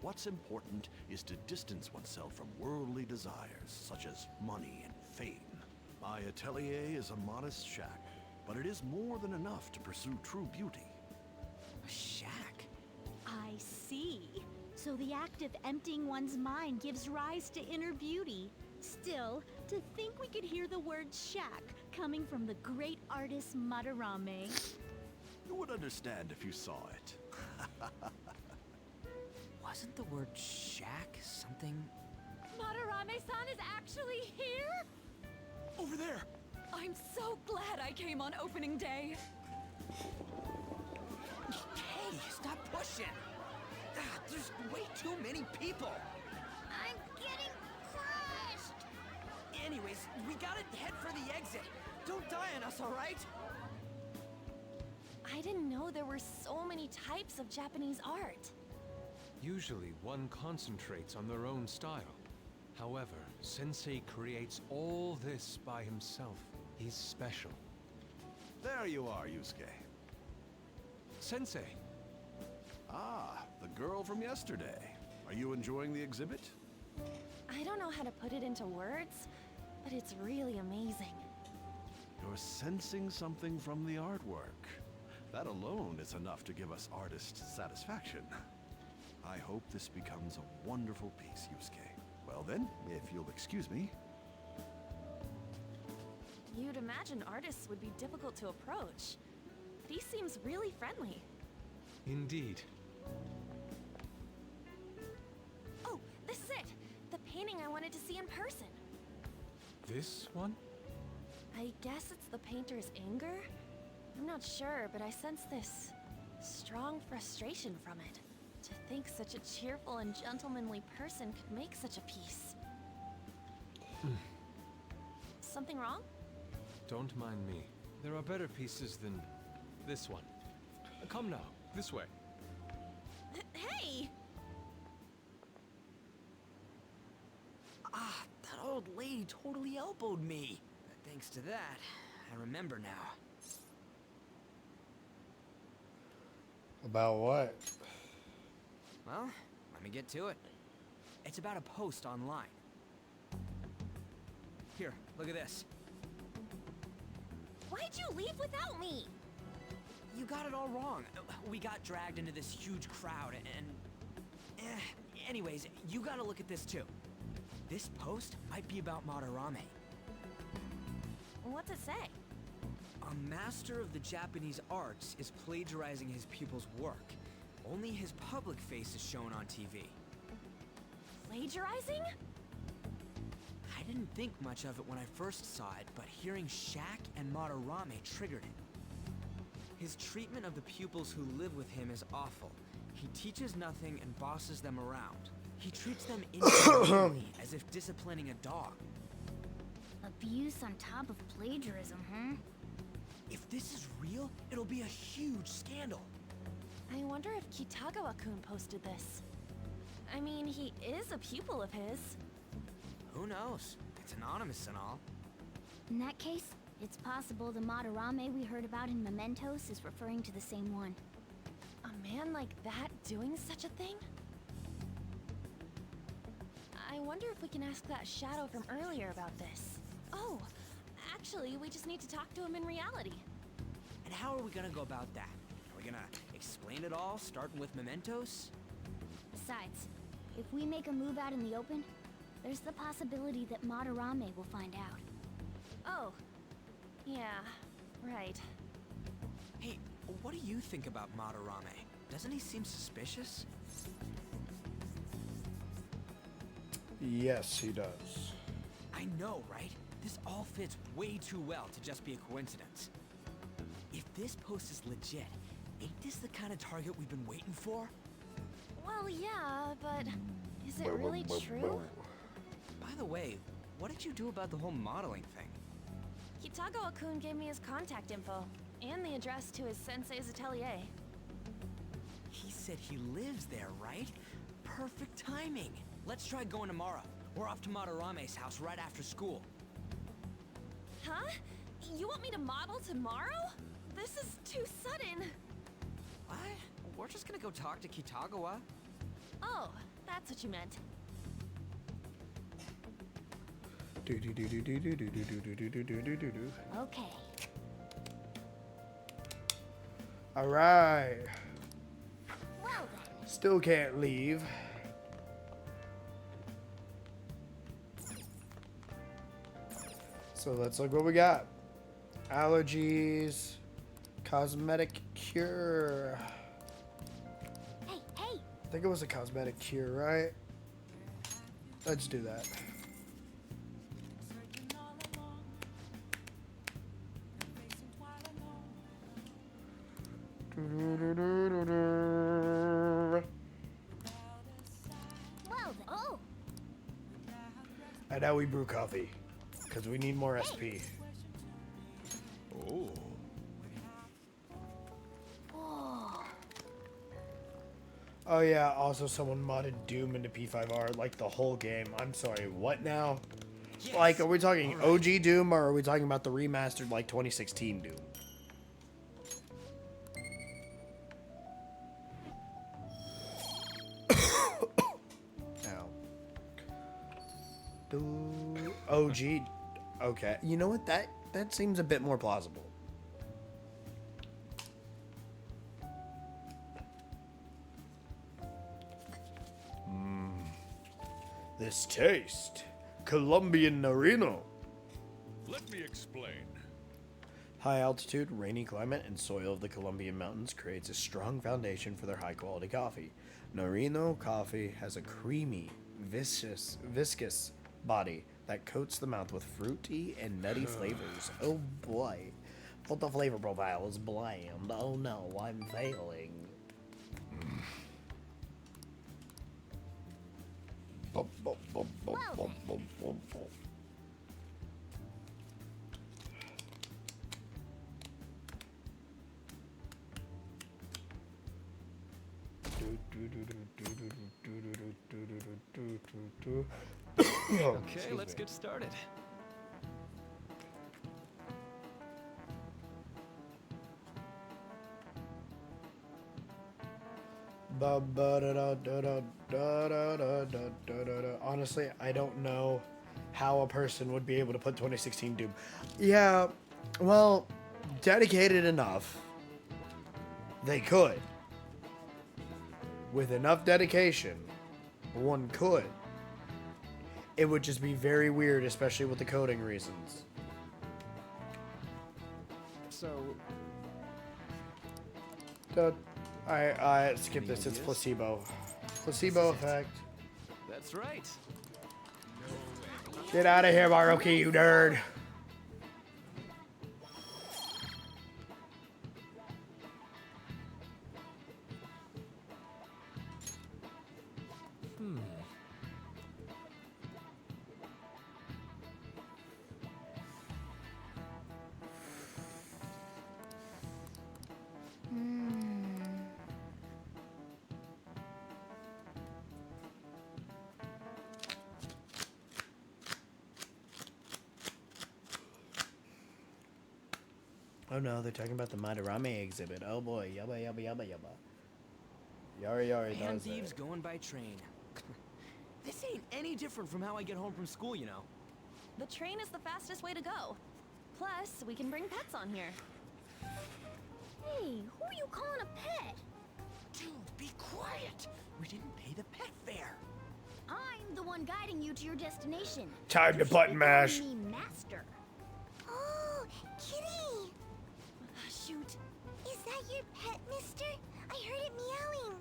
What's important is to distance oneself from worldly desires, such as money and fame. My atelier is a modest shack, but it is more than enough to pursue true beauty. A shack? I see. So the act of emptying one's mind gives rise to inner beauty. Still, to think we could hear the word shack coming from the great artist Madarame. You would understand if you saw it. Wasn't the word shack something? Madarame-san is actually here? Over there! I'm so glad I came on opening day. Hey, stop pushing! There's way too many people! I'm getting crushed! Anyways, we gotta head for the exit. Don't die on us, alright? I didn't know there were so many types of Japanese art. Usually, one concentrates on their own style. However, Sensei creates all this by himself. He's special. There you are, Yusuke. Sensei! Ah, the girl from yesterday. Are you enjoying the exhibit? I don't know how to put it into words, but it's really amazing. You're sensing something from the artwork. That alone is enough to give us artist satisfaction. I hope this becomes a wonderful piece, Yusuke. Well then, if you'll excuse me. You'd imagine artists would be difficult to approach, but he seems really friendly. Indeed. Oh, this is it! The painting I wanted to see in person. This one? I guess it's the painter's anger? I'm not sure, but I sense this strong frustration from it. To think such a cheerful and gentlemanly person could make such a piece. Something wrong? Don't mind me. There are better pieces than this one. Come now, this way. Hey! Ah, that old lady totally elbowed me. Thanks to that, I remember now. About what? Well, let me get to it. It's about a post online. Here, look at this. Why'd you leave without me? You got it all wrong. We got dragged into this huge crowd and... Anyways, you gotta look at this too. This post might be about Madarame. What's it say? A master of the Japanese arts is plagiarizing his pupil's work. Only his public face is shown on TV. Plagiarizing? I didn't think much of it when I first saw it, but hearing Shack and Madarame triggered it. His treatment of the pupils who live with him is awful. He teaches nothing and bosses them around. He treats them inhumanely, as if disciplining a dog. Abuse on top of plagiarism, huh? If this is real, it'll be a huge scandal. I wonder if Kitagawa-kun posted this. I mean, he is a pupil of his. Who knows? It's anonymous and all. In that case, it's possible the Madarame we heard about in Mementos is referring to the same one. A man like that doing such a thing? I wonder if we can ask that shadow from earlier about this. Oh, actually, we just need to talk to him in reality. And how are we gonna go about that? Are we gonna explain it all, starting with mementos? Besides, if we make a move out in the open, there's the possibility that Madarame will find out. Oh. Yeah, right. Hey, what do you think about Madarame? Doesn't he seem suspicious? Yes, he does. I know, right? This all fits way too well to just be a coincidence. If this post is legit, ain't this the kind of target we've been waiting for? Well, yeah, but is it really true? By the way, what did you do about the whole modeling thing? Kitagawa-kun gave me his contact info and the address to his sensei's atelier. He said he lives there, right? Perfect timing. Let's try going tomorrow. We're off to Madarame's house right after school. Huh? You want me to model tomorrow? This is too sudden. What? We're just gonna go talk to Kitagawa. Oh, that's what you meant. Okay. All right. Well then. Still can't leave. So let's look what we got. Allergies, cosmetic cure. Hey, hey! I think it was a cosmetic cure, right? Let's do that. Well then. Oh! And now we brew coffee. Because we need more SP. Oh. Oh yeah, also someone modded Doom into P5R, like the whole game. I'm sorry, what now? Yes. Like, are we talking OG Doom, or are we talking about the remastered, like, 2016 Doom? Ow. OG. Okay. You know what? That seems a bit more plausible. This taste. Colombian Narino. Let me explain. High altitude, rainy climate, and soil of the Colombian mountains creates a strong foundation for their high quality coffee. Narino coffee has a creamy, viscous body that coats the mouth with fruity and nutty flavors. Oh boy. But the flavor profile is bland. Oh no, I'm failing. Okay, let's get started. Honestly, I don't know how a person would be able to put 2016 Doom. Yeah, well, dedicated enough, they could. With enough dedication, one could. It would just be very weird, especially with the coding reasons. So, I skip this. It's placebo. Placebo effect. That's right. Get out of here, Maruki, you nerd. Oh no, they're talking about the Madarame exhibit. Oh boy, yabba yabba yabba yabba. Yari yari Man does thieves it. going by train. This ain't any different from how I get home from school, you know. The train is the fastest way to go. Plus, we can bring pets on here. Hey, who are you calling a pet? Dude, be quiet! We didn't pay the pet fare. I'm the one guiding you to your destination. Time to button mash. Me master. Oh, kitty! Shoot. Is that your pet, mister? I heard it meowing.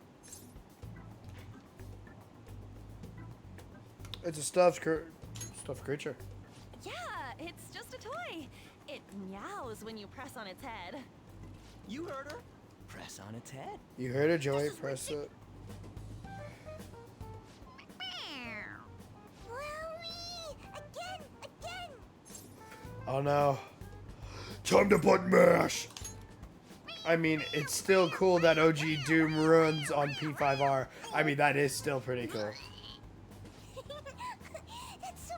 It's a stuffed creature. Yeah, it's just a toy. It meows when you press on its head. You heard her. Press on its head. You heard it, Joey. Press it. Wowie! Again! Oh no. Time to button mash. I mean, it's still cool that OG Doom runs on P5R. I mean, that is still pretty cool. That's so...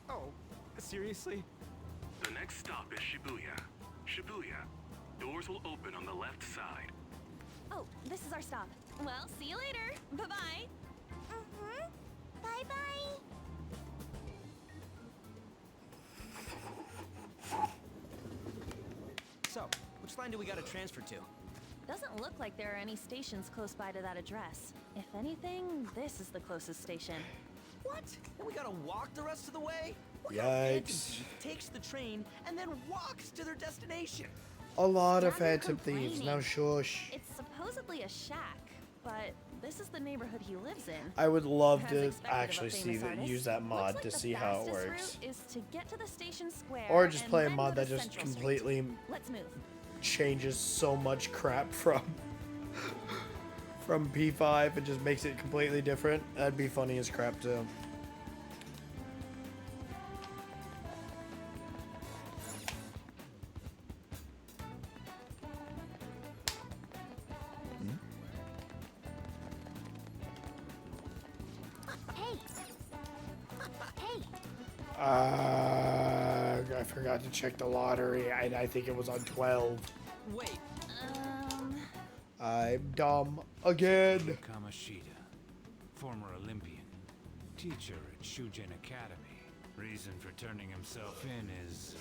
Oh, seriously? The next stop is Shibuya. Shibuya. Doors will open on the left side. Oh, this is our stop. Well, see you later. Bye-bye. Mm-hmm. Bye-bye. So, which line do we gotta transfer to? Doesn't look like there are any stations close by to that address. If anything, this is the closest station. What? And we gotta walk the rest of the way? What Yikes. kind of phantom thief takes the train and then walks to their destination? A lot of Now you're phantom thieves. Now complaining. shush. It's supposedly a shack, but this is the neighborhood he lives in. I would love As to expected of a actually see famous that, artist, use that mod looks to like the see how it fastest works. route is to get to the station square Or just and play a then mod go that to just Central Street. completely Let's move. changes so much crap from P5 and just makes it completely different. That'd be funny as crap too. Hey! Hey! I forgot to check the lottery, and I think it was on 12. Wait. I'm dumb again. Kamoshida, former Olympian, teacher at Shujin Academy. Reason for turning himself in is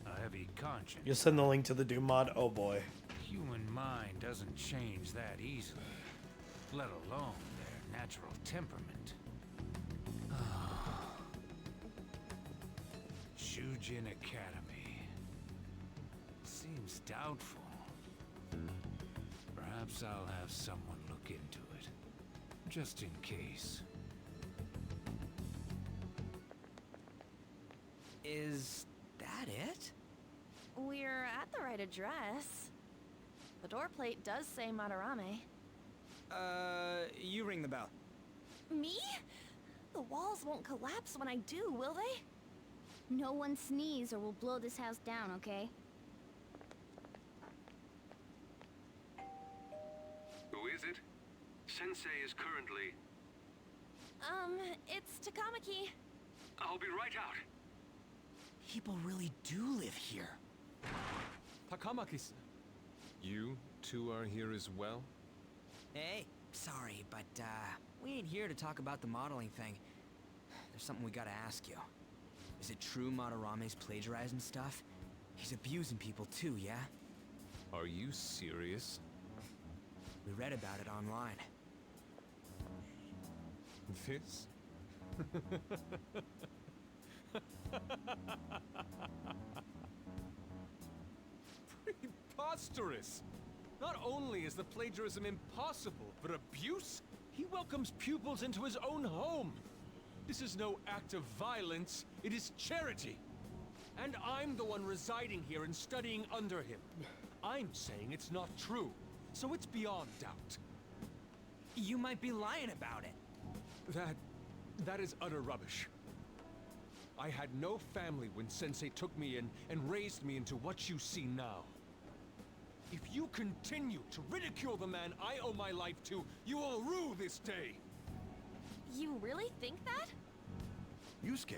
a heavy conscience. You'll send the link to the Doom mod? Oh boy. Human mind doesn't change that easily, let alone their natural temperament. Shujin Academy. Seems doubtful. Perhaps I'll have someone look into it, just in case. Is that it? We're at the right address. The door plate does say Madarame. You ring the bell. Me? The walls won't collapse when I do, will they? No one sneeze or we'll blow this house down, okay? Who is it? Sensei is currently... It's Takamaki. I'll be right out. People really do live here. Takamaki-san. You two are here as well? Hey, sorry, but we ain't here to talk about the modeling thing. There's something we gotta ask you. Is it true Madarame's plagiarizing stuff? He's abusing people too, yeah? Are you serious? We read about it online. This? Preposterous! Not only is the plagiarism impossible, but abuse? He welcomes pupils into his own home! This is no act of violence, it is charity! And I'm the one residing here and studying under him. I'm saying it's not true, so it's beyond doubt. You might be lying about it. That is utter rubbish. I had no family when Sensei took me in and raised me into what you see now. If you continue to ridicule the man I owe my life to, you will rue this day. You really think that? Yusuke,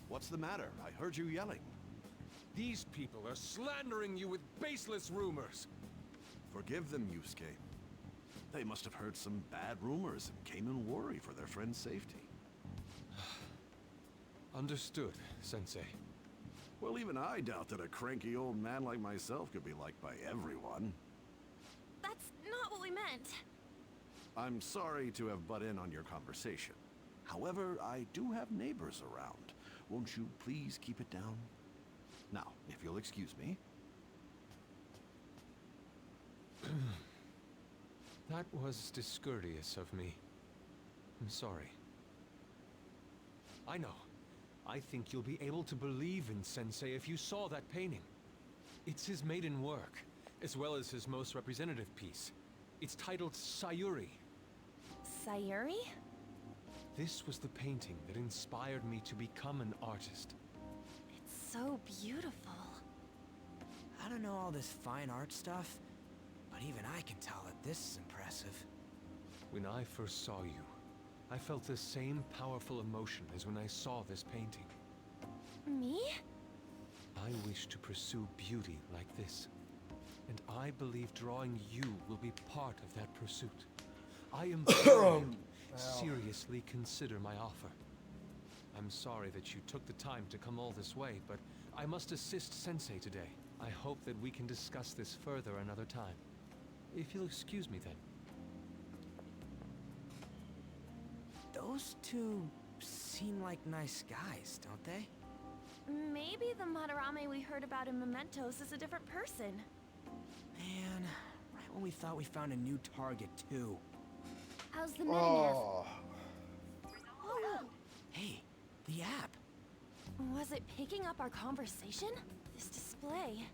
what's the matter? I heard you yelling. These people are slandering you with baseless rumors. Forgive them, Yusuke. They must have heard some bad rumors and came in worry for their friend's safety. Understood, Sensei. Well, even I doubt that a cranky old man like myself could be liked by everyone. That's not what we meant. I'm sorry to have butt in on your conversation. However, I do have neighbors around. Won't you please keep it down? Now, if you'll excuse me. That was discourteous of me. I'm sorry. I know. I think you'll be able to believe in Sensei if you saw that painting. It's his maiden work, as well as his most representative piece. It's titled Sayuri. Sayuri? This was the painting that inspired me to become an artist. It's so beautiful. I don't know all this fine art stuff, but even I can tell that this is impressive. When I first saw you, I felt the same powerful emotion as when I saw this painting. Me? I wish to pursue beauty like this, and I believe drawing you will be part of that pursuit. I implore you, seriously consider my offer. I'm sorry that you took the time to come all this way, but I must assist Sensei today. I hope that we can discuss this further another time. If you'll excuse me then. Those two seem like nice guys, don't they? Maybe the Madarame we heard about in Mementos is a different person. Man, right when we thought we found a new target, too. How's the metanav? Oh. Hey, the app. Was it picking up our conversation? This display.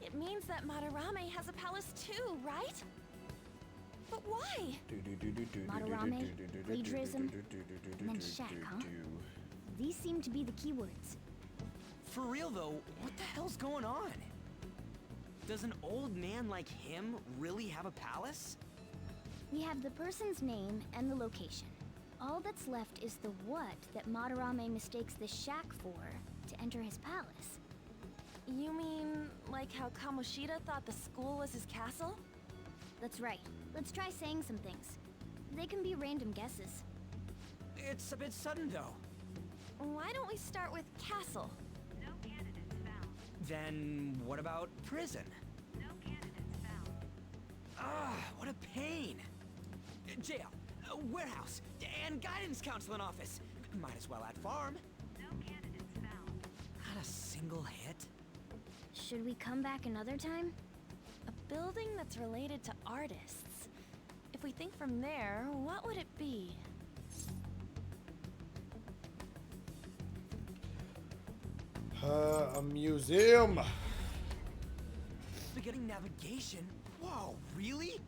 It means that Madarame has a palace too, right? But why? Madarame, plagiarism, and then shack, huh? These seem to be the keywords. For real though, what the hell's going on? Does an old man like him really have a palace? We have the person's name and the location. All that's left is the what that Madarame mistakes the shack for to enter his palace. You mean, like how Kamoshida thought the school was his castle? That's right. Let's try saying some things. They can be random guesses. It's a bit sudden though. Why don't we start with castle? No candidates found. Then what about prison? No candidates found. Ah, what a pain. Jail, warehouse, and guidance counseling office. Might as well add farm. No candidates found. Not a single hit. Should we come back another time? A building that's related to artists. If we think from there, what would it be? A museum. Beginning navigation? Whoa, really?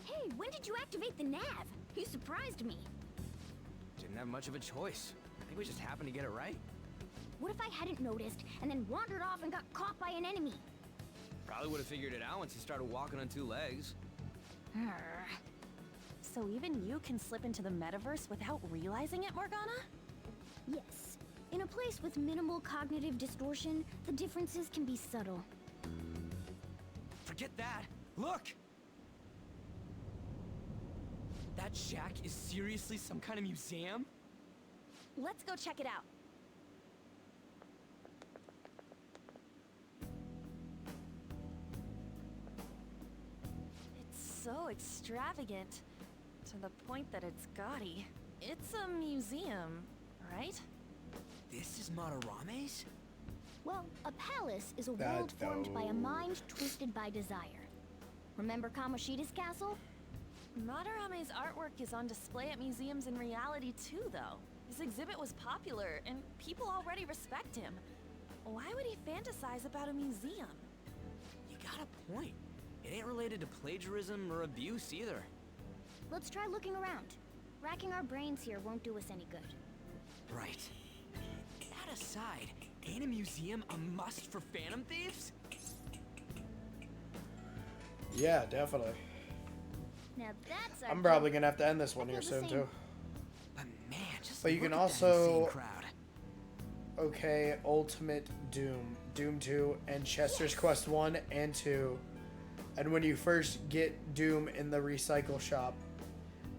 Hey, when did you activate the nav? You surprised me. Didn't have much of a choice. I think we just happened to get it right. What if I hadn't noticed and then wandered off and got caught by an enemy? Probably would have figured it out once you started walking on two legs. So even you can slip into the metaverse without realizing it, Morgana? Yes. In a place with minimal cognitive distortion, the differences can be subtle. Forget that. Look! That shack is seriously some kind of museum? Let's go check it out. It's so extravagant, to the point that it's gaudy. It's a museum, right? This is Madarame's? Well, a palace is a world formed by a mind twisted by desire. Remember Kamoshida's castle? Madarame's artwork is on display at museums in reality too, though. His exhibit was popular, and people already respect him. Why would he fantasize about a museum? You got a point. It ain't related to plagiarism or abuse either. Let's try looking around. Racking our brains here won't do us any good. Right. That aside, ain't a museum a must for Phantom Thieves? Yeah, definitely. Now that's our I'm probably gonna have to end this one here soon too. But man, just But you can look at that also insane crowd. okay, Ultimate Doom, Doom 2, and Chester's Quest 1 and 2, And when you first get Doom in the recycle shop,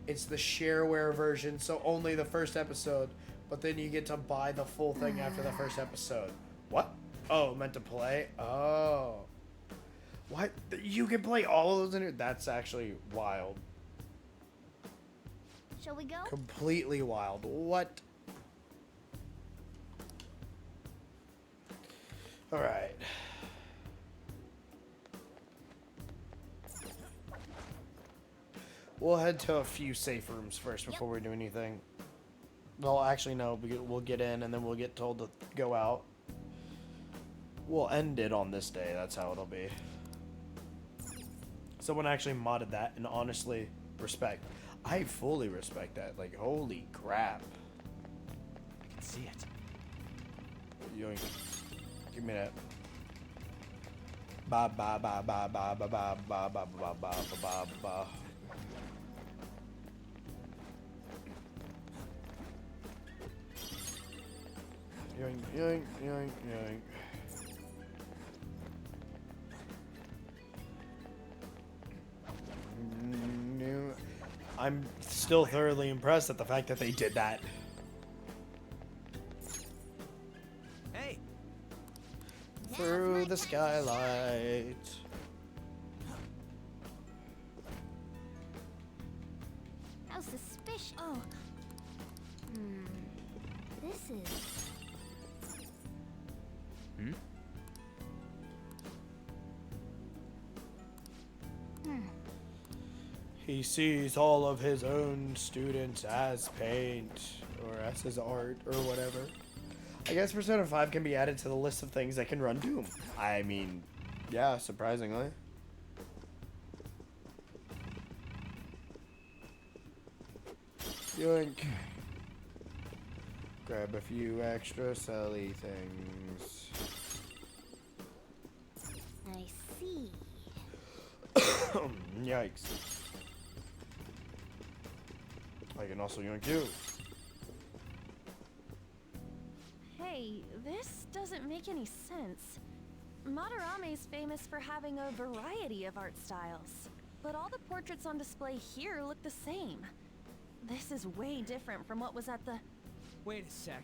it's the shareware version, so only the first episode. But then you get to buy the full thing after the first episode. What? Oh, meant to play? Oh. What? You can play all of those in here? That's actually wild. Shall we go? Completely wild. What? Alright. We'll head to a few safe rooms first before we do anything. Well, actually, no. We'll get in and then we'll get told to go out. We'll end it on this day. That's how it'll be. Someone actually modded that, and honestly, respect. I fully respect that. Like, holy crap. I can see it. Yoink. Give me that. Ba ba ba ba ba ba ba ba ba ba ba ba ba. Yoink, yoink, yoink, yoink. I'm still thoroughly impressed at the fact that they did that. Hey. Through the skylight. How suspicious. Oh. This is... He sees all of his own students as paint, or as his art, or whatever. I guess Persona 5 can be added to the list of things that can run Doom. I mean, yeah, surprisingly. Yoink. Grab a few extra selly things. I see. Yikes. I can also yoink you. Hey, this doesn't make any sense. Madarame's famous for having a variety of art styles, but all the portraits on display here look the same. This is way different from what was at the... Wait a sec.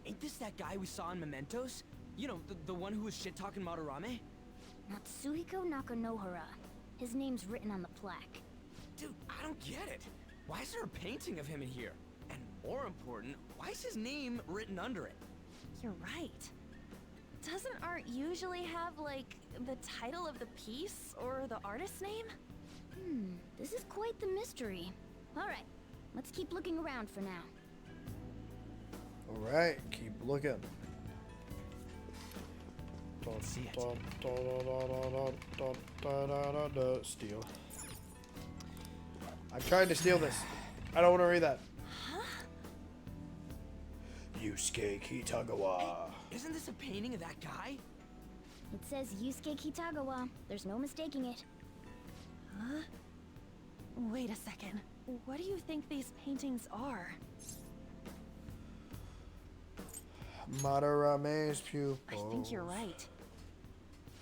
Ain't this that guy we saw in Mementos? You know, the one who was shit-talking Madarame? Natsuhiko Nakanohara. His name's written on the plaque. Dude, I don't get it. Why is there a painting of him in here? And more important, why is his name written under it? You're right. Doesn't art usually have, like, the title of the piece or the artist's name? This is quite the mystery. Alright, let's keep looking around for now. Alright, keep looking. See it. Steal. I'm trying to steal this. I don't want to read that. Huh? Yusuke Kitagawa. Hey, isn't this a painting of that guy? It says Yusuke Kitagawa. There's no mistaking it. Huh? Wait a second. What do you think these paintings are? Madarame's pupils. I think you're right.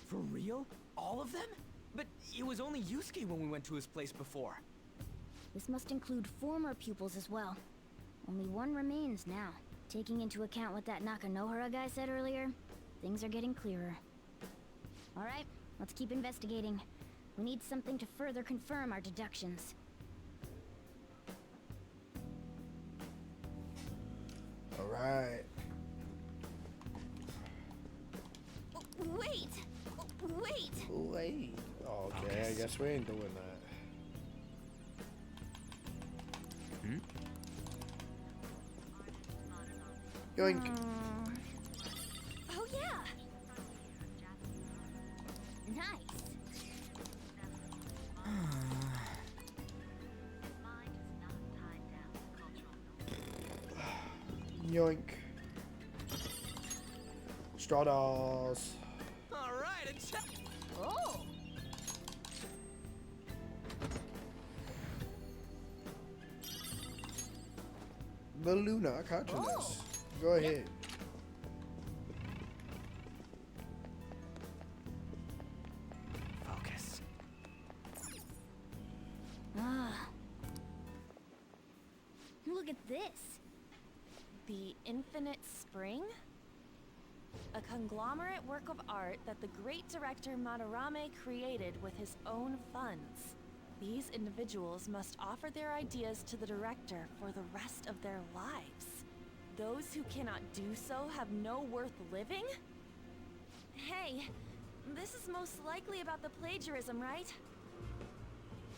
For real? All of them? But it was only Yusuke when we went to his place before. This must include former pupils as well. Only one remains now. Taking into account what that Nakanohara guy said earlier, things are getting clearer. Alright, let's keep investigating. We need something to further confirm our deductions. Alright. Wait! Wait! Wait. Okay, I guess we ain't doing that. Yoink. Oh yeah! Nice! Yoink. Straw dolls. Alright, a check. Oh! The Luna cartridges. Go ahead. look at this. The Infinite Spring? A conglomerate work of art that the great director Madarame created with his own funds. These individuals must offer their ideas to the director for the rest of their lives. Those who cannot do so have no worth living? Hey, this is most likely about the plagiarism, right?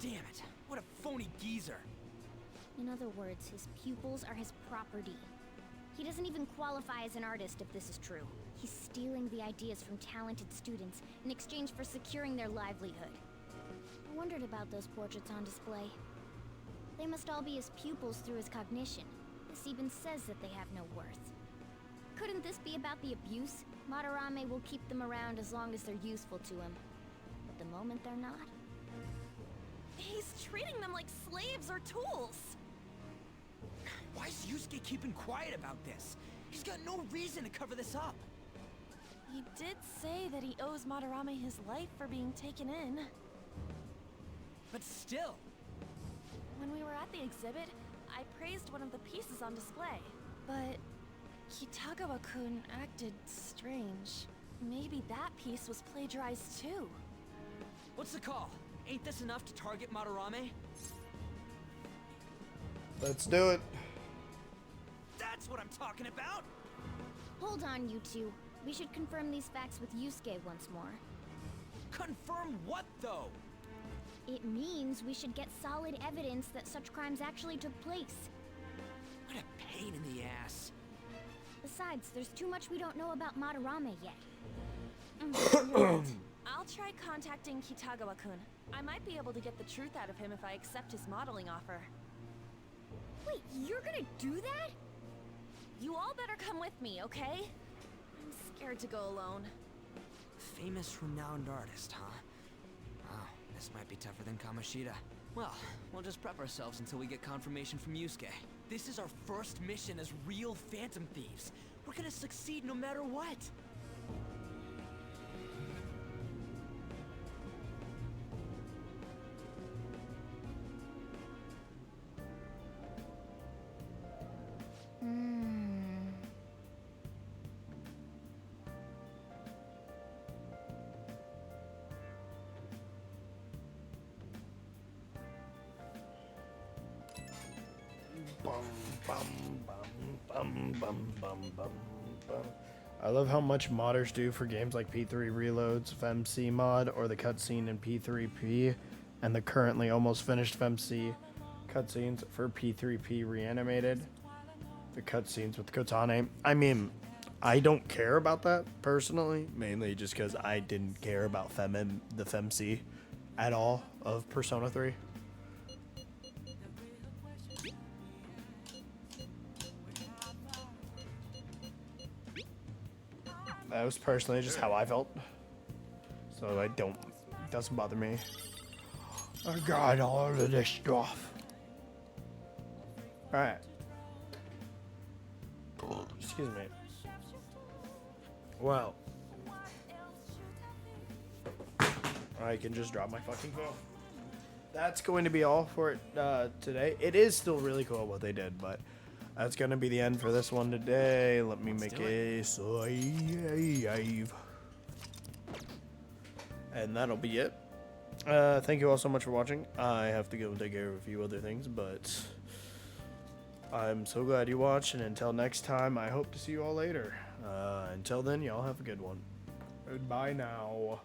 Damn it, what a phony geezer. In other words, his pupils are his property. He doesn't even qualify as an artist if this is true. He's stealing the ideas from talented students in exchange for securing their livelihood. I wondered about those portraits on display. They must all be his pupils through his cognition. This even says that they have no worth. Couldn't this be about the abuse? Madarame will keep them around as long as they're useful to him. But the moment they're not... He's treating them like slaves or tools! Why is Yusuke keeping quiet about this? He's got no reason to cover this up. He did say that he owes Madarame his life for being taken in. But still... When we were at the exhibit, I praised one of the pieces on display. But Kitagawa-kun acted strange. Maybe that piece was plagiarized too. What's the call? Ain't this enough to target Madarame? Let's do it. That's what I'm talking about! Hold on, you two. We should confirm these facts with Yusuke once more. Confirm what, though? It means we should get solid evidence that such crimes actually took place. What a pain in the ass. Besides, there's too much we don't know about Madarame yet. You're right. I'll try contacting Kitagawa-kun. I might be able to get the truth out of him if I accept his modeling offer. Wait, you're gonna do that? You all better come with me, okay? I'm scared to go alone. Famous renowned artist, huh? Wow, this might be tougher than Kamoshida. Well, we'll just prep ourselves until we get confirmation from Yusuke. This is our first mission as real Phantom Thieves. We're gonna succeed no matter what. I love how much modders do for games like P3 Reloads, FemC mod, or the cutscene in P3P, and the currently almost finished FemC cutscenes for P3P Reanimated. The cutscenes with Kotane. I mean, I don't care about that personally, mainly just because I didn't care about the FemC at all of Persona 3. That was personally just how I felt. So it doesn't bother me. I got all of this stuff. Alright. Excuse me. Well. I can just drop my fucking phone. That's going to be all for it today. It is still really cool what they did, but that's going to be the end for this one today. Let me make a save. And that'll be it. Thank you all so much for watching. I have to go and take care of a few other things, but I'm so glad you watched. And until next time, I hope to see you all later. Until then, y'all have a good one. Goodbye now.